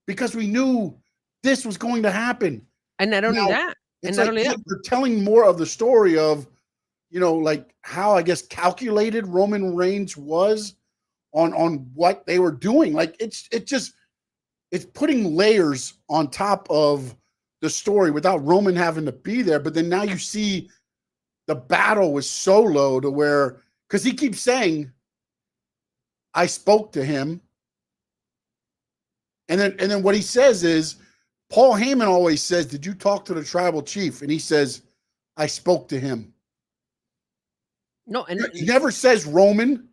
because we knew this was going to happen. And not only that, they're telling more of the story of, like how I guess calculated Roman Reigns was on what they were doing. Like it's putting layers on top of the story without Roman having to be there. But then now you see the battle with Solo to where, because he keeps saying, I spoke to him. And then what he says is, Paul Heyman always says, did you talk to the tribal chief? And he says, I spoke to him. No, and he never says Roman,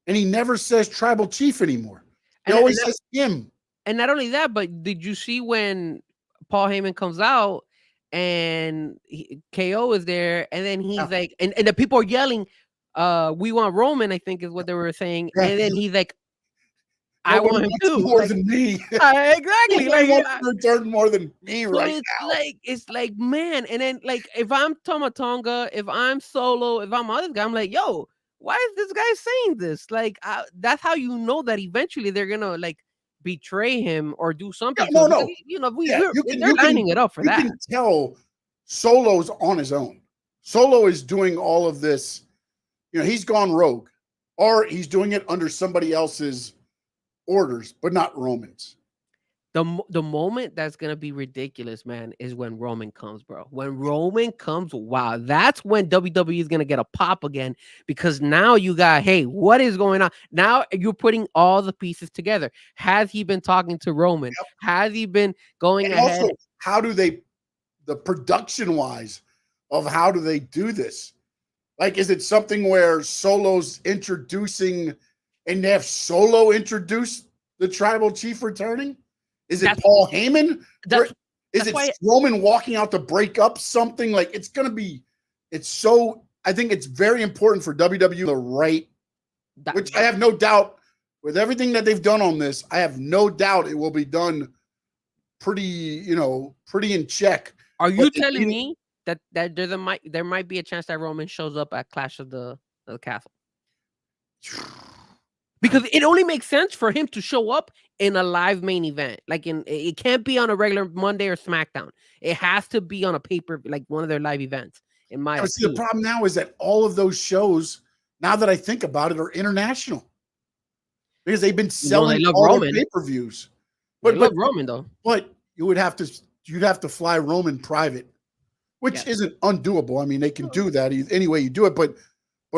and he never says tribal chief anymore. He always says him. And not only that, but did you see when Paul Heyman comes out and KO is there, and then he's like, and the people are yelling, we want Roman, I think is what they were saying. Yeah. And then he's like, I want him too. More than me. Exactly. Like, return more than me so right now. It's like, man. And then like, if I'm Tama Tonga, if I'm Solo, if I'm other guy, I'm like, yo, why is this guy saying this? Like, that's how you know that eventually they're going to like betray him or do something. Yeah, no. They're lining it up for that. You can tell Solo's on his own. Solo is doing all of this. He's gone rogue, or he's doing it under somebody else's orders, but not Roman's. The moment that's gonna be ridiculous, man, is when Roman comes, bro. When Roman comes, wow, that's when WWE is gonna get a pop again, because now you got, hey, what is going on? Now you're putting all the pieces together. Has he been talking to Roman? Yep. Has he been going ahead? Also, how do they, the production wise, of how do they do this? Like, is it something where Solo's introducing, and they have Solo introduce the tribal chief returning? Is it Paul Heyman? Is it Roman walking out to break up something? Like, it's going to be, I think it's very important for WWE which I have no doubt, with everything that they've done on this, I have no doubt it will be done pretty in check. Are you telling me that there might be a chance that Roman shows up at Clash of the Castle? Because it only makes sense for him to show up in a live main event. Like it can't be on a regular Monday or SmackDown. It has to be on a paper, like one of their live events. In my opinion. See, the problem now is that all of those shows, now that I think about it, are international because they've been selling all their pay-per-views. But love Roman though. But you'd have to fly Roman private, which isn't undoable. I mean, they can do that any way you do it, but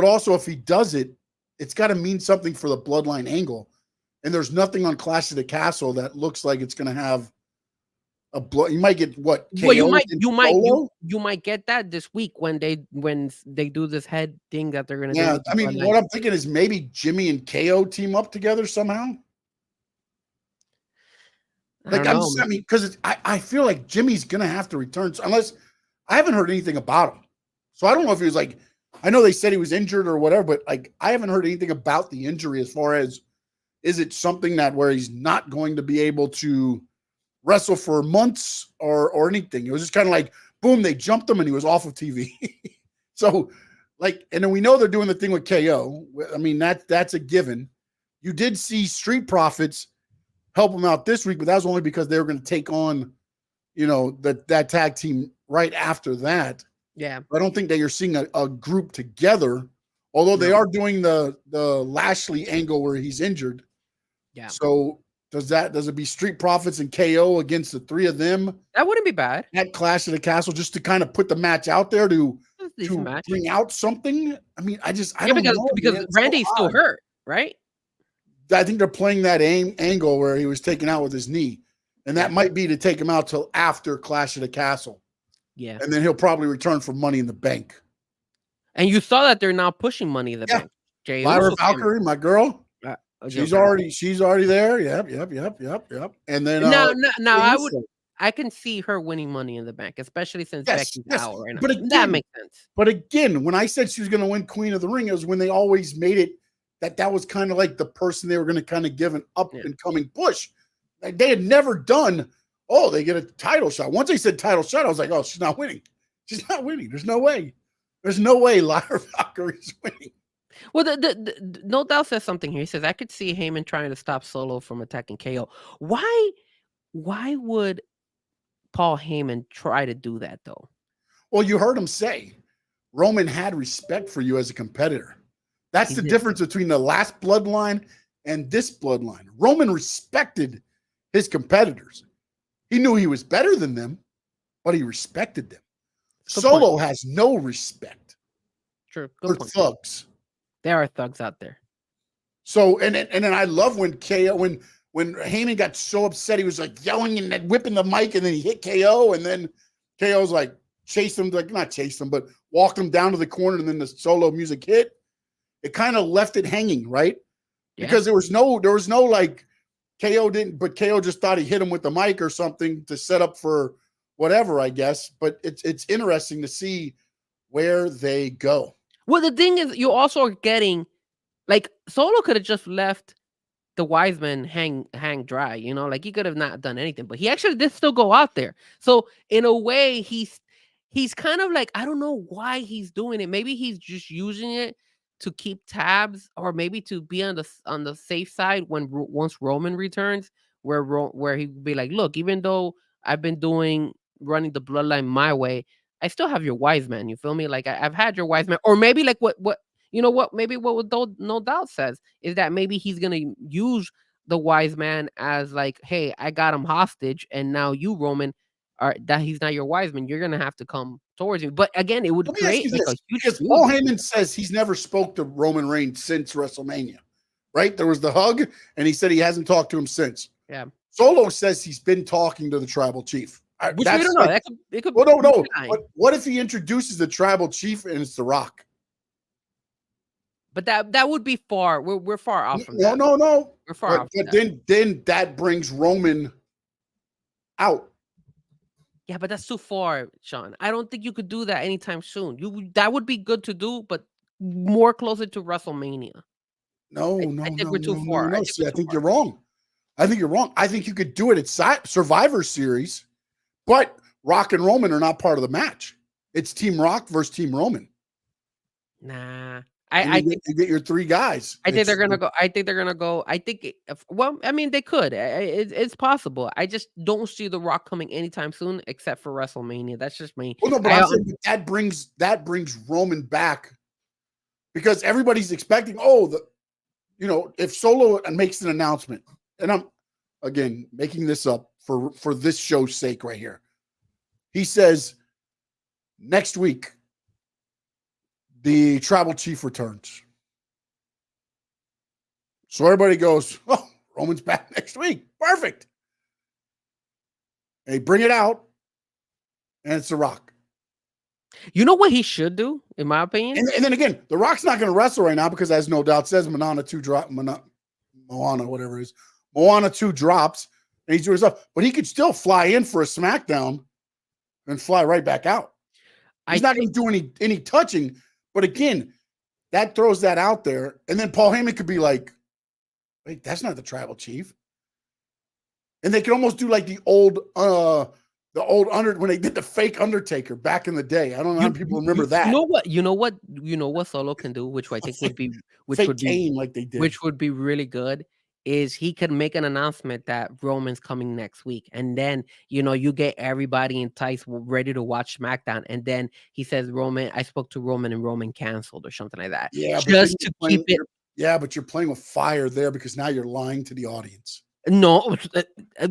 also if he does it, it's got to mean something for the bloodline angle. And there's nothing on Clash of the Castle that looks like it's going to have a blow. You might get what? Well, KO you might get that this week when they do this head thing that they're gonna do. Yeah, I mean, what I'm thinking is maybe Jimmy and KO team up together somehow. Like I mean, because I feel like Jimmy's gonna have to return unless I haven't heard anything about him. So I don't know if he was like, I know they said he was injured or whatever, but like I haven't heard anything about the injury as far as is it something that where he's not going to be able to wrestle for months or anything. It was just kind of like, boom, they jumped him and he was off of TV. So like, and then we know they're doing the thing with KO. I mean, that's a given. You did see Street Profits help him out this week, but that was only because they were going to take on, that tag team right after that. Yeah. I don't think that you're seeing a group together, although they are doing the Lashley angle where he's injured. Yeah. So does it be Street Profits and KO against the three of them? That wouldn't be bad. At Clash of the Castle, just to kind of put the match out there to bring out something. I mean, I don't know. Because Randy's still hurt, right? I think they're playing that angle where he was taken out with his knee. And that might be to take him out till after Clash of the Castle. Yeah. And then he'll probably return for Money in the Bank. And you saw that they're now pushing Money in the Bank. Jay Lyra Valkyrie, my girl. She's already there. Yep. And then I can see her winning Money in the Bank, especially since Becky's out right now. But again, that makes sense. But again, when I said she was going to win Queen of the Ring, it was when they always made it that was kind of like the person they were going to kind of give an up and coming push. Like they had never done. Oh, they get a title shot. Once they said title shot, I was like, oh, she's not winning. She's not winning. There's no way. There's no way Lyra Valkyrie's winning. Well, the No Doubt says something here. He says, I could see Heyman trying to stop Solo from attacking KO. Why would Paul Heyman try to do that, though? Well, you heard him say, Roman had respect for you as a competitor. That's the difference between the last bloodline and this bloodline. Roman respected his competitors. He knew he was better than them, but he respected them. Solo has no respect. True. For thugs. There are thugs out there. So, and then I love when KO, when Heyman got so upset, he was like yelling and whipping the mic, and then he hit KO, and then KO's like chased him, like not chased him, but walked him down to the corner, and then the Solo music hit. It kind of left it hanging, right? Yeah. Because there was no like KO didn't, but KO just thought he hit him with the mic or something to set up for whatever, I guess. But it's interesting to see where they go. Well, the thing is, you also are getting, like, Solo could have just left the Wiseman hang dry, like he could have not done anything, but he actually did still go out there. So in a way, he's kind of like, I don't know why he's doing it. Maybe he's just using it to keep tabs, or maybe to be on the safe side once Roman returns, where he'd be like, look, even though I've been running the bloodline my way, I still have your wise man. You feel me? Like I've had your wise man, or maybe like what maybe what No Doubt says is that maybe he's gonna use the wise man as like, hey, I got him hostage, and now you, Roman, that he's not your wise man. You're gonna have to come towards me. But again, it would create like a huge. Because Paul Heyman says he's never spoke to Roman Reigns since WrestleMania, right? There was the hug, and he said he hasn't talked to him since. Yeah. Solo says he's been talking to the tribal chief. Which we don't know. Like, it could. Well, no. But what if he introduces the tribal chief and it's The Rock? But that would be far. We're far off from that. No. We're far off. But then that brings Roman out. Yeah, but that's too far, Sean. I don't think you could do that anytime soon. That would be good to do, but more closer to WrestleMania. No. I think we're too far. I think you're wrong. I think you're wrong. I think you could do it at Survivor Series, but Rock and Roman are not part of the match. It's Team Rock versus Team Roman. Nah. I think you get your three guys. I think they're gonna go. Well, I mean, they could. It's possible. I just don't see The Rock coming anytime soon, except for WrestleMania. That's just me. Well, no, but I'm saying that brings Roman back, because everybody's expecting. If Solo makes an announcement, and I'm again making this up for this show's sake right here. He says next week, the tribal chief returns. So everybody goes, oh, Roman's back next week. Perfect. They bring it out, and it's The Rock. You know what he should do, in my opinion? And then again, The Rock's not going to wrestle right now because, as no doubt says, Moana 2 drops, and he's doing stuff. But he could still fly in for a SmackDown and fly right back out. He's not going to do any touching. But again, that throws that out there. And then Paul Heyman could be like, wait, that's not the tribal chief. And they could almost do like the old when they did the fake Undertaker back in the day. I don't know how people remember that. You know what Solo can do, which I think would be like they did, which would be really good, is he could make an announcement that Roman's coming next week, and then you get everybody enticed, ready to watch SmackDown, and then he says, Roman, I spoke to Roman and Roman canceled or something like that. Yeah, just to keep it. Yeah, but you're playing with fire there because now you're lying to the audience. No,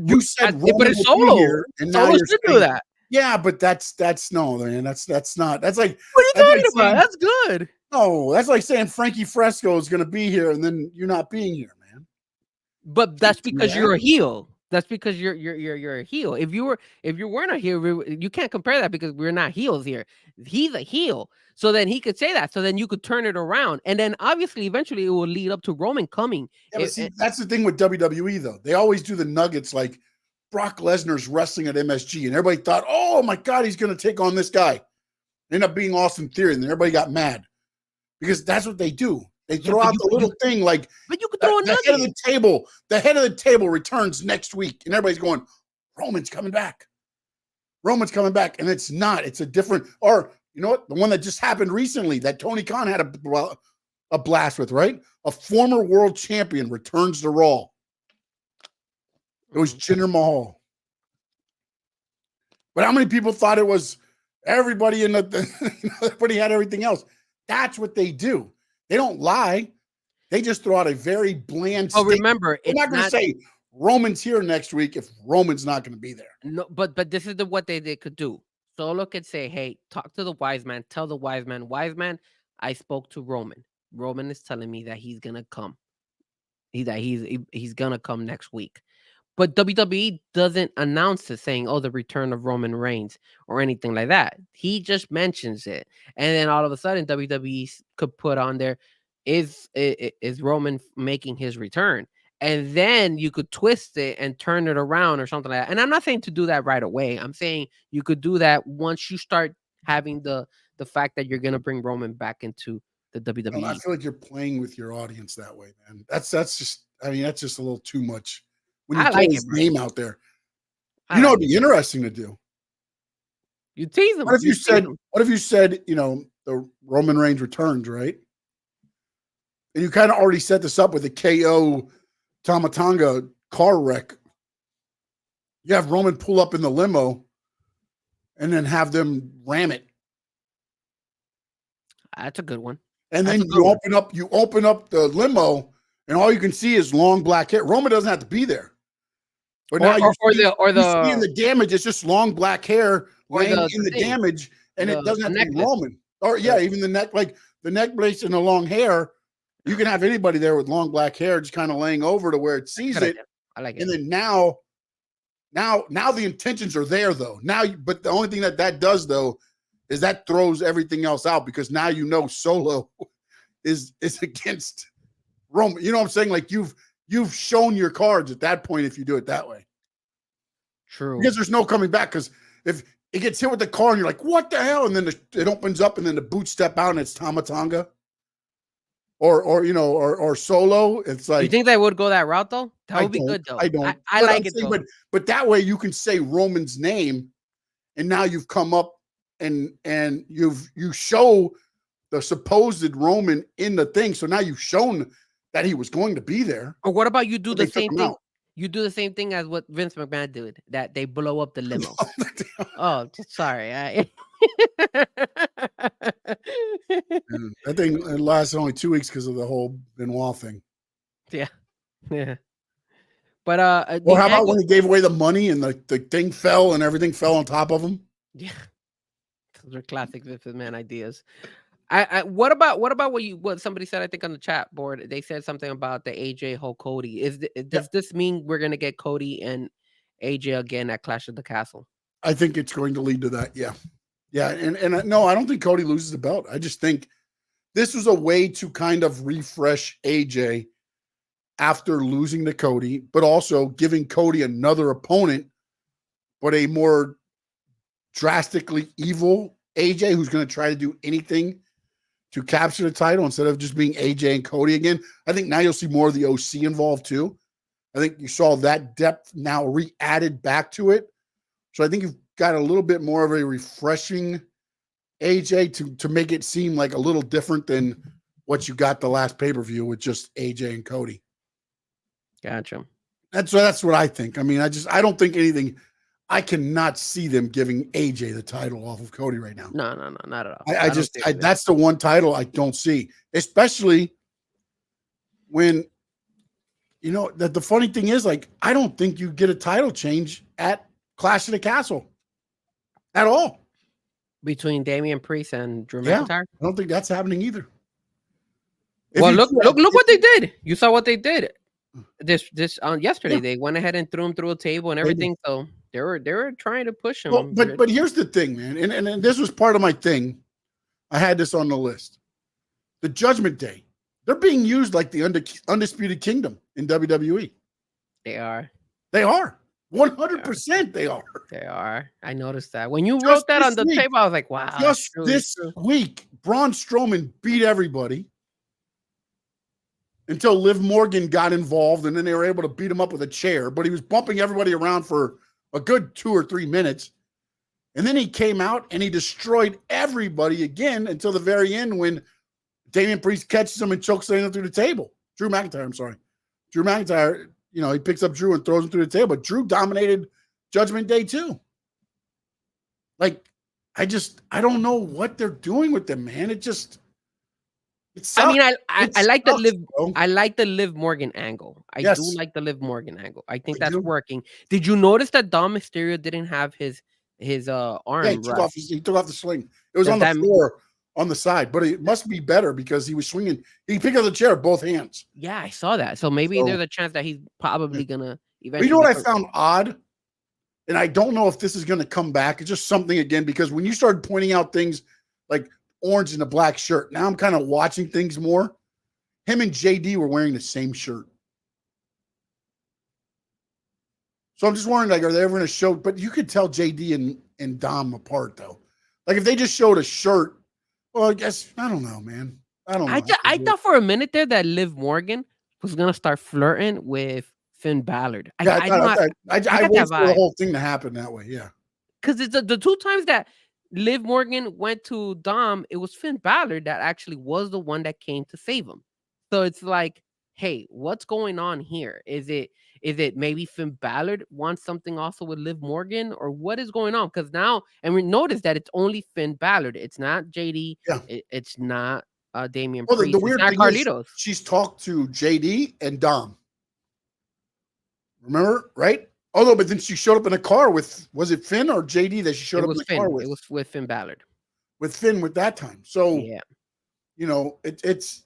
you said Roman but it's Solo. Here, and Solo now you're should do that. Yeah, but that's no, man. That's not. That's like, what are you talking about? That's good. No, that's like saying Frankie Fresco is going to be here and then you're not being here, man. But that's because you're a heel. That's because you're a heel. If you weren't a heel, you can't compare that because we're not heels here. He's a heel. So then he could say that. So then you could turn it around. And then obviously eventually it will lead up to Roman coming. Yeah, but see, that's the thing with WWE though. They always do the nuggets like Brock Lesnar's wrestling at MSG and everybody thought, oh my God, he's going to take on this guy. Ended up being Austin Theory and then everybody got mad because that's what they do. They throw out the little thing like, but you could throw the head of the table. The head of the table returns next week, and everybody's going, Roman's coming back. Roman's coming back, and it's not. It's a different. Or you know what? The one that just happened recently that Tony Khan had a blast with, right? A former world champion returns to Raw. It was Jinder Mahal. But how many people thought it was everybody in everybody had everything else? That's what they do. They don't lie. They just throw out a very bland statement. Remember, they're not going to say Roman's here next week if Roman's not going to be there. No, but this is what they could do. Solo could say, hey, talk to the wise man. Tell the wise man, I spoke to Roman. Roman is telling me that he's going to come. He's going to come next week. But WWE doesn't announce it saying, the return of Roman Reigns or anything like that. He just mentions it. And then all of a sudden, WWE could put on there, is Roman making his return? And then you could twist it and turn it around or something like that. And I'm not saying to do that right away. I'm saying you could do that once you start having the fact that you're going to bring Roman back into the WWE. I feel like you're playing with your audience that way, man. That's just a little too much. When you throw his name out there, it'd be interesting to do. You tease them. What if you said, the Roman Reigns returns, right? And you kind of already set this up with a KO Tamatanga car wreck. You have Roman pull up in the limo and then have them ram it. That's a good one. And then you open up the limo and all you can see is long black hair. Roman doesn't have to be there. But now you see in the damage, it's just long black hair laying in the damage, and it doesn't have to be Roman. Or even the neck, like the neck brace and the long hair. You can have anybody there with long black hair just kind of laying over to where it sees it. I like it. And then now the intentions are there though. But the only thing that does though is that throws everything else out because now Solo is against Roman. You know what I'm saying? Like you've shown your cards at that point if you do it that way. True. Because there's no coming back. Because if it gets hit with the car and you're like, what the hell? And then it opens up and then the boots step out and it's Tamatanga. Or Solo. It's like, you think they would go that route though? That would be good though. I don't. I like it though. But that way you can say Roman's name, and now you've come up and you show the supposed Roman in the thing. So now you've shown that he was going to be there. Or what about you do the same thing? You do the same thing as what Vince McMahon did, that they blow up the limo. Oh, sorry. I think it lasted only 2 weeks because of the whole Benoit thing. Yeah. But how about when he gave away the money and the thing fell and everything fell on top of him? Yeah, those are classic Vince McMahon ideas. What about what somebody said? I think on the chat board, they said something about the AJ Hulk Cody. Does this mean we're gonna get Cody and AJ again at Clash of the Castle. I think it's going to lead to that. Yeah. Yeah. And no, I don't think Cody loses the belt. I just think this was a way to kind of refresh AJ after losing to Cody, but also giving Cody another opponent, but a more drastically evil AJ who's going to try to do anything to capture the title instead of just being AJ and Cody again. I think now you'll see more of the OC involved too. I think you saw that depth now re-added back to it. So I think you've got a little bit more of a refreshing AJ to make it seem like a little different than what you got the last pay-per-view with just AJ and Cody. Gotcha. That's what I think. I mean, I don't think anything. I cannot see them giving AJ the title off of Cody right now. No, not at all. That's the one title I don't see, especially when, you know, that the funny thing is, like, I don't think you get a title change at Clash of the Castle at all. Between Damian Priest and Drew McIntyre? I don't think that's happening either. Look what they did. You saw what they did. This on yesterday, They went ahead and threw him through a table and everything. So they were trying to push him. Well, but here's the thing, man, and this was part of my thing. I had this on the list. The Judgment Day, they're being used like the Undisputed Kingdom in WWE. They are 100%. They are. I noticed that when you wrote that on the table, I was like, wow. Just this week, Braun Strowman beat everybody until Liv Morgan got involved, and then they were able to beat him up with a chair, but he was bumping everybody around for a good 2 or 3 minutes. And then he came out and he destroyed everybody again until the very end when Damian Priest catches him and chokes him through the table. Drew McIntyre, you know, he picks up Drew and throws him through the table, but Drew dominated Judgment Day too. Like, I don't know what they're doing with them, man. I like the Liv Morgan angle. I do like the Liv Morgan angle. I think that's working. Did you notice that Dom Mysterio didn't have his arm? Yeah, he took off the sling. It was on the floor on the side, but it must be better because he was swinging. He picked up the chair with both hands. Yeah, I saw that. So maybe there's a chance that he's probably gonna eventually. You know what I found odd, and I don't know if this is gonna come back. It's just something again because when you started pointing out things like orange and a black shirt. Now I'm kind of watching things more. Him and JD were wearing the same shirt. So I'm just wondering, like, are they ever going to show? But you could tell JD and Dom apart, though. Like, if they just showed a shirt, well, I guess, I don't know, man. I don't know. I thought for a minute there that Liv Morgan was going to start flirting with Finn Balor. I waited for the whole thing to happen that way, yeah. Because it's the 2 times that Liv Morgan went to Dom, it was Finn Balor that actually was the one that came to save him. So it's like, hey, what's going on here? Is it maybe Finn Balor wants something also with Liv Morgan, or what is going on? Because now, and we notice that it's only Finn Balor. It's not JD. Yeah. It's not Damian Priest. The weird it's not thing Carlitos. Is she's talked to JD and Dom. Remember, right? Oh, no, but then she showed up in a car with, was it Finn or JD that she showed up in the car with? It was with Finn Balor. With Finn with that time. So, yeah, you know, it's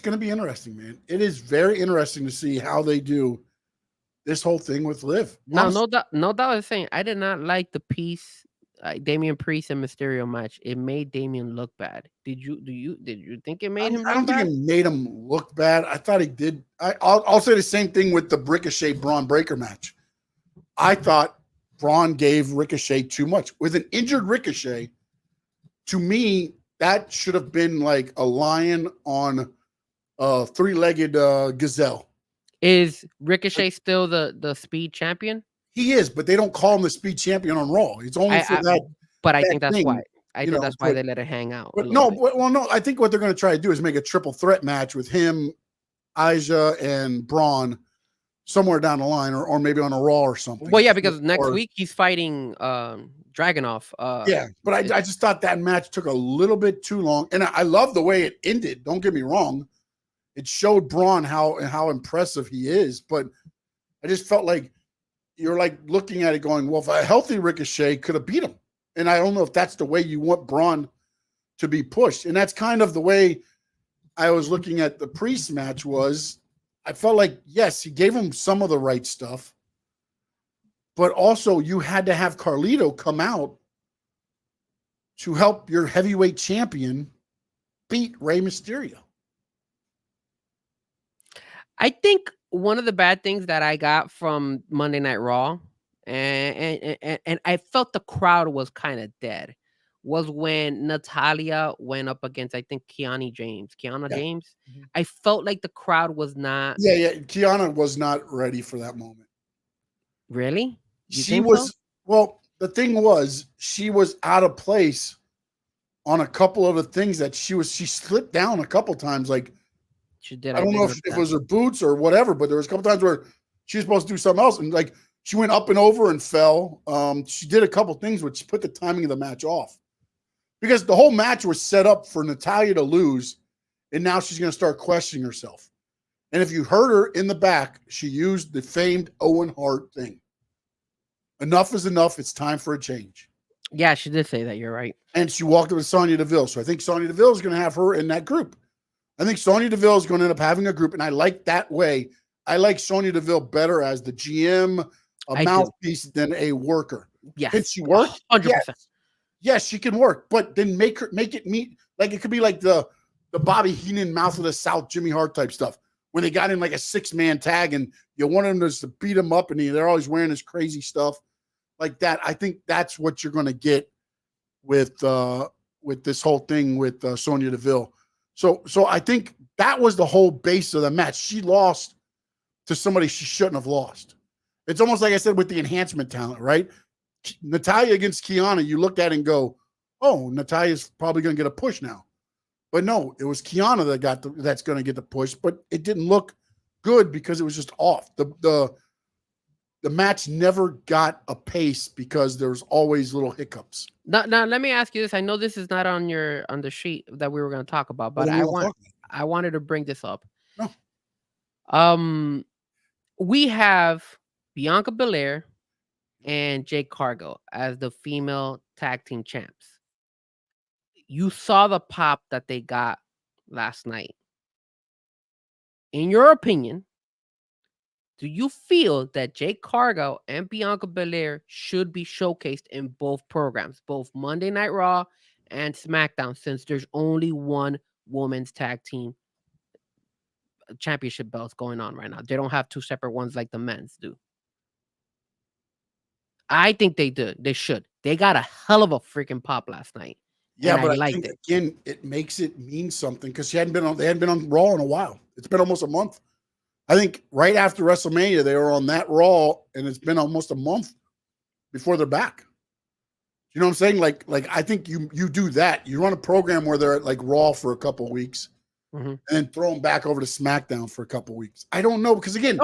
going to be interesting, man. It is very interesting to see how they do this whole thing with Liv. No doubt I was saying, I did not like the piece, Damian Priest and Mysterio match. It made Damian look bad. Did you think it made him look bad? I don't think it made him look bad. I thought he did. I'll say the same thing with the Ricochet Braun Breaker match. I thought Braun gave Ricochet too much. With an injured Ricochet, to me, that should have been like a lion on a 3-legged gazelle. Is Ricochet still the speed champion? He is, but they don't call him the speed champion on Raw. It's only for that. But I think that's why. I think that's why they let it hang out. No. I think what they're going to try to do is make a triple threat match with him, Aja, and Braun somewhere down the line, or maybe on a Raw or something. Well, yeah, because next week he's fighting Dragunov. Yeah, but I just thought that match took a little bit too long, and I love the way it ended. Don't get me wrong; it showed Braun how impressive he is, but I just felt like you're like looking at it going, well, if a healthy Ricochet could have beat him, and I don't know if that's the way you want Braun to be pushed, and that's kind of the way I was looking at the Priest match was. I felt like, yes, he gave him some of the right stuff, But also, you had to have Carlito come out to help your heavyweight champion beat Rey Mysterio. I think one of the bad things that I got from Monday Night Raw, and I felt the crowd was kind of dead, was when Natalia went up against, I think, Kiana James. Mm-hmm. I felt like the crowd was not. Yeah. Kiana was not ready for that moment. Really? She was. So? Well, the thing was, she was out of place on a couple of the things that she slipped down a couple times. Like, she did. I don't know if it was her boots or whatever, but there was a couple times where she was supposed to do something else, and like she went up and over and fell. She did a couple things which put the timing of the match off, because the whole match was set up for Natalia to lose, and now she's going to start questioning herself. And if you heard her in the back, she used the famed Owen Hart thing. Enough is enough. It's time for a change. Yeah, she did say that. You're right. And she walked up with Sonya Deville. So I think Sonya Deville is going to have her in that group. I think Sonya Deville is going to end up having a group, and I like that way. I like Sonya Deville better as the GM, a mouthpiece than a worker. Yes. Can she work? 100%. Yes, she can work, but then make it meet, like it could be like the Bobby Heenan Mouth of the South, Jimmy Hart type stuff, when they got in like a 6-man tag and you wanted them to beat them up and they're always wearing this crazy stuff like that. I think that's what you're going to get with this whole thing with Sonya Deville. So I think that was the whole base of the match. She lost to somebody she shouldn't have lost. It's almost like I said with the enhancement talent, right? Natalia against Kiana, you look at it and go, oh, Natalia's probably going to get a push now. But no, it was Kiana that's going to get the push, but it didn't look good because it was just off. The match never got a pace because there's always little hiccups. Now, let me ask you this. I know this is not on the sheet that we were going to talk about, but I wanted to bring this up. No. We have Bianca Belair and Jade Cargill as the female tag team champs. You saw the pop that they got last night. In your opinion, do you feel that Jade Cargill and Bianca Belair should be showcased in both programs, both Monday Night Raw and SmackDown, since there's only one women's tag team championship belts going on right now? They don't have two separate ones like the men's do. I think they do. They should. They got a hell of a freaking pop last night. Yeah, but I think again, it makes it mean something because they hadn't been on Raw in a while. It's been almost a month. I think right after WrestleMania, they were on that Raw, and it's been almost a month before they're back. You know what I'm saying? Like I think you do that. You run a program where they're at like Raw for a couple of weeks, and then throw them back over to SmackDown for a couple of weeks. I don't know because again,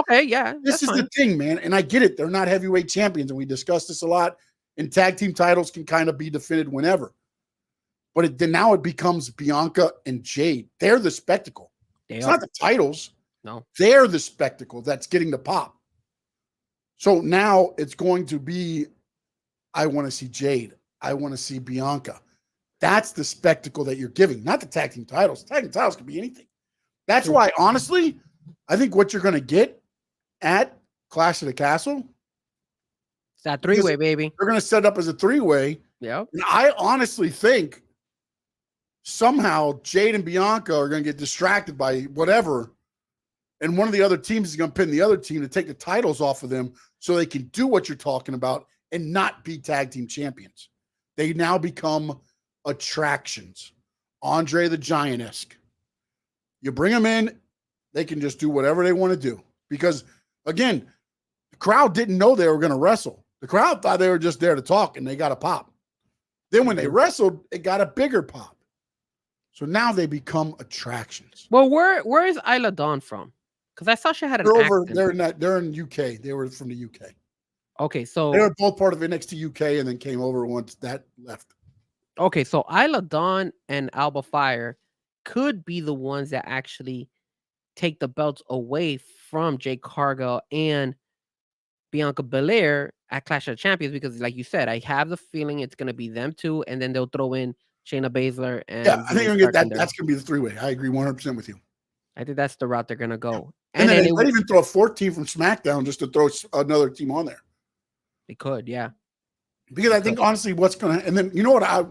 this is the thing, man. And I get it; they're not heavyweight champions, and we discussed this a lot. And tag team titles can kind of be defended whenever. But now it becomes Bianca and Jade. They're the spectacle. It's not the titles. No. They're the spectacle that's getting the pop. So now it's going to be, I want to see Jade. I want to see Bianca. That's the spectacle that you're giving, not the tag team titles. Tag team titles can be anything. That's why, honestly, I think what you're going to get at Clash of the Castle, it's that 3-way, baby. They're going to set it up as a 3-way. Yeah. And I honestly think somehow Jade and Bianca are going to get distracted by whatever, and one of the other teams is going to pin the other team to take the titles off of them so they can do what you're talking about and not be tag team champions. They now become attractions. Andre the Giant-esque. You bring them in, they can just do whatever they want to do. Because, again, the crowd didn't know they were going to wrestle. The crowd thought they were just there to talk, and they got a pop. Then when they wrestled, it got a bigger pop. So now they become attractions. Well, where is Isla Dawn from? Because I saw she had an accent. They're in UK. They were from the UK. Okay, so they were both part of NXT UK and then came over once that left. Okay, so Isla Dawn and Alba Fire could be the ones that actually take the belts away from Jade Cargill and Bianca Belair at Clash of Champions, because like you said, I have the feeling it's going to be them two, and then they'll throw in Shayna Baszler. And I think you're going to get that. That's going to be the 3-way. I agree 100% with you. I think that's the route they're going to go. And then they might even throw a 4th team from SmackDown just to throw another team on there. They could, yeah. Because I think honestly, what's gonna, and then you know what,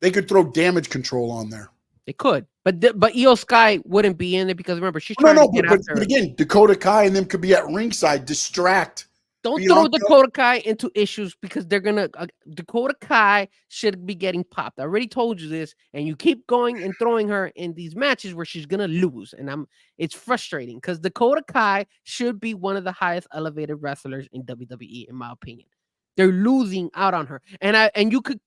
they could throw damage control on there. They could, but Io Sky wouldn't be in it because remember she's No, trying to get after. But again, Dakota Kai and them could be at ringside, distract. Don't throw Dakota Kai into issues because they're gonna. Dakota Kai should be getting popped. I already told you this, and you keep going and throwing her in these matches where she's gonna lose, and it's frustrating because Dakota Kai should be one of the highest elevated wrestlers in WWE, in my opinion. They're losing out on her, and you could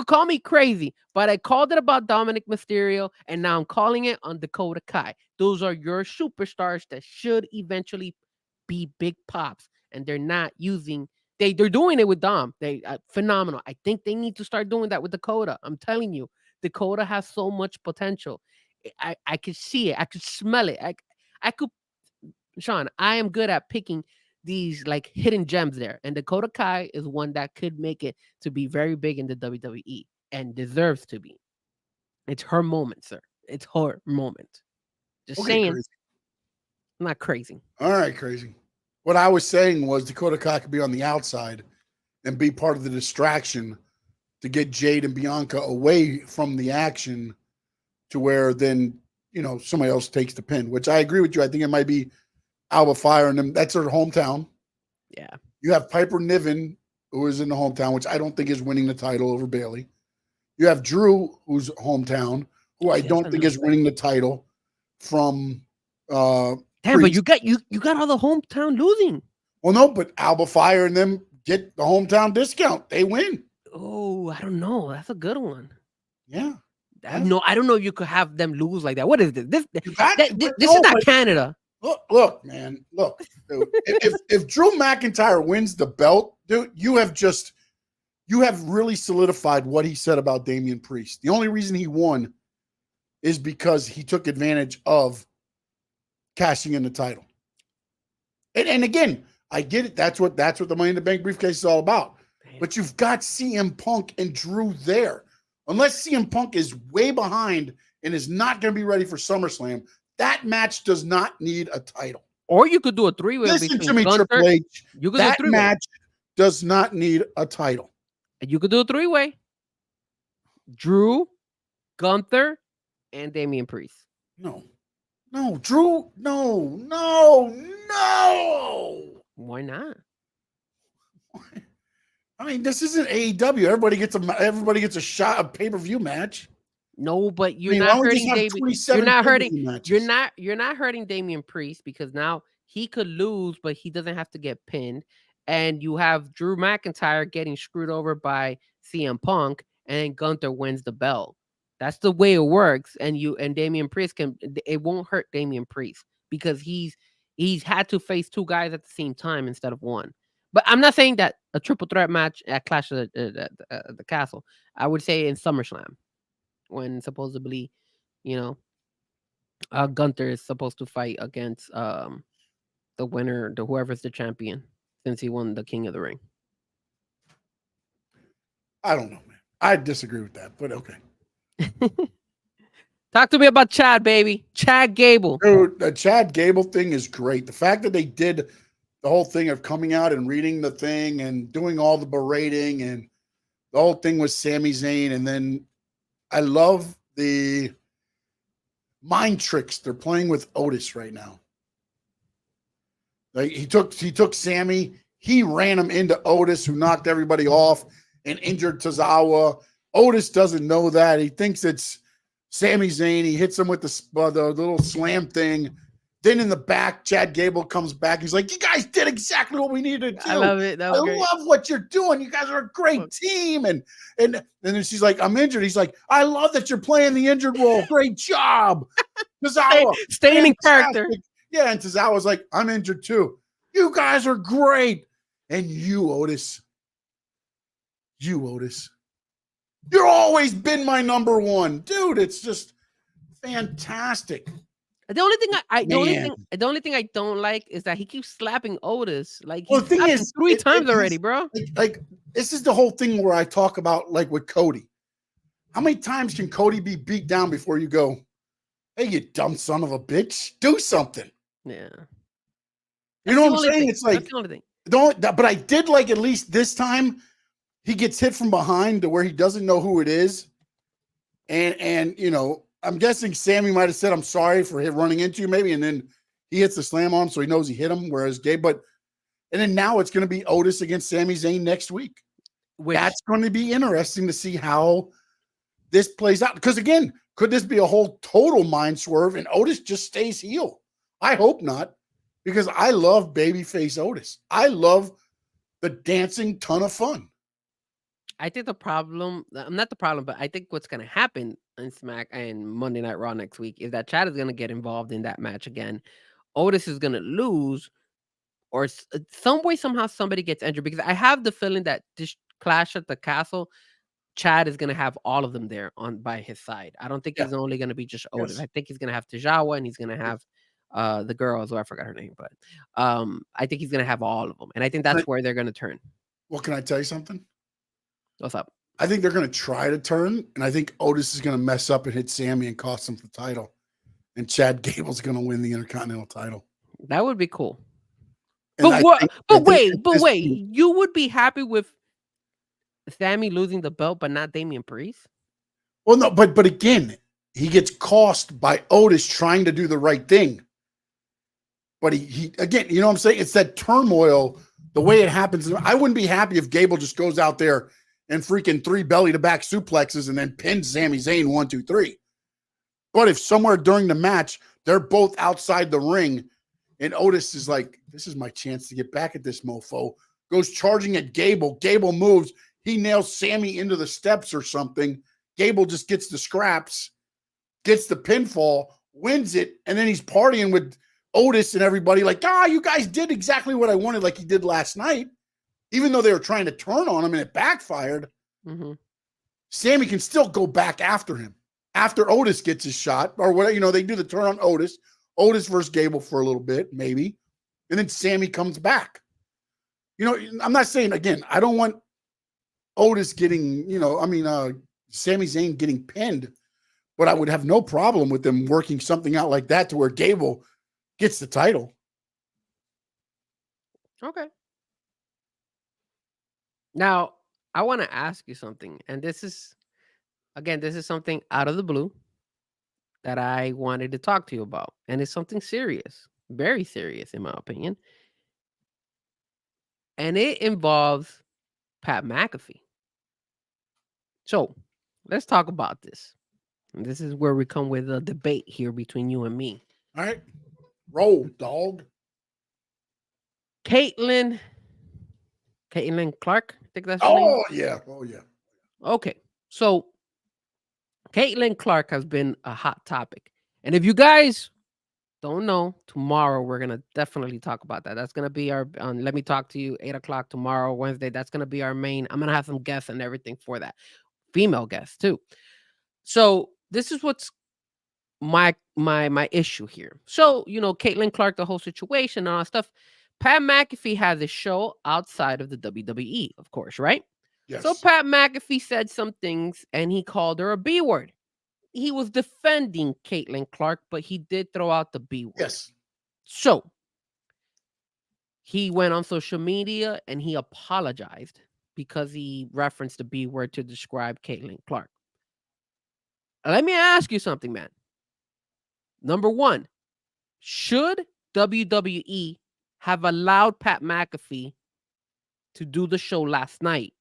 call me crazy, but I called it about Dominic Mysterio, and now I'm calling it on Dakota Kai. Those are your superstars that should eventually be big pops. And they're not using, they're doing it with Dom. They phenomenal. I think they need to start doing that with Dakota. I'm telling you, Dakota has so much potential. I could see it. I could smell it. I could, Sean, I am good at picking these like hidden gems there. And Dakota Kai is one that could make it to be very big in the WWE and deserves to be. It's her moment, sir. It's her moment. Just saying. Crazy. I'm not crazy. All right, crazy. What I was saying was Dakota Kai could be on the outside and be part of the distraction to get Jade and Bianca away from the action to where then, somebody else takes the pin, which I agree with you. I think it might be Alba Fire and them. That's her hometown. Yeah. You have Piper Niven, who is in the hometown, which I don't think is winning the title over Bayley. You have Drew, who's hometown, who I don't think is winning the title from Damn, but you got all the hometown losing. Well, no, but Alba Fire and them get the hometown discount. They win. Oh, I don't know. That's a good one. Yeah. I don't know if you could have them lose like that. What is this? This is not Canada. Look, man. Look, dude, if Drew McIntyre wins the belt, dude, you have really solidified what he said about Damian Priest. The only reason he won is because he took advantage of cashing in the title. And again, I get it. That's what the Money in the Bank briefcase is all about. But you've got CM Punk and Drew there. Unless CM Punk is way behind and is not going to be ready for SummerSlam, that match does not need a title. Or you could do a three-way. Listen to me, Triple H. That match does not need a title. And you could do a three-way. Drew, Gunther, and Damian Priest. No, Drew, no. Why not? I mean, this isn't AEW. Everybody gets a shot, a pay-per-view match. No, but you're not hurting Damian. You're not hurting Damian Priest because now he could lose, but he doesn't have to get pinned. And you have Drew McIntyre getting screwed over by CM Punk, and then Gunther wins the belt. That's the way it works, and Damian Priest it won't hurt Damian Priest because he's had to face two guys at the same time instead of one. But I'm not saying that a triple threat match at Clash of the Castle. I would say in SummerSlam when supposedly, Gunther is supposed to fight against the winner, whoever's the champion, since he won the King of the Ring. I don't know, man. I disagree with that, but okay. Talk to me about Chad, baby. Chad Gable. Dude, the Chad Gable thing is great. The fact that they did the whole thing of coming out and reading the thing and doing all the berating and the whole thing with Sami Zayn. And then I love the mind tricks they're playing with Otis right now. Like he took Sammy, he ran him into Otis, who knocked everybody off and injured Tozawa. Otis doesn't know that. He thinks it's Sami Zayn. He hits him with the little slam thing. Then in the back, Chad Gable comes back. He's like, you guys did exactly what we needed to do. I love it. I love what you're doing. You guys are a great team. And then she's like, I'm injured. He's like, I love that you're playing the injured role. Great job. Tozawa. Staying in character. Yeah, and Tozawa's like, I'm injured too. You guys are great. And you, Otis. You've always been my number one, dude. It's just fantastic. The only thing I don't like is that he keeps slapping Otis. Like the thing is, three times already, bro. Like this is the whole thing where I talk about like with Cody. How many times can Cody be beat down before you go, hey, you dumb son of a bitch, do something? Yeah. You know what I'm saying? It's like that's the only thing. But I did like at least this time he gets hit from behind to where he doesn't know who it is. And you know, I'm guessing Sammy might have said, I'm sorry for running into you, maybe. And then he hits the slam on him, so he knows he hit him. Whereas and then now it's going to be Otis against Sami Zayn next week. That's going to be interesting to see how this plays out. Because again, could this be a whole total mind swerve and Otis just stays heel? I hope not, because I love babyface Otis. I love the dancing ton of fun. I think not the problem, but I think what's going to happen in Smack and Monday Night Raw next week is that Chad is going to get involved in that match again. Otis is going to lose, or some way, somehow somebody gets injured, because I have the feeling that this Clash at the Castle, Chad is going to have all of them there by his side. I don't think he's only going to be just Otis. Yes. I think he's going to have Tajawa, and he's going to have the girl as well. I forgot her name, but I think he's going to have all of them. And I think that's where they're going to turn. Well, can I tell you something? What's up? I think they're going to try to turn, and I think Otis is going to mess up and hit Sammy and cost him the title. And Chad Gable's going to win the Intercontinental title. That would be cool. But wait, you would be happy with Sammy losing the belt, but not Damian Priest? Well, no, but again, he gets cost by Otis trying to do the right thing. But he again, you know what I'm saying? It's that turmoil, the way it happens. I wouldn't be happy if Gable just goes out there and freaking 3 belly-to-back suplexes and then pins Sami Zayn 1, 2, 3. But if somewhere during the match, they're both outside the ring, and Otis is like, this is my chance to get back at this mofo, goes charging at Gable. Gable moves. He nails Sammy into the steps or something. Gable just gets the scraps, gets the pinfall, wins it, and then he's partying with Otis and everybody like, you guys did exactly what I wanted, like he did last night. Even though they were trying to turn on him and it backfired, Sammy can still go back after him. After Otis gets his shot, or whatever, you know, they do the turn on Otis versus Gable for a little bit, maybe. And then Sammy comes back. You know, I'm not saying, again, I don't want Otis getting, Sami Zayn getting pinned, but I would have no problem with them working something out like that to where Gable gets the title. Okay. Now, I want to ask you something, and this is something out of the blue that I wanted to talk to you about, and it's something serious, very serious in my opinion, and it involves Pat McAfee. So, let's talk about this. And this is where we come with a debate here between you and me. All right. Roll, dog. Caitlin Clark, I think that's her name. Yeah. Oh, yeah. Okay. So, Caitlin Clark has been a hot topic. And if you guys don't know, tomorrow we're going to definitely talk about that. That's going to be our, Let Me Talk to You, 8 o'clock tomorrow, Wednesday. That's going to be our main. I'm going to have some guests and everything for that. Female guests, too. So, this is what's my issue here. So, Caitlin Clark, the whole situation and all that stuff. Pat McAfee has a show outside of the WWE, of course, right? Yes. So Pat McAfee said some things, and he called her a B word. He was defending Caitlin Clark, but he did throw out the B word. Yes. So he went on social media, and he apologized because he referenced the B word to describe Caitlin Clark. Let me ask you something, man. Number one, should WWE have allowed Pat McAfee to do the show last night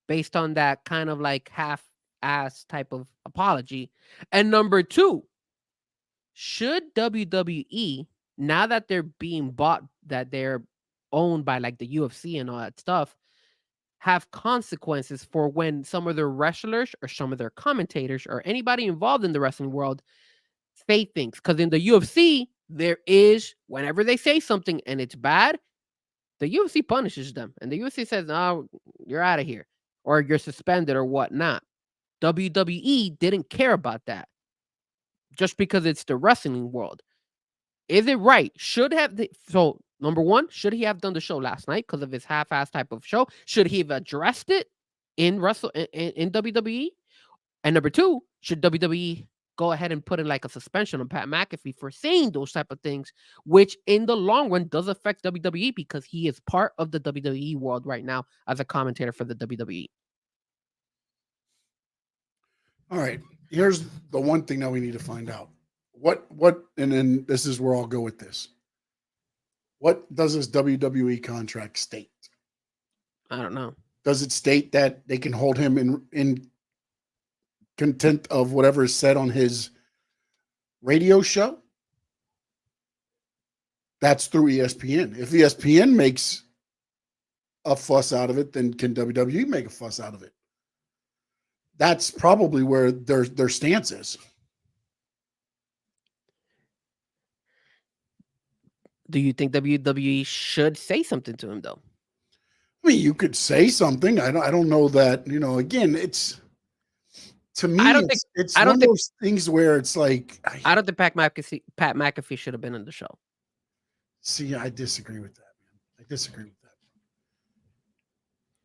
based on that kind of like half-ass type of apology? And number two, should WWE, now that they're being bought, that they're owned by like the UFC and all that stuff, have consequences for when some of their wrestlers or some of their commentators or anybody involved in the wrestling world say things? Because in the UFC, there is, whenever they say something and it's bad, the UFC punishes them. And the UFC says, no, you're out of here. Or you're suspended or whatnot. WWE didn't care about that. Just because it's the wrestling world. Is it right? So, number one, should he have done the show last night because of his half-ass type of show? Should he have addressed it in WWE? And number two, should WWE go ahead and put in like a suspension on Pat McAfee for saying those type of things, which in the long run does affect WWE because he is part of the WWE world right now as a commentator for the WWE. All right. Here's the one thing that we need to find out. And then this is where I'll go with this. What does this WWE contract state? I don't know. Does it state that they can hold him in contempt of whatever is said on his radio show? That's through ESPN. If ESPN makes a fuss out of it, then can WWE make a fuss out of it? That's probably where their stance is. Do you think WWE should say something to him though? I mean, you could say something. I don't know that, again, it's to me, it's one of those things where it's like I don't think Pat McAfee should have been in the show. See, I disagree with that, man. I disagree with that.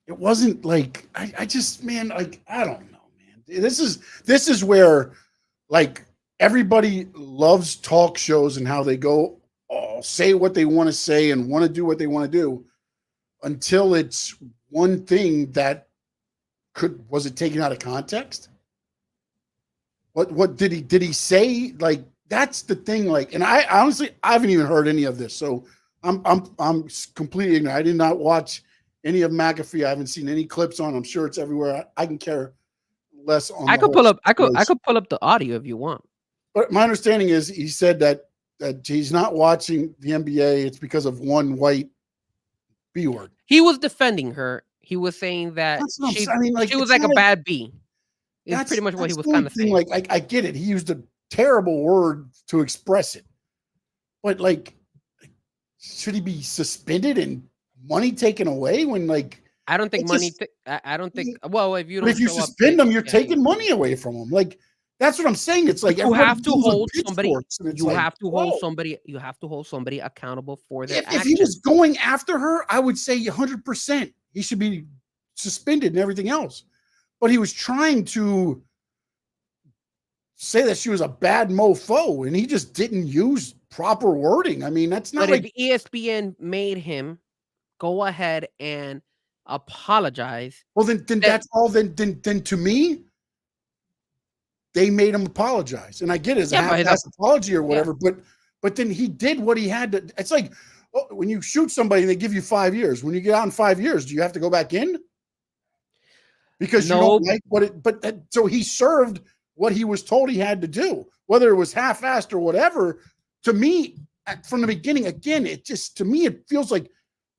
It wasn't like I just, man, like I don't know, man. This is where like everybody loves talk shows and how they go say what they want to say and want to do what they want to do until it's one thing that was it taken out of context? What did he say? Like, that's the thing. Like, and I honestly, I haven't even heard any of this. So I'm completely ignorant. I did not watch any of McAfee. I haven't seen any clips on. I'm sure it's everywhere. I can care less on. I could pull up the audio if you want. But my understanding is he said that he's not watching the NBA. It's because of one white B word. He was defending her. He was saying that she was like a bad B. It's pretty much what he was kind of saying. Like I get it. He used a terrible word to express it. But like, should he be suspended and money taken away when like? I don't think money. I don't think. Well, if you suspend them, you're taking money away from them. Like. That's what I'm saying. It's like you have to hold somebody. You have to hold somebody. You have to hold somebody accountable for their actions. If he was going after her, I would say 100%. He should be suspended and everything else. But he was trying to say that she was a bad mofo, and he just didn't use proper wording. I mean, that's not. But if ESPN made him go ahead and apologize, well, then that's all. Then to me. They made him apologize, and I get it as a half-assed apology or whatever. Yeah. But then he did what he had to. It's like when you shoot somebody and they give you 5 years. When you get out in 5 years, do you have to go back in? Because you don't like what it. But so he served what he was told he had to do, whether it was half-assed or whatever. To me, from the beginning, again, it just to me it feels like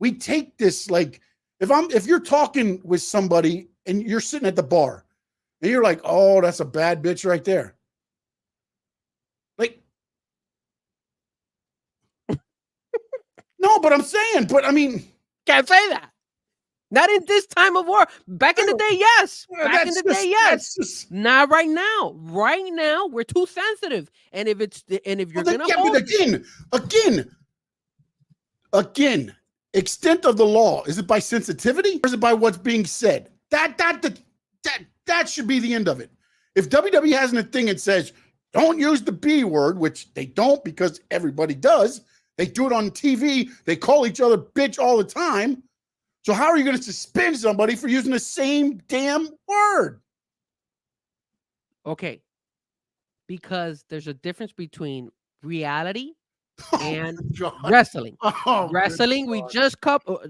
we take this like if you're talking with somebody and you're sitting at the bar. And you're like, oh, that's a bad bitch right there. Like, no, but I'm saying, I mean, can't say that. Not in this time of war. Back in the day, yes. Back in the day, yes. Not right now. Right now, we're too sensitive. And if you're gonna hold again, extent of the law, is it by sensitivity or is it by what's being said? That should be the end of it. If WWE has a thing and says, don't use the B word, which they don't because everybody does. They do it on TV. They call each other bitch all the time. So how are you going to suspend somebody for using the same damn word? Okay. Because there's a difference between reality and wrestling. Wrestling, we just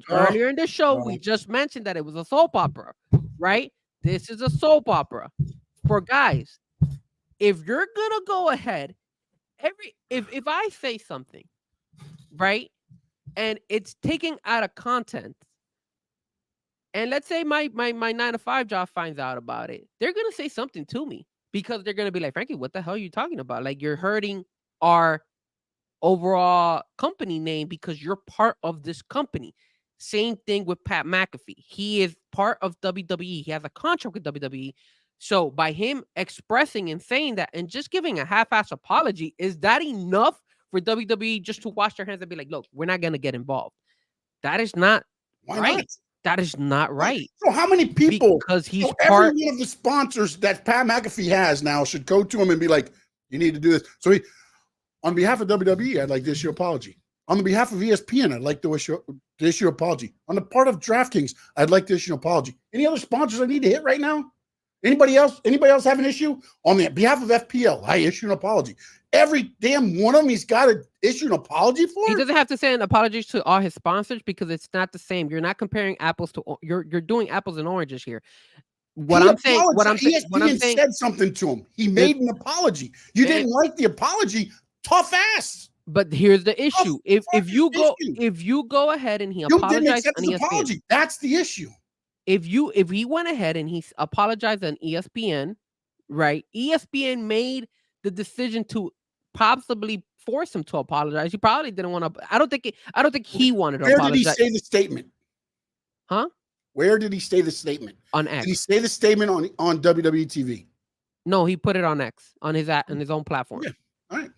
earlier in the show, we just mentioned that it was a soap opera, right? This is a soap opera for guys. If you're gonna go ahead, if I say something, right, and it's taken out of content, and let's say my 9-to-5 job finds out about it, they're gonna say something to me because they're gonna be like, Frankie, what the hell are you talking about? Like you're hurting our overall company name because you're part of this company. Same thing with Pat McAfee. He is part of WWE. He has a contract with WWE. So by him expressing and saying that and just giving a half-ass apology, is that enough for WWE just to wash their hands and be like, look, we're not going to get involved? That is not right. Not? That is not right. So how many people? Because he's every one of the sponsors that Pat McAfee has now should go to him and be like, You need to do this. So on behalf of WWE, I'd like to issue an apology. On the behalf of ESPN, I'd like to issue an apology. On the part of DraftKings, I'd like to issue an apology. Any other sponsors I need to hit right now? Anybody else have an issue? On the behalf of FPL, I issue an apology. Every damn one of them he's got to issue an apology for? He doesn't have to send apologies to all his sponsors because it's not the same. You're not comparing apples to you're doing apples and oranges here. What I'm saying, ESPN said something to him. He made an apology. You didn't like the apology. Tough ass. But here's the issue: if you go ahead and he apologized on ESPN, apology. That's the issue. If he went ahead and he apologized on ESPN, right? ESPN made the decision to possibly force him to apologize. He probably didn't want to. I don't think he wanted to apologize. Where did he say the statement? Huh? Where did he say the statement? On X. Did he say the statement on WWE TV? No, he put it on X on his own platform. Yeah. All right.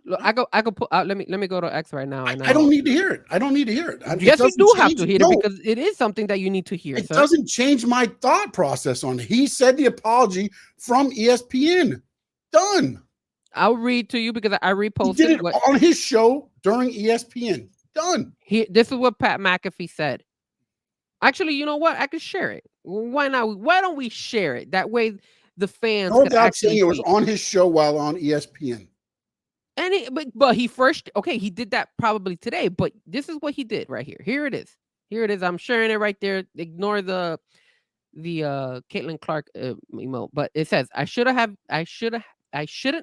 Look, I go put out. Let me go to X right now. I don't need to hear it. I don't need to hear it. Yes, you do have to hear it because it is something that you need to hear. It doesn't change my thought process on it. He said the apology from ESPN. Done. I'll read to you because I reposted he did it on his show during ESPN. Done. This is what Pat McAfee said. Actually, you know what? I could share it. Why not? Why don't we share it? That way the fans. No doubt saying it was on his show while on ESPN. And but he he did that probably today, but this is what he did right here. Here it is. I'm sharing it right there. Ignore the Caitlin Clark emote, but it says I shouldn't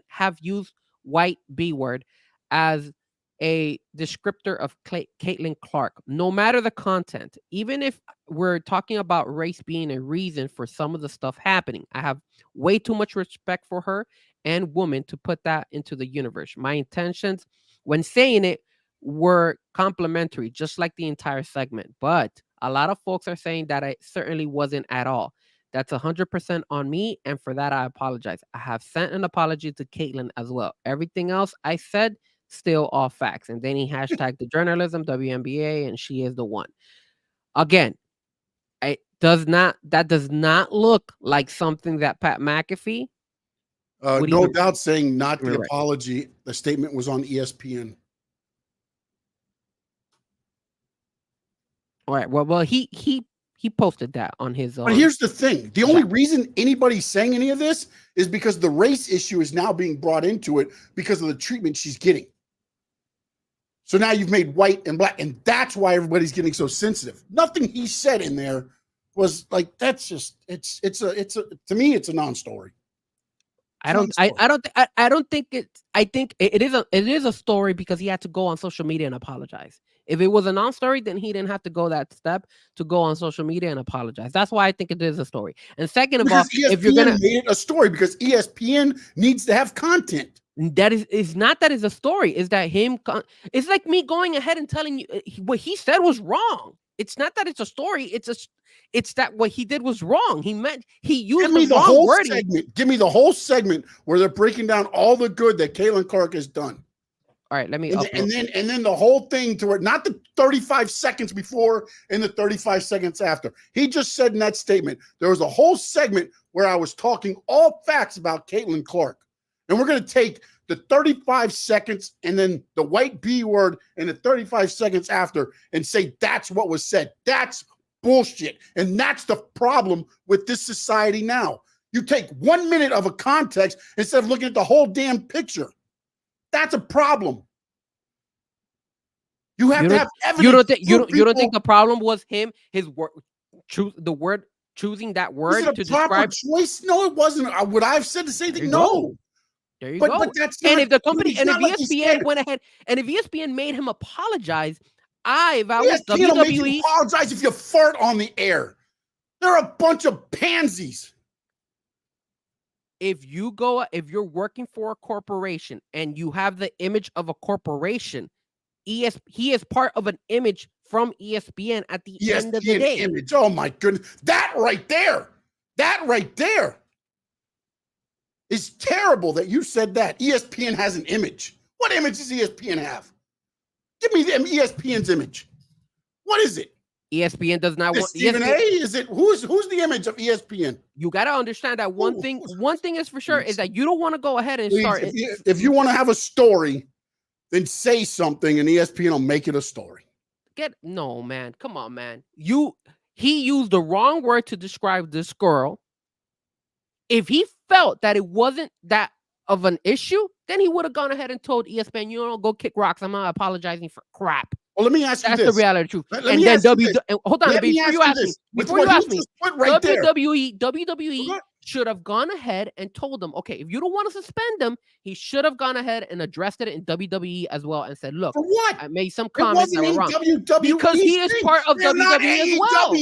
have used white B word as a descriptor of Caitlin Clark, no matter the content. Even if we're talking about race being a reason for some of the stuff happening, I have way too much respect for her and woman to put that into the universe. My intentions when saying it were complimentary, just like the entire segment. But a lot of folks are saying that I certainly wasn't at all. That's 100% on me, and for that, I apologize. I have sent an apology to Caitlin as well. Everything else I said, still all facts. And then he hashtagged the journalism, WNBA, and she is the one. Again, that does not look like something that Pat McAfee. No doubt saying not the apology. The statement was on ESPN. All right. Well, he posted that on his own. But here's the thing. The only reason anybody's saying any of this is because the race issue is now being brought into it because of the treatment she's getting. So now you've made white and black, and that's why everybody's getting so sensitive. Nothing he said in there was like, that's just, to me, it's a non-story. I think it is a story because he had to go on social media and apologize. If it was a non-story, then he didn't have to go that step to go on social media and apologize. That's why I think it is a story. And second of all, if you're gonna make it a story, because ESPN needs to have content. That is not that is a story. Is that him? It's like me going ahead and telling you what he said was wrong. It's not that it's a story. It's that what he did was wrong. He used the wrong wording. Give me the whole segment where they're breaking down all the good that Caitlin Clark has done. All right, let me and then the whole thing to where not the 35 seconds before and the 35 seconds after. He just said in that statement there was a whole segment where I was talking all facts about Caitlin Clark, and we're going to take the 35 seconds and then the white B word and the 35 seconds after and say that's what was said. That's bullshit. And that's the problem with this society now. You take 1 minute of a context instead of looking at the whole damn picture. That's a problem. You have to have evidence. You don't think the problem was him, his word, choosing that word to describe choice? No, it wasn't. Would I have said the same thing? No. There you go. That's and if the company and if ESPN went ahead and if ESPN made him apologize, if I was WWE, apologize if you fart on the air. They're a bunch of pansies. If you're working for a corporation and you have the image of a corporation, he is part of an image from ESPN at the end of the day. Image. Oh my goodness. That right there is terrible that you said that. ESPN has an image. What image does ESPN have? Give me ESPN's image. What is it? ESPN does not want Stephen A. Is it who's the image of ESPN? You got to understand that one thing is for sure is that you don't want to go ahead and start. If you want to have a story, then say something, and ESPN will make it a story. No, man. Come on, man. He used the wrong word to describe this girl. If he felt that it wasn't that of an issue, then he would have gone ahead and told ESPN, you know, go kick rocks. I'm not apologizing for crap. Well, let me ask you this. That's the reality truth. Hold on. Before you ask me, WWE should have gone ahead and told them, okay, if you don't want to suspend them, he should have gone ahead and addressed it in WWE as well and said, look, for what? I made some comments that were wrong. WWE because he is part of WWE as well.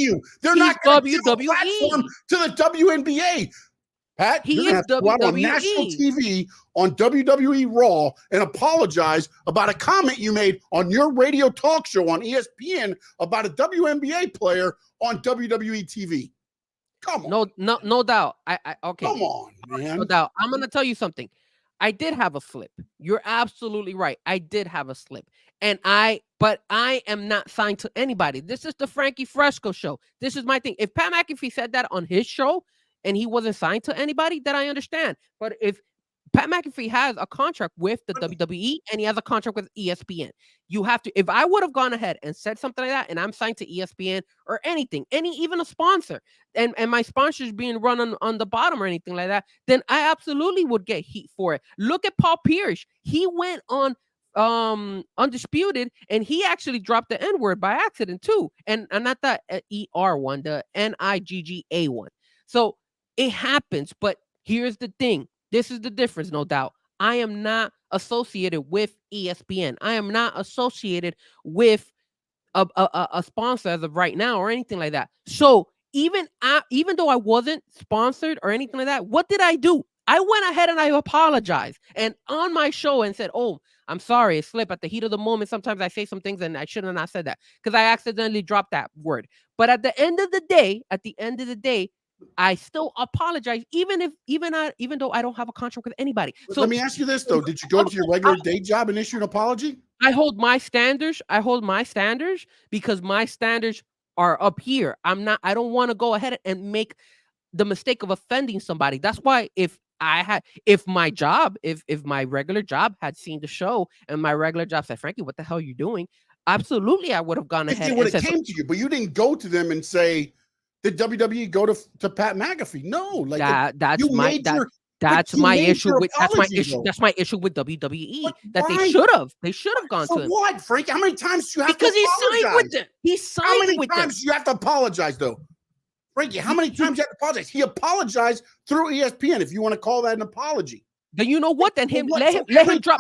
They're not WWE to the WNBA. Pat, you're going to have to go out on national TV on WWE Raw and apologize about a comment you made on your radio talk show on ESPN about a WNBA player on WWE TV. Come on. No doubt. Okay. Come on, man. No doubt. I'm going to tell you something. I did have a slip. You're absolutely right. I did have a slip. But I am not signed to anybody. This is the Frankie Fresco show. This is my thing. If Pat McAfee said that on his show, and he wasn't signed to anybody, then I understand. But if Pat McAfee has a contract with the WWE and he has a contract with ESPN, you have to, if I would have gone ahead and said something like that and I'm signed to ESPN or anything, even a sponsor, and my sponsor is being run on the bottom or anything like that, then I absolutely would get heat for it. Look at Paul Pierce. He went on Undisputed and he actually dropped the N-word by accident too. And not the ER one, the NIGGA one. So it happens, but here's the thing. This is the difference, no doubt. I am not associated with ESPN. I am not associated with a sponsor as of right now or anything like that. So even though I wasn't sponsored or anything like that, what did I do? I went ahead and I apologized. And on my show and said, oh, I'm sorry, it slipped at the heat of the moment. Sometimes I say some things and I should have not said that because I accidentally dropped that word. But at the end of the day, I still apologize, even though I don't have a contract with anybody. So let me ask you this though: did you go to your regular day job and issue an apology? I hold my standards because my standards are up here. I don't want to go ahead and make the mistake of offending somebody. That's why if my regular job had seen the show and my regular job said, Frankie, what the hell are you doing? Absolutely, I would have gone ahead. When it came to you, but you didn't go to them and say, did WWE go to Pat McAfee? No, like that's my issue with WWE. That they should have gone to him. What, Frank? How many times do you have because to apologize? He signed with them. He signed with them. How many times do you have to apologize though? Frankie, how many times do you have to apologize? He apologized through ESPN, if you want to call that an apology. Then you know what? Then let him drop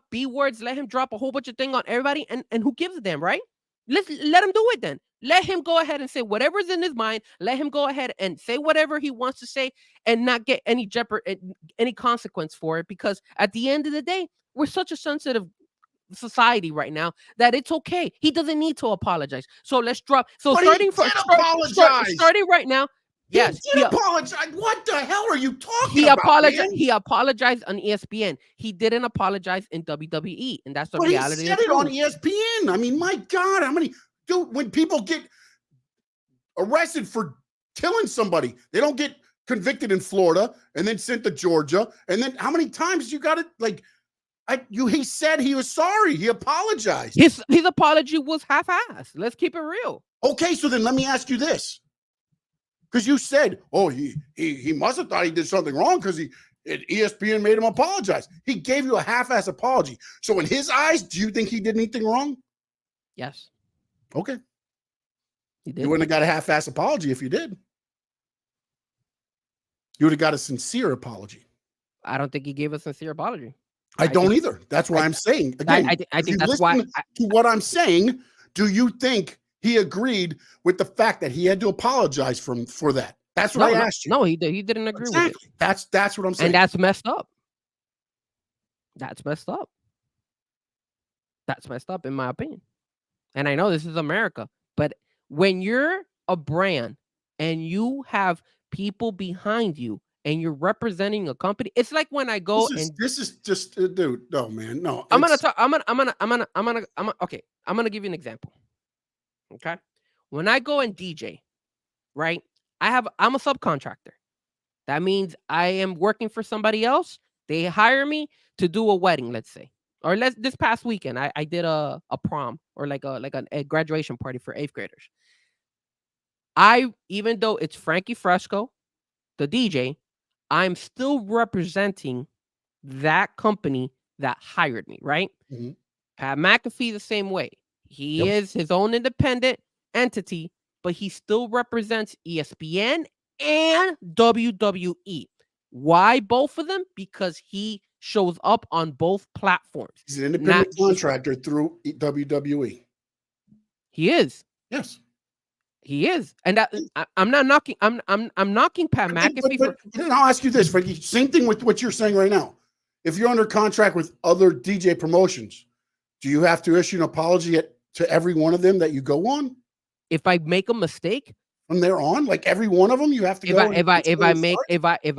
B words, let him drop a whole bunch of things on everybody, and who gives a damn, right? Let him do it then. Let him go ahead and say whatever's in his mind. Let him go ahead and say whatever he wants to say and not get any any consequence for it. Because at the end of the day, we're such a sensitive society right now that it's okay. He doesn't need to apologize. So let's drop. So starting right now. Yes, he apologized. What the hell are you talking about? He apologized on ESPN. He didn't apologize in WWE, and that's the reality. He said it on ESPN. I mean, my God, how many? Dude, when people get arrested for killing somebody, they don't get convicted in Florida and then sent to Georgia. And then how many times you got it? Like, he said he was sorry. He apologized. His apology was half-assed. Let's keep it real. Okay, so then let me ask you this. Because you said, oh, he must have thought he did something wrong because ESPN made him apologize. He gave you a half-ass apology. So in his eyes, do you think he did anything wrong? Yes. Okay. You wouldn't have got a half-ass apology if you did. You would have got a sincere apology. I don't think he gave a sincere apology. I don't either. That's why I'm saying. Again, I think that's why. To what I'm saying, do you think he agreed with the fact that he had to apologize for that? That's what I asked you. No, he didn't agree with it. That's what I'm saying. And that's messed up. That's messed up. That's messed up, in my opinion. And I know this is America, but when you're a brand and you have people behind you and you're representing a company, it's like when I go this is just dude. No, man, no. Okay, I'm gonna give you an example. Okay. When I go and DJ, right? I'm a subcontractor. That means I am working for somebody else. They hire me to do a wedding, let's say. Or this past weekend, I did a prom or like a graduation party for 8th graders. Even though it's Frankie Fresco, the DJ, I'm still representing that company that hired me, right? Mhm. Pat McAfee the same way. He is his own independent entity, but he still represents ESPN and WWE. Why both of them? Because he shows up on both platforms. He's an independent contractor through WWE. He is. Yes. He is. And that I'm not knocking. I'm knocking Pat McAfee. But I'll ask you this, Frankie. Same thing with what you're saying right now. If you're under contract with other DJ promotions, do you have to issue an apology to every one of them that you go on? If I make a mistake, when they're on, like every one of them, you have to go. If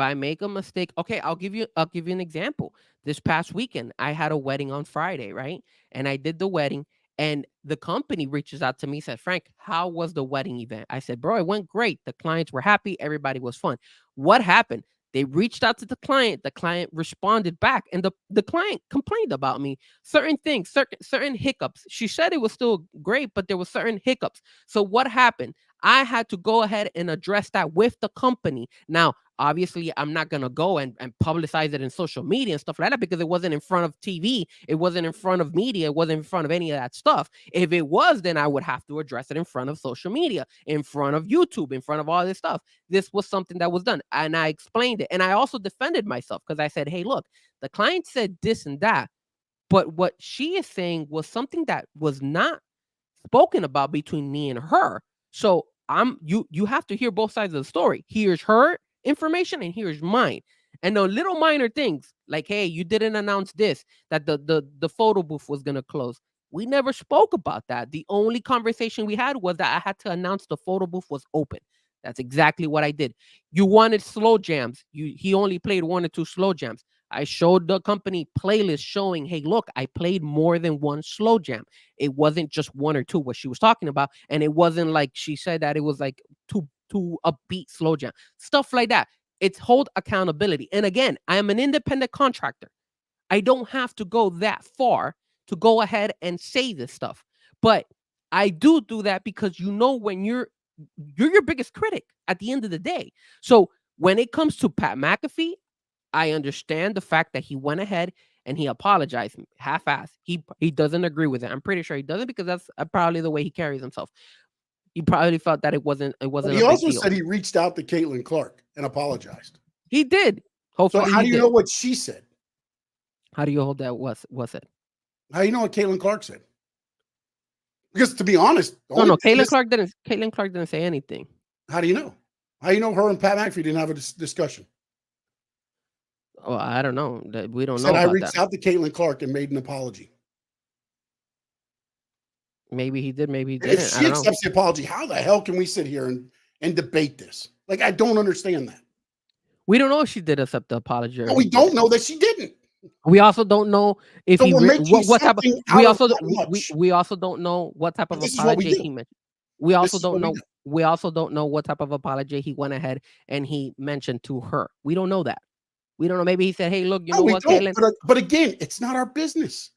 I make a mistake, okay, I'll give you an example. This past weekend, I had a wedding on Friday, right? And I did the wedding, and the company reaches out to me, said, Frank, how was the wedding event? I said, bro, it went great. The clients were happy. Everybody was fun. What happened? They reached out to the client. The client responded back, and the client complained about me. Certain things, certain hiccups. She said it was still great, but there were certain hiccups. So what happened? I had to go ahead and address that with the company. Now, obviously, I'm not going to go and publicize it in social media and stuff like that because it wasn't in front of TV. It wasn't in front of media. It wasn't in front of any of that stuff. If it was, then I would have to address it in front of social media, in front of YouTube, in front of all this stuff. This was something that was done. And I explained it. And I also defended myself because I said, hey, look, the client said this and that. But what she is saying was something that was not spoken about between me and her. So you have to hear both sides of the story. Here's her information and here's mine. And the little minor things like, hey, you didn't announce this, that the photo booth was gonna close. We never spoke about that. The only conversation we had was that I had to announce the photo booth was open. That's exactly what I did. You wanted slow jams. He only played 1 or 2 slow jams. I showed the company playlist showing, hey, look, I played more than 1 slow jam. It wasn't just 1 or 2 what she was talking about. And it wasn't like she said that it was like two upbeat slow jam. Stuff like that. It's hold accountability. And again, I am an independent contractor. I don't have to go that far to go ahead and say this stuff. But I do that because when you're your biggest critic at the end of the day. So when it comes to Pat McAfee, I understand the fact that he went ahead and he apologized half-assed. He doesn't agree with it. I'm pretty sure he doesn't because that's probably the way he carries himself. He probably felt that it wasn't. But he also said he reached out to Caitlin Clark and apologized. He did. Hopefully, so how do you know what she said? How do you hold that? What's it? How do you know what Caitlin Clark said? Because to be honest, no, Caitlin Clark didn't say anything. How do you know? How do you know her and Pat McAfee didn't have a discussion? Oh, I don't know. We don't know. I reached out to Caitlin Clark and made an apology. Maybe he did. Maybe he didn't. If she accepts the apology, how the hell can we sit here and debate this? Like, I don't understand that. We don't know if she did accept the apology. No, we don't know that she didn't. We also don't know if what type of. We also don't know what type of apology he mentioned. We also don't know. We also don't know what type of apology he went ahead and he mentioned to her. We don't know that. We don't know. Maybe he said, "Hey, look, you know what, Caitlin?" But again, it's not our business.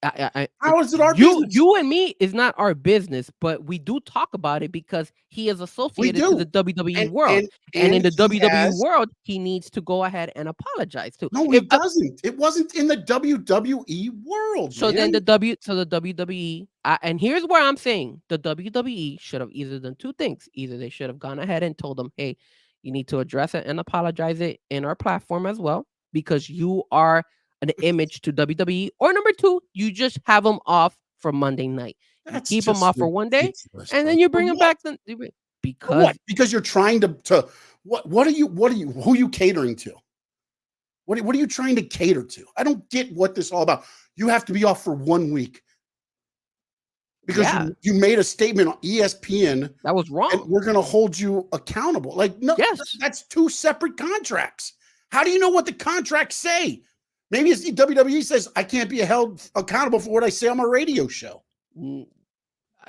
How is it our business? You and me is not our business, but we do talk about it because he is associated to the WWE world, and in the WWE world, he needs to go ahead and apologize too. No, he doesn't. It wasn't in the WWE world. So then the WWE, and here's where I'm saying the WWE should have either done 2 things. Either they should have gone ahead and told them, "Hey, you need to address it and apologize it in our platform as well, because you are an image to WWE," or number 2, you just have them off for Monday night. Keep them off for 1 day, and then you bring them back. Because you're trying to who are you catering to? What are you trying to cater to? I don't get what this is all about. You have to be off for 1 week because you made a statement on ESPN that was wrong, and we're going to hold you accountable. Like, no, that's 2 separate contracts. How do you know what the contracts say? Maybe it's WWE says I can't be held accountable for what I say on my radio show.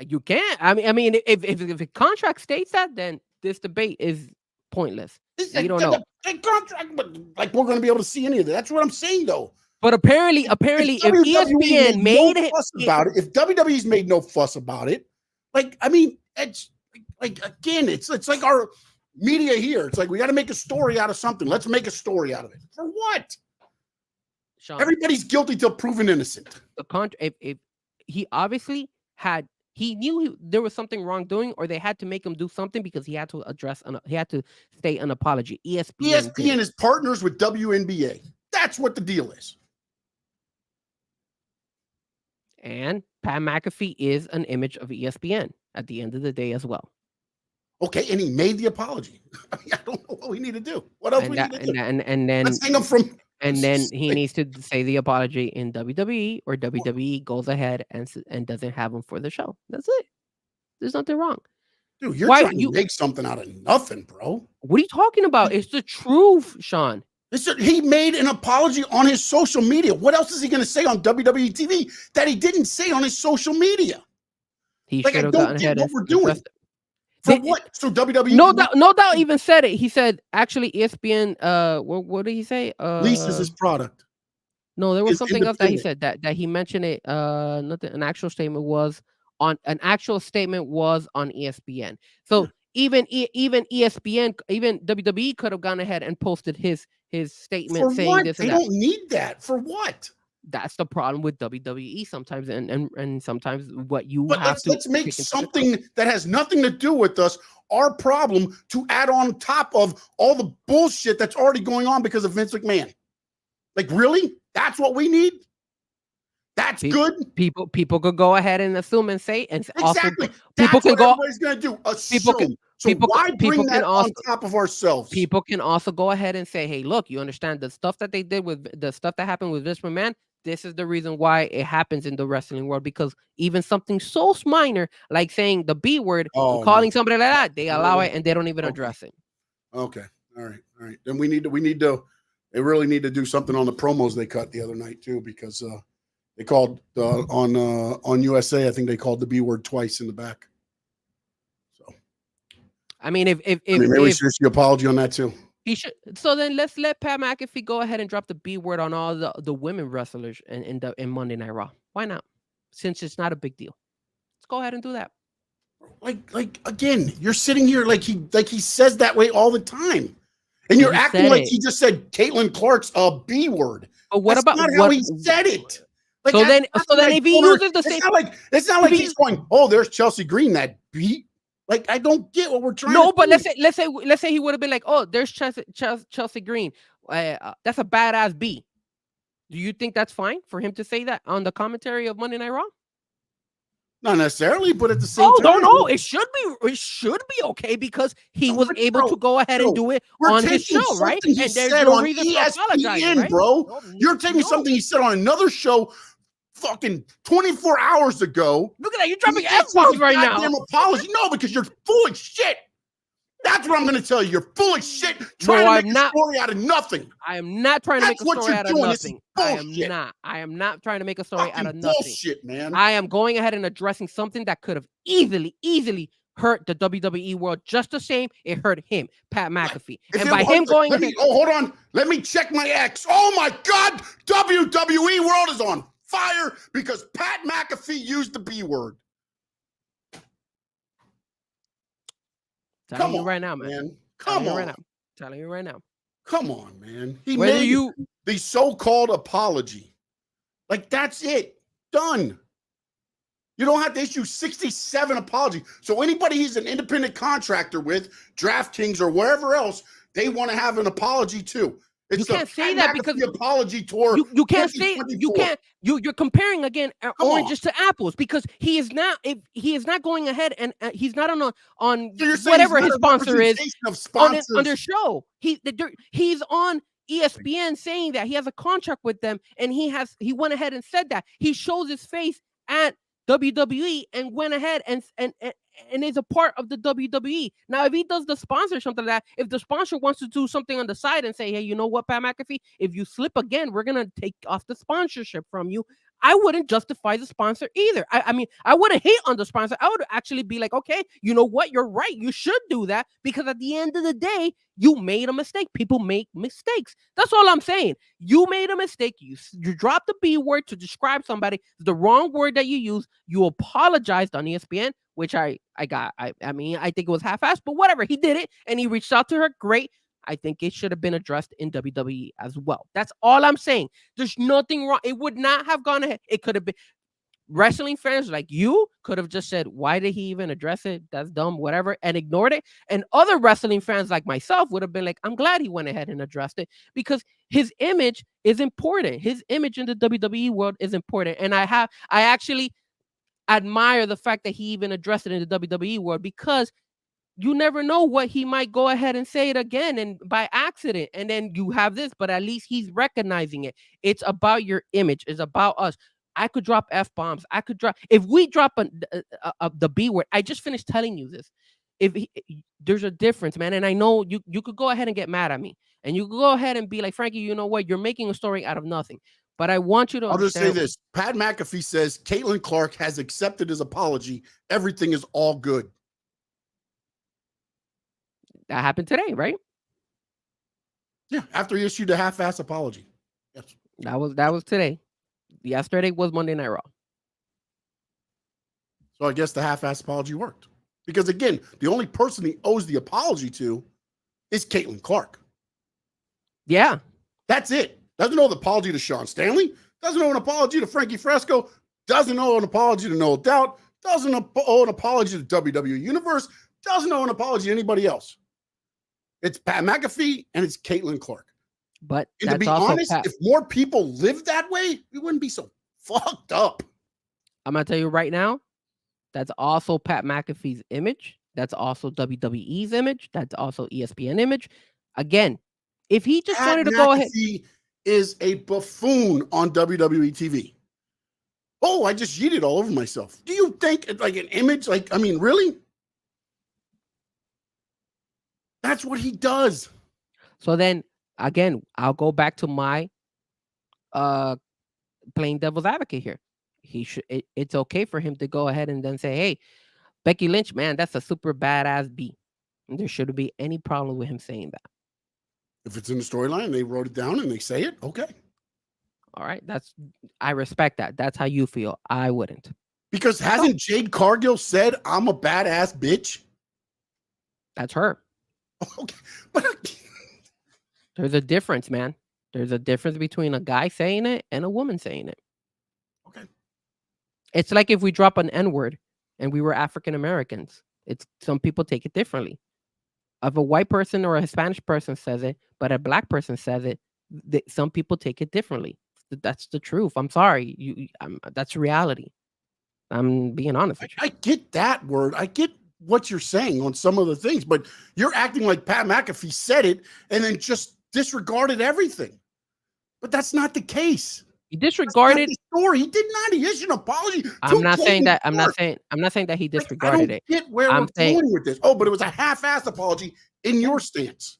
You can't. I mean, if the contract states that, then this debate is pointless. You don't know. The contract, but like we're going to be able to see any of that. That's what I'm saying, though. But apparently, if ESPN made no fuss about it, if WWE's made no fuss about it, like I mean, it's like again, it's like our media here. It's like we got to make a story out of something. Let's make a story out of it. For what? Sean, everybody's guilty till proven innocent. If he obviously had. He knew there was something wrong doing, or they had to make him do something because he had to he had to state an apology. ESPN is partners with WNBA. That's what the deal is. And Pat McAfee is an image of ESPN at the end of the day as well. Okay, and he made the apology. I mean, I don't know what we need to do. What else we need to do? And then let's hang him from. And then he needs to say the apology in WWE, or WWE goes ahead and doesn't have him for the show. That's it. There's nothing wrong. Dude, you're trying to make something out of nothing, bro. What are you talking about? It's the truth, Sean. He made an apology on his social media. What else is he going to say on WWE TV that he didn't say on his social media? He should have gotten ahead what we're doing. For what? So WWE no doubt even said it. He said actually ESPN what did he say? Leases his product. No, there was something else that he said that he mentioned it. Nothing. An actual statement was on ESPN. So even ESPN, even WWE could have gone ahead and posted his statement for saying what? this. They don't need that. For what? That's the problem with WWE sometimes, and sometimes what you but have let's make something that has nothing to do with us our problem to add on top of all the bullshit that's already going on because of Vince McMahon. Like, really? That's what we need? That's good? People could go ahead and assume and say, and exactly. Also, people can go. Everybody's going to do assume. Why bring that on top of ourselves? People can also go ahead and say, hey, look, you understand the stuff that they did with the stuff that happened with Vince McMahon. This is the reason why it happens in the wrestling world, because even something so minor like saying the B word, calling somebody like that, they allow it and they don't even address it. Okay. All right. Then we need to, they really need to do something on the promos they cut the other night too, because they called on USA, I think they called the B word twice in the back. So, I mean, maybe we should issue an apology on that too. He should. So then let's let Pat McAfee go ahead and drop the B word on all the women wrestlers in Monday Night Raw. Why not? Since it's not a big deal, let's go ahead and do that. Like again, you're sitting here like he says that way all the time, and you're acting like he just said Caitlin Clark's a B word. But what That's about not how he said it? Like, so then if he uses the same, it's not like he's going, oh, there's Chelsea Green, that B. Like, I don't get what we're trying to do. No, but let's say he would have been like, oh, there's Chelsea Green. That's a badass B. Do you think that's fine for him to say that on the commentary of Monday Night Raw? Not necessarily, but at the same time. No. It should be okay because he was able to go ahead and do it on his show, right? And there's no reason to apologize, right? Bro. You're taking something he said on another show fucking 24 hours ago. Look at that. You're dropping F-bombs right now. Apology. No, because you're full of shit. That's what I'm going to tell you. You're full of shit trying to make a story out of nothing. I am not trying to make a story out of nothing. I am not trying to make a story out of nothing. Bullshit, man. I am going ahead and addressing something that could have easily hurt the WWE world just the same it hurt him, Pat McAfee. And by him going ahead. Hold on. Let me check my X. Oh, my God. WWE world is on fire because Pat McAfee used the B word. Telling you right now, man. Come on. Telling you right now. Come on, man. He made the so-called apology. Like, that's it. Done. You don't have to issue 67 apologies. So anybody he's an independent contractor with, DraftKings or wherever else, they want to have an apology too. You can't say that because the apology tour. You can't say you're comparing again oranges to apples because he is not going ahead and he's not on whatever his sponsor is on their show. He's on ESPN saying that he has a contract with them and he went ahead and said that he shows his face at WWE and went ahead and is a part of the WWE. Now, if he does the sponsor something like that, if the sponsor wants to do something on the side and say, hey, you know what, Pat McAfee, if you slip again, we're going to take off the sponsorship from you. I wouldn't justify the sponsor either. I mean, I wouldn't hate on the sponsor. I would actually be like, okay, you know what? You're right. You should do that because at the end of the day, you made a mistake. People make mistakes. That's all I'm saying. You made a mistake. You dropped the B word to describe somebody. The wrong word that you used. You apologized on ESPN, which I mean, I think it was half-assed, but whatever. He did it and he reached out to her. Great. I think it should have been addressed in WWE as well. That's all I'm saying. There's nothing wrong. It would not have gone ahead. It could have been wrestling fans like you could have just said, why did he even address it? That's dumb, whatever, and ignored it. And other wrestling fans like myself would have been like, I'm glad he went ahead and addressed it because his image is important. His image in the WWE world is important. And I actually admire the fact that he even addressed it in the WWE world because you never know what he might go ahead and say it again and by accident. And then you have this, but at least he's recognizing it. It's about your image. It's about us. I could drop F-bombs. If we drop the B word, I just finished telling you this. There's a difference, man. And I know you could go ahead and get mad at me and you could go ahead and be like, Frankie, you know what? You're making a story out of nothing. But I want you to understand. I'll just say this. Pat McAfee says Caitlin Clark has accepted his apology. Everything is all good. That happened today, right? Yeah, after he issued a half-ass apology. Yes. That was today. Yesterday was Monday Night Raw. So I guess the half-ass apology worked. Because again, the only person he owes the apology to is Caitlin Clark. Yeah. That's it. Doesn't owe an apology to Sean Stanley. Doesn't owe an apology to Frankie Fresco. Doesn't owe an apology to Noel Doubt. Doesn't owe an apology to WWE Universe. Doesn't owe an apology to anybody else. It's Pat McAfee and it's Caitlin Clark. But and to be honest, if more people lived that way, we wouldn't be so fucked up. I'm going to tell you right now, that's also Pat McAfee's image. That's also WWE's image. That's also ESPN image. Again, if he just wanted to go ahead. He is a buffoon on WWE TV. Oh, I just yeeted all over myself. Do you think it's like an image? Like, I mean, really? That's what he does. So then, again, I'll go back to my playing devil's advocate here. It's okay for him to go ahead and then say, hey, Becky Lynch, man, that's a super badass B. And there shouldn't be any problem with him saying that. If it's in the storyline, they wrote it down and they say it, okay. All right, I respect that. That's how you feel. I wouldn't. Because hasn't Jade Cargill said, I'm a badass bitch? That's her. Okay. But there's a difference, man. There's a difference between a guy saying it and a woman saying it. Okay. It's like if we drop an N-word and we were African Americans. Some people take it differently. If a white person or a Hispanic person says it, but a black person says it, some people take it differently. That's the truth. I'm sorry. That's reality. I'm being honest with you. I get that word. I get what you're saying on some of the things, but you're acting like Pat McAfee said it and then just disregarded everything. But that's not the case. He disregarded the story. He did not. He issued an apology. I'm not saying that he disregarded it. I don't get where we're going with this. Oh, but it was a half-assed apology in your stance.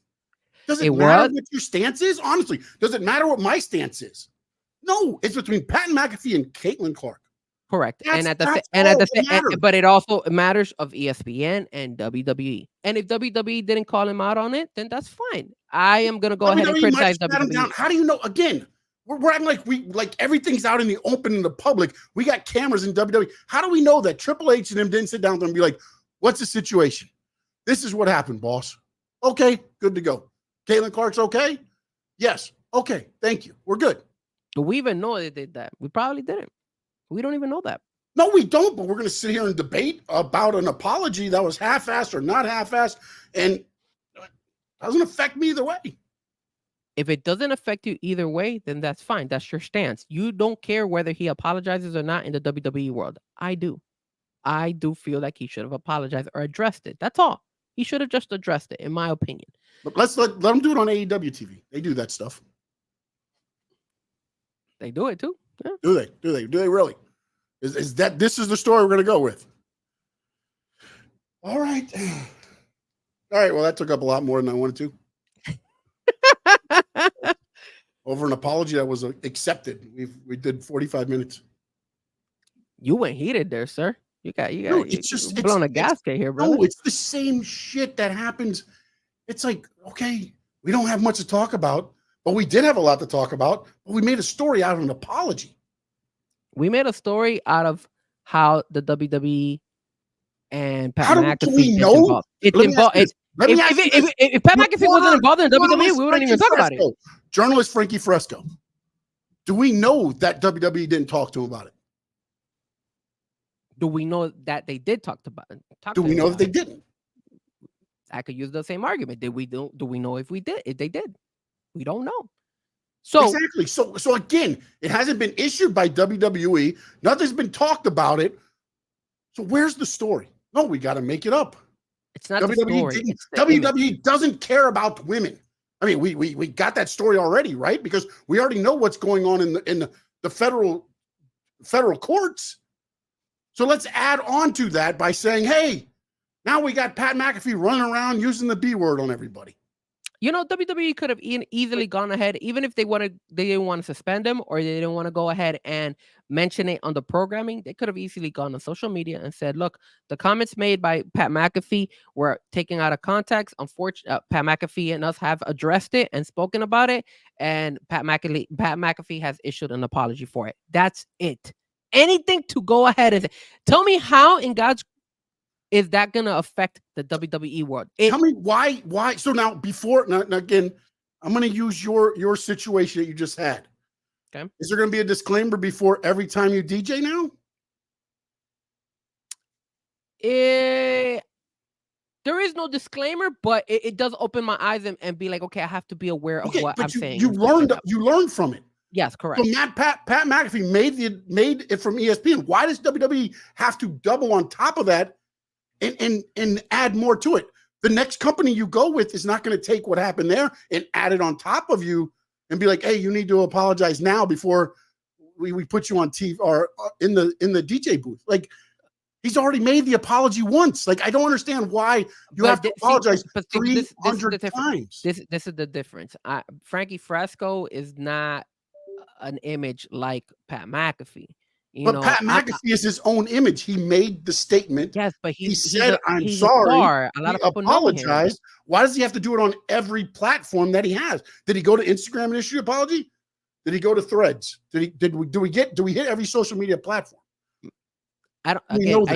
Does it matter what your stance is? Honestly, does it matter what my stance is? No, it's between Pat McAfee and Caitlin Clark. Correct. But it also matters of ESPN and WWE. And if WWE didn't call him out on it, then that's fine. I am gonna go ahead and criticize WWE. How do you know? Again, we're acting like everything's out in the open in the public. We got cameras in WWE. How do we know that Triple H and them didn't sit down and be like, "What's the situation? This is what happened, boss." Okay, good to go. Caitlin Clark's okay. Yes. Okay. Thank you. We're good. Do we even know they did that? We probably didn't. We don't even know that. No, we don't, but we're going to sit here and debate about an apology that was half-assed or not half-assed, and it doesn't affect me either way. If it doesn't affect you either way, then that's fine. That's your stance. You don't care whether he apologizes or not in the WWE world. I do. I do feel like he should have apologized or addressed it. That's all. He should have just addressed it, in my opinion. But let's let them do it on AEW TV. They do that stuff. They do it too. Yeah. Do they really? Is that this is the story we're going to go with? All right. Well, that took up a lot more than I wanted to. Over an apology that was accepted. We did 45 minutes. You went heated there, sir. You it's just blown a gasket here, brother. No, it's the same shit that happens. It's like, okay, we don't have much to talk about, but we did have a lot to talk about. But we made a story out of an apology. We made a story out of how the WWE and Pat How McAfee do we know? It's involved. If Pat McAfee wasn't involved in WWE, we wouldn't even talk about it. Journalist Frankie Fresco. Do we know that WWE didn't talk to him about it? Do we know that they did talk about it? Do we know that they didn't? I could use the same argument. Do we know if we did? If they did? We don't know. So exactly. So again, it hasn't been issued by WWE. Nothing's been talked about it. So where's the story? No, we got to make it up. It's not the story. WWE doesn't care about women. I mean, we got that story already, right? Because we already know what's going on in the federal courts. So let's add on to that by saying, hey, now we got Pat McAfee running around using the B word on everybody. You know, WWE could have easily gone ahead, even if they didn't want to suspend him or they didn't want to go ahead and mention it on the programming. They could have easily gone on social media and said, look, the comments made by Pat McAfee were taken out of context. Unfortunately, Pat McAfee and us have addressed it and spoken about it. And Pat McAfee has issued an apology for it. That's it. Anything to go ahead and say. Tell me how in God's is that going to affect the WWE world? Tell me why. So now again, I'm going to use your situation that you just had. Okay. Is there going to be a disclaimer before every time you DJ now? There is no disclaimer, but it does open my eyes and be like, okay, I have to be aware of what I'm saying. You learned from it. Yes, correct. So Pat McAfee made it from ESPN. Why does WWE have to double on top of that and add more to it? The next company you go with is not going to take what happened there and add it on top of you and be like, hey, you need to apologize now before we put you on TV or in the DJ booth. Like, he's already made the apology once. Like, I don't understand why you have to apologize 300 times. This is the difference. Frankie Fresco is not an image like Pat McAfee. Pat McAfee is his own image. He made the statement. Yes, but he said, I'm sorry. A lot of people apologized. Why does he have to do it on every platform that he has? Did he go to Instagram and issue an apology? Did he go to Threads? Do we hit every social media platform? I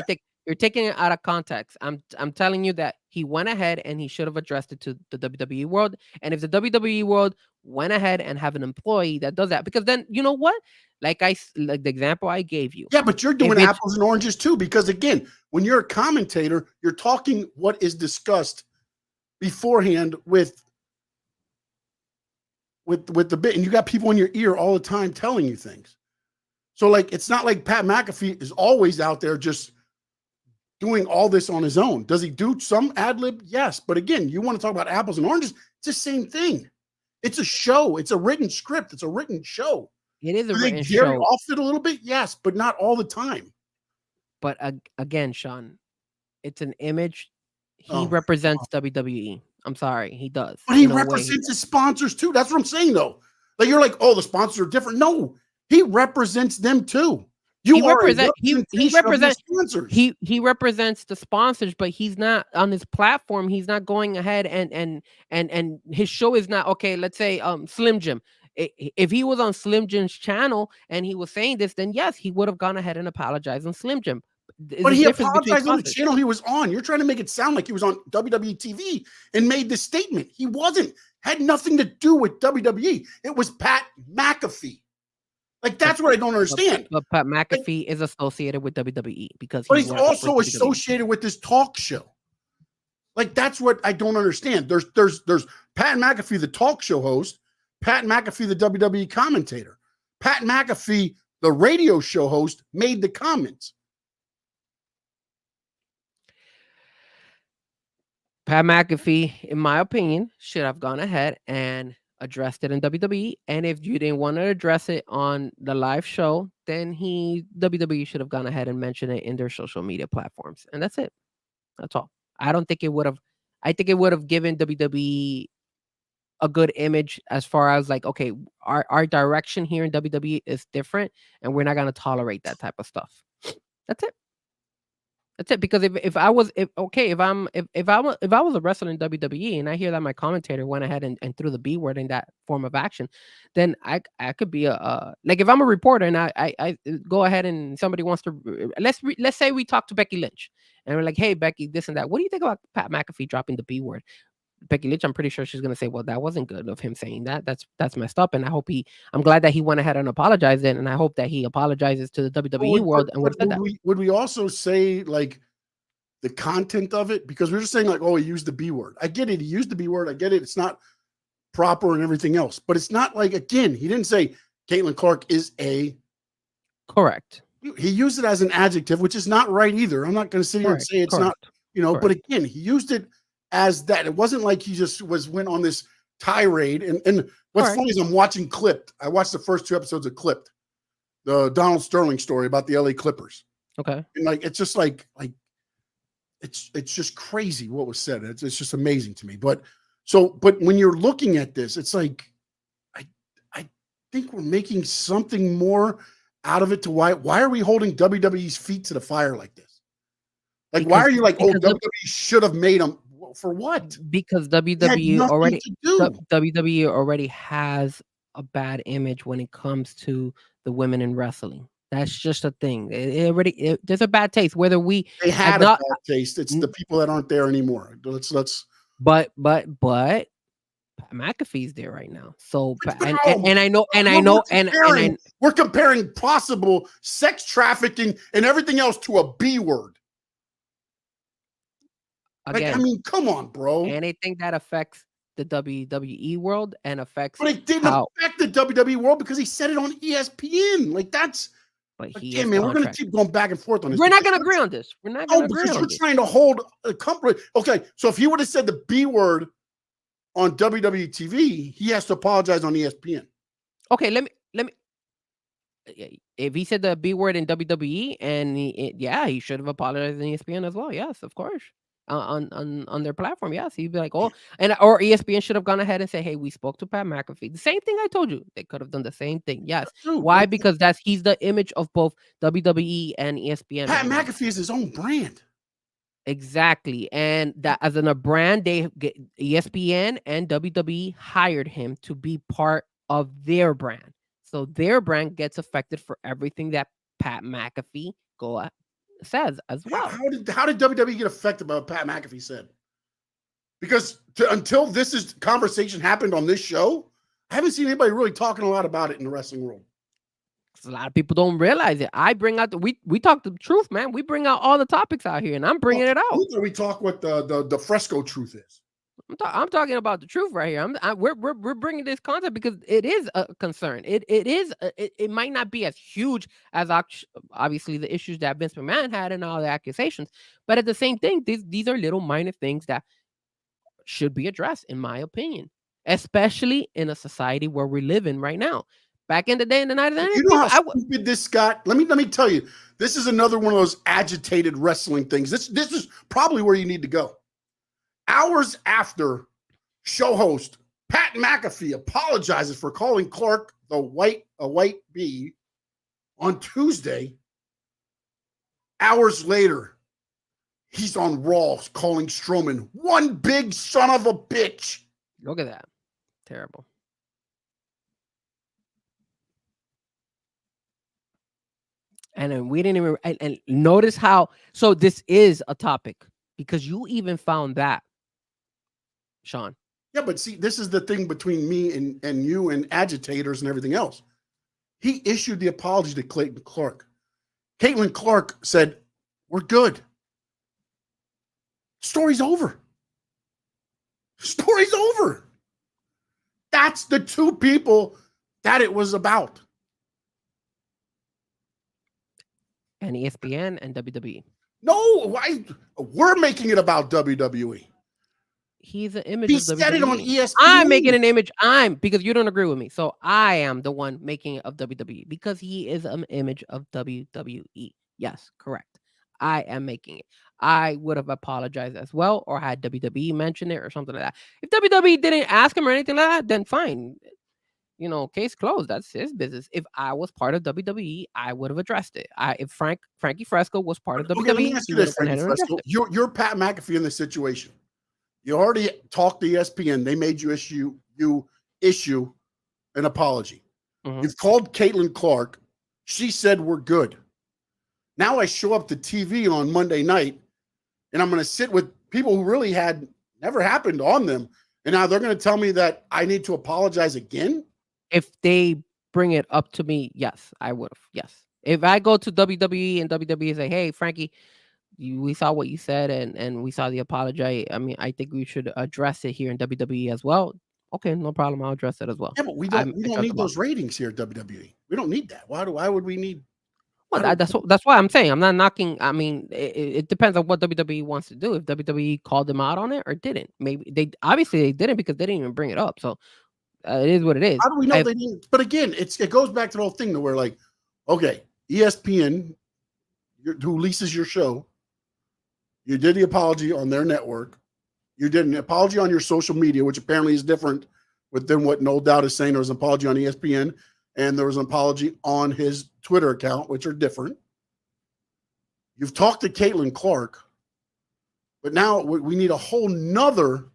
think you're taking it out of context. I'm telling you that he went ahead and he should have addressed it to the WWE world. And if the WWE world went ahead and have an employee that does that, because then you know what? Like the example I gave you. Yeah, but you're doing apples and oranges too, because again, when you're a commentator, you're talking what is discussed beforehand with the bit, and you got people in your ear all the time telling you things. So like, it's not like Pat McAfee is always out there just doing all this on his own. Does he do some ad lib? Yes. But again, you want to talk about apples and oranges. It's the same thing. It's a show. It's a written script. It's a written show. It is a written show. Gary off it a little bit. Yes, but not all the time. But again, Sean, it's an image. He represents WWE. I'm sorry. He does. But he represents his sponsors too. That's what I'm saying though. Like you're like, oh, the sponsors are different. No, he represents them too. He represents the sponsors, but he's not on his platform. He's not going ahead and his show is not okay. Let's say Slim Jim. If he was on Slim Jim's channel and he was saying this, then yes, he would have gone ahead and apologized on Slim Jim. But he apologized on the channel he was on. You're trying to make it sound like he was on WWE TV and made this statement. He wasn't. Had nothing to do with WWE. It was Pat McAfee. Like, that's what I don't understand. But Pat McAfee is associated with WWE because he's also associated with this talk show. Like, that's what I don't understand. There's Pat McAfee, the talk show host, Pat McAfee, the WWE commentator. Pat McAfee, the radio show host, made the comments. Pat McAfee, in my opinion, should have gone ahead and addressed it in WWE. And if you didn't want to address it on the live show, then WWE should have gone ahead and mentioned it in their social media platforms. And that's it. That's all. I don't think it would have. I think it would have given WWE a good image as far as like, okay, our direction here in WWE is different, and we're not going to tolerate that type of stuff. That's it. That's it. Because if I was a wrestler in WWE and I hear that my commentator went ahead and threw the B word in that form of action, then I could be like if I'm a reporter and I go ahead and somebody wants to let's say we talk to Becky Lynch and we're like, hey Becky, this and that. What do you think about Pat McAfee dropping the B word? Becky Lynch, I'm pretty sure she's gonna say, well, that wasn't good of him saying that. That's messed up. And I'm glad that he went ahead and apologized then, and I hope that he apologizes to the WWE world and would we also say like the content of it? Because we're just saying like, oh, he used the B word. I get it, he used the B word, I get it, it's not proper and everything else, but it's not like, again, he didn't say Caitlin Clark is a correct. He used it as an adjective, which is not right either. I'm not going to sit here and say it's not, but again, he used it as that. It wasn't like he just went on this tirade. And what's funny is I'm watching Clipped. I watched the first 2 episodes of Clipped, the Donald Sterling story about the LA Clippers. Okay. And like, it's just like it's just crazy what was said. It's just amazing to me. But when you're looking at this, it's like, I think we're making something more out of it. To why are we holding WWE's feet to the fire like this? Like, why are you like, oh, WWE should have made them for what? Because WWE already has a bad image when it comes to the women in wrestling. That's just a thing. There's a bad taste. Whether they had a bad taste. It's the people that aren't there anymore. But McAfee's there right now. So and I know we're comparing possible sex trafficking and everything else to a B word. Again, I mean, come on, bro. Anything that affects the WWE world and affects, but it didn't affect the WWE world because he said it on ESPN. Like that's. But again, man, we're going to keep going back and forth on this. We're not going to agree on this. We're not going to agree on this. Because you're trying to hold a company. Okay, so if he would have said the B word on WWE TV, he has to apologize on ESPN. Okay, let me. If he said the B word in WWE, and he should have apologized on ESPN as well. Yes, of course. On their platform, yes, he'd be like, oh, or ESPN should have gone ahead and say, hey, we spoke to Pat McAfee. The same thing I told you. They could have done the same thing. Yes. Why? Because he's the image of both WWE and ESPN. Pat McAfee is his own brand. Exactly. And that as a brand, ESPN and WWE hired him to be part of their brand. So their brand gets affected for everything that Pat McAfee says as well. How did WWE get affected by what Pat McAfee said? Because until this conversation happened on this show, I haven't seen anybody really talking a lot about it in the wrestling world. A lot of people don't realize it. I bring out we talk the truth, man. We bring out all the topics out here, and I'm bringing it out. We talk what the fresco truth is. I'm talking about the truth right here. We're bringing this concept because it is a concern. It might not be as huge as obviously the issues that Vince McMahon had and all the accusations, but at the same thing, these are little minor things that should be addressed, in my opinion, especially in a society where we live in right now. Back in the day, in the 90s, you know how stupid this got. Let me tell you, this is another one of those agitated wrestling things. This is probably where you need to go. Hours after show host Pat McAfee apologizes for calling Clark a white bee on Tuesday, hours later, he's on Raw calling Strowman one big son of a bitch. Look at that. Terrible. And then we didn't even and notice how. So this is a topic because you even found that, Sean. Yeah, but see, this is the thing between me and you and agitators and everything else. He issued the apology to Caitlin Clark. Caitlin Clark said, "We're good. Story's over. Story's over." That's the two people that it was about. And ESPN and WWE. No, we're making it about WWE. He's an image he of WWE. He said it on ESPN. I'm making an image. Because you don't agree with me. So I am the one making it of WWE because he is an image of WWE. Yes, correct. I am making it. I would have apologized as well or had WWE mention it or something like that. If WWE didn't ask him or anything like that, then fine. case closed. That's his business. If I was part of WWE, I would have addressed it. If Frankie Fresco was part of Okay, WWE, let me ask he you would this, have gone Frankie ahead and addressed Fresco. it. You're Pat McAfee in this situation. You already talked to ESPN. They made you issue an apology. Mhm. You've called Caitlin Clark. She said we're good. Now I show up to TV on Monday night, and I'm going to sit with people who really had never happened on them, and now they're going to tell me that I need to apologize again? If they bring it up to me, yes, I would have. Yes. If I go to WWE and WWE say, "Hey, Frankie, we saw what you said and we saw the apology. I mean, I think we should address it here in WWE as well." Okay, no problem. I'll address it as well. Yeah, but we I don't shut need them up. those ratings here at WWE. We don't need that. Why would we need? Well, I don't- that's why I'm saying I'm not knocking. I mean, it depends on what WWE wants to do. If WWE called them out on it or didn't, maybe they obviously they didn't because they didn't even bring it up. So it is what it is. How do we know they didn't? But again, it goes back to the whole thing to where like, okay, ESPN, who leases your show, you did the apology on their network. You did an apology on your social media, which apparently is different than what No Doubt is saying. There was an apology on ESPN, and there was an apology on his Twitter account, which are different. You've talked to Caitlin Clark, but now we need a whole nother.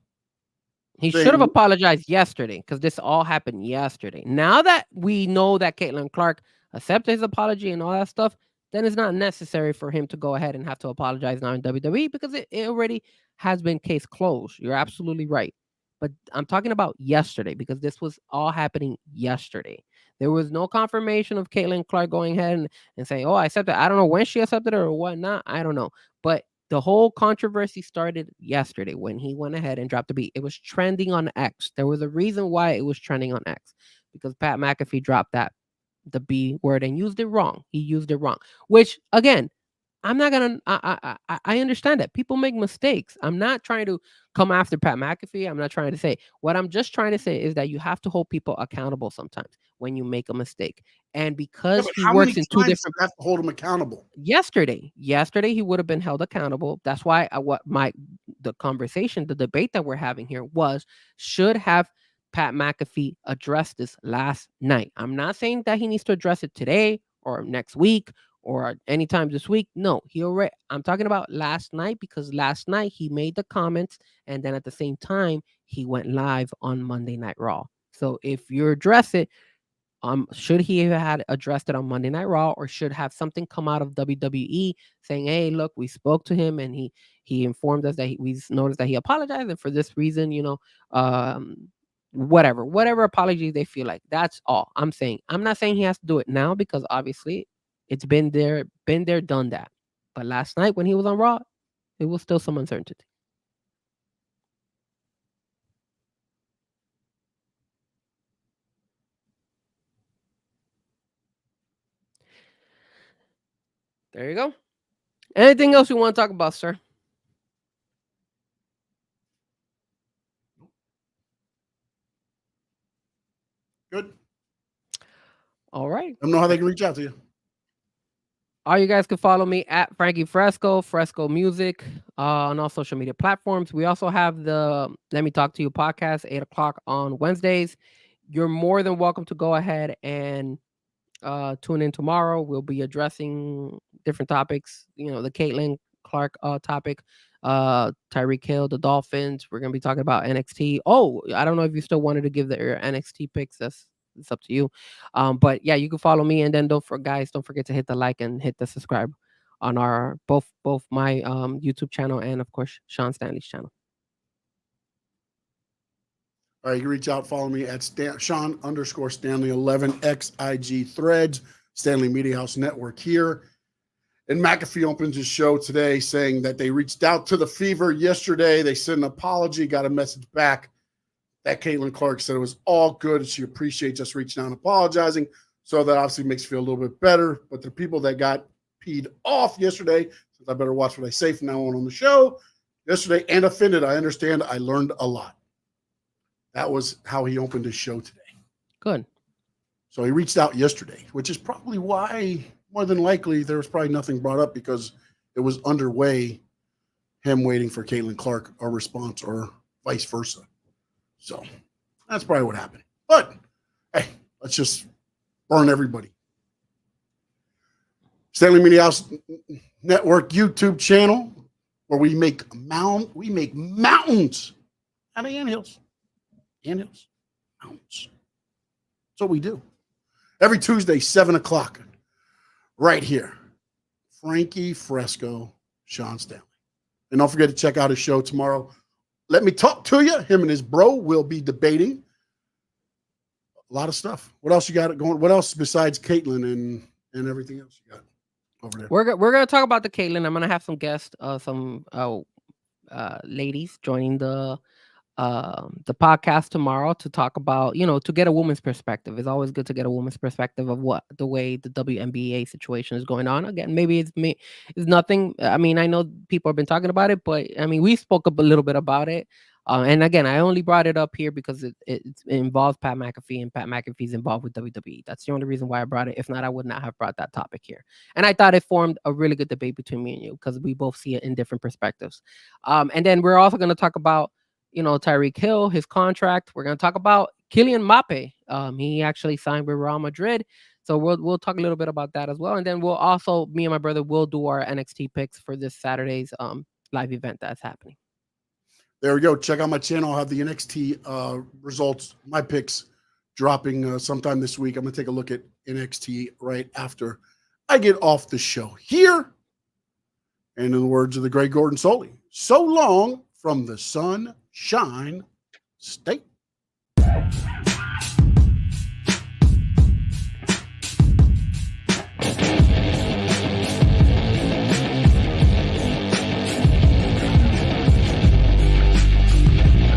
He should have apologized yesterday because this all happened yesterday. Now that we know that Caitlin Clark accepted his apology and all that stuff, then it's not necessary for him to go ahead and have to apologize now in WWE because it already has been case closed. You're absolutely right. But I'm talking about yesterday because this was all happening yesterday. There was no confirmation of Caitlin Clark going ahead and saying, "Oh, I accepted." I don't know when she accepted it or whatnot. I don't know. But the whole controversy started yesterday when he went ahead and dropped the beat. It was trending on X. There was a reason why it was trending on X because Pat McAfee dropped the B word and used it wrong. He used it wrong, which again, I'm not gonna. I understand that people make mistakes. I'm not trying to come after Pat McAfee. I'm not trying to say. What I'm just trying to say is that you have to hold people accountable sometimes when you make a mistake. And because he works in two different, have to hold him accountable. Yesterday he would have been held accountable. That's why the conversation, the debate that we're having here was should have Pat McAfee addressed this last night. I'm not saying that he needs to address it today or next week or anytime this week. No, I'm talking about last night because last night he made the comments and then at the same time he went live on Monday Night Raw. So if you address it, should he have had addressed it on Monday Night Raw or should have something come out of WWE saying, "Hey, look, we spoke to him and he informed us that we noticed that he apologized and for this reason, whatever apology they feel like." That's all I'm saying. I'm not saying he has to do it now because obviously it's been there, done that. But last night when he was on Raw, it was still some uncertainty. There you go. Anything else you want to talk about, sir? Good. All right. I don't know how they can reach out to you. All you guys can follow me at Frankie Fresco Music on all social media platforms. We also have the Let Me Talk to You podcast, 8:00 on Wednesdays. You're more than welcome to go ahead and tune in tomorrow. We'll be addressing different topics. The Caitlin Clark topic, Tyreek Hill, the Dolphins. We're gonna be talking about NXT. Oh, I don't know if you still wanted to give the NXT picks. It's up to you. But yeah, you can follow me, and then don't forget to hit the like and hit the subscribe on our both my YouTube channel and of course Sean Stanley's channel. All right, you can reach out, follow me at Sean_Stanley11 XIG Threads, Stanley Media House Network here. And McAfee opens his show today saying that they reached out to the Fever yesterday. They sent an apology, got a message back that Caitlin Clark said it was all good. She appreciates us reaching out and apologizing. So that obviously makes me feel a little bit better. But the people that got peed off yesterday, since I better watch what I say from now on the show, yesterday and offended, I understand. I learned a lot. That was how he opened his show today. Good. So he reached out yesterday, which is probably why, more than likely, there was probably nothing brought up because it was underway, him waiting for Caitlin Clark a response or vice versa. So that's probably what happened. But Hey, let's just burn everybody. Stanley Media House Network YouTube channel, where we make mountains out of anthills. Anthills. Mountains. That's what we do. Every Tuesday, 7 o'clock. Right here. Frankie Fresco, Sean Stanley. And don't forget to check out his show tomorrow. Let Me Talk to You. Him and his bro will be debating a lot of stuff. What else you got going? What else besides Caitlyn and everything else you got over there? We're gonna talk about the Caitlyn. I'm gonna have some guests, some ladies joining the podcast tomorrow to talk about, to get a woman's perspective. It's always good to get a woman's perspective of what the way the WNBA situation is going on. Again, maybe it's nothing. I mean, I know people have been talking about it, but I mean, we spoke up a little bit about it. And again, I only brought it up here because it involves Pat McAfee, and Pat McAfee's involved with WWE. That's the only reason why I brought it. If not, I would not have brought that topic here. And I thought it formed a really good debate between me and you because we both see it in different perspectives. And then we're also going to talk about, Tyreek Hill, his contract. We're going to talk about Kylian Mbappe. He actually signed with Real Madrid. So we'll talk a little bit about that as well. And then we'll also, me and my brother will do our NXT picks for this Saturday's live event that's happening. There we go. Check out my channel. I'll have the NXT results, my picks dropping sometime this week. I'm going to take a look at NXT right after I get off the show here. And in the words of the great Gordon Soley, so long from the Sunshine State.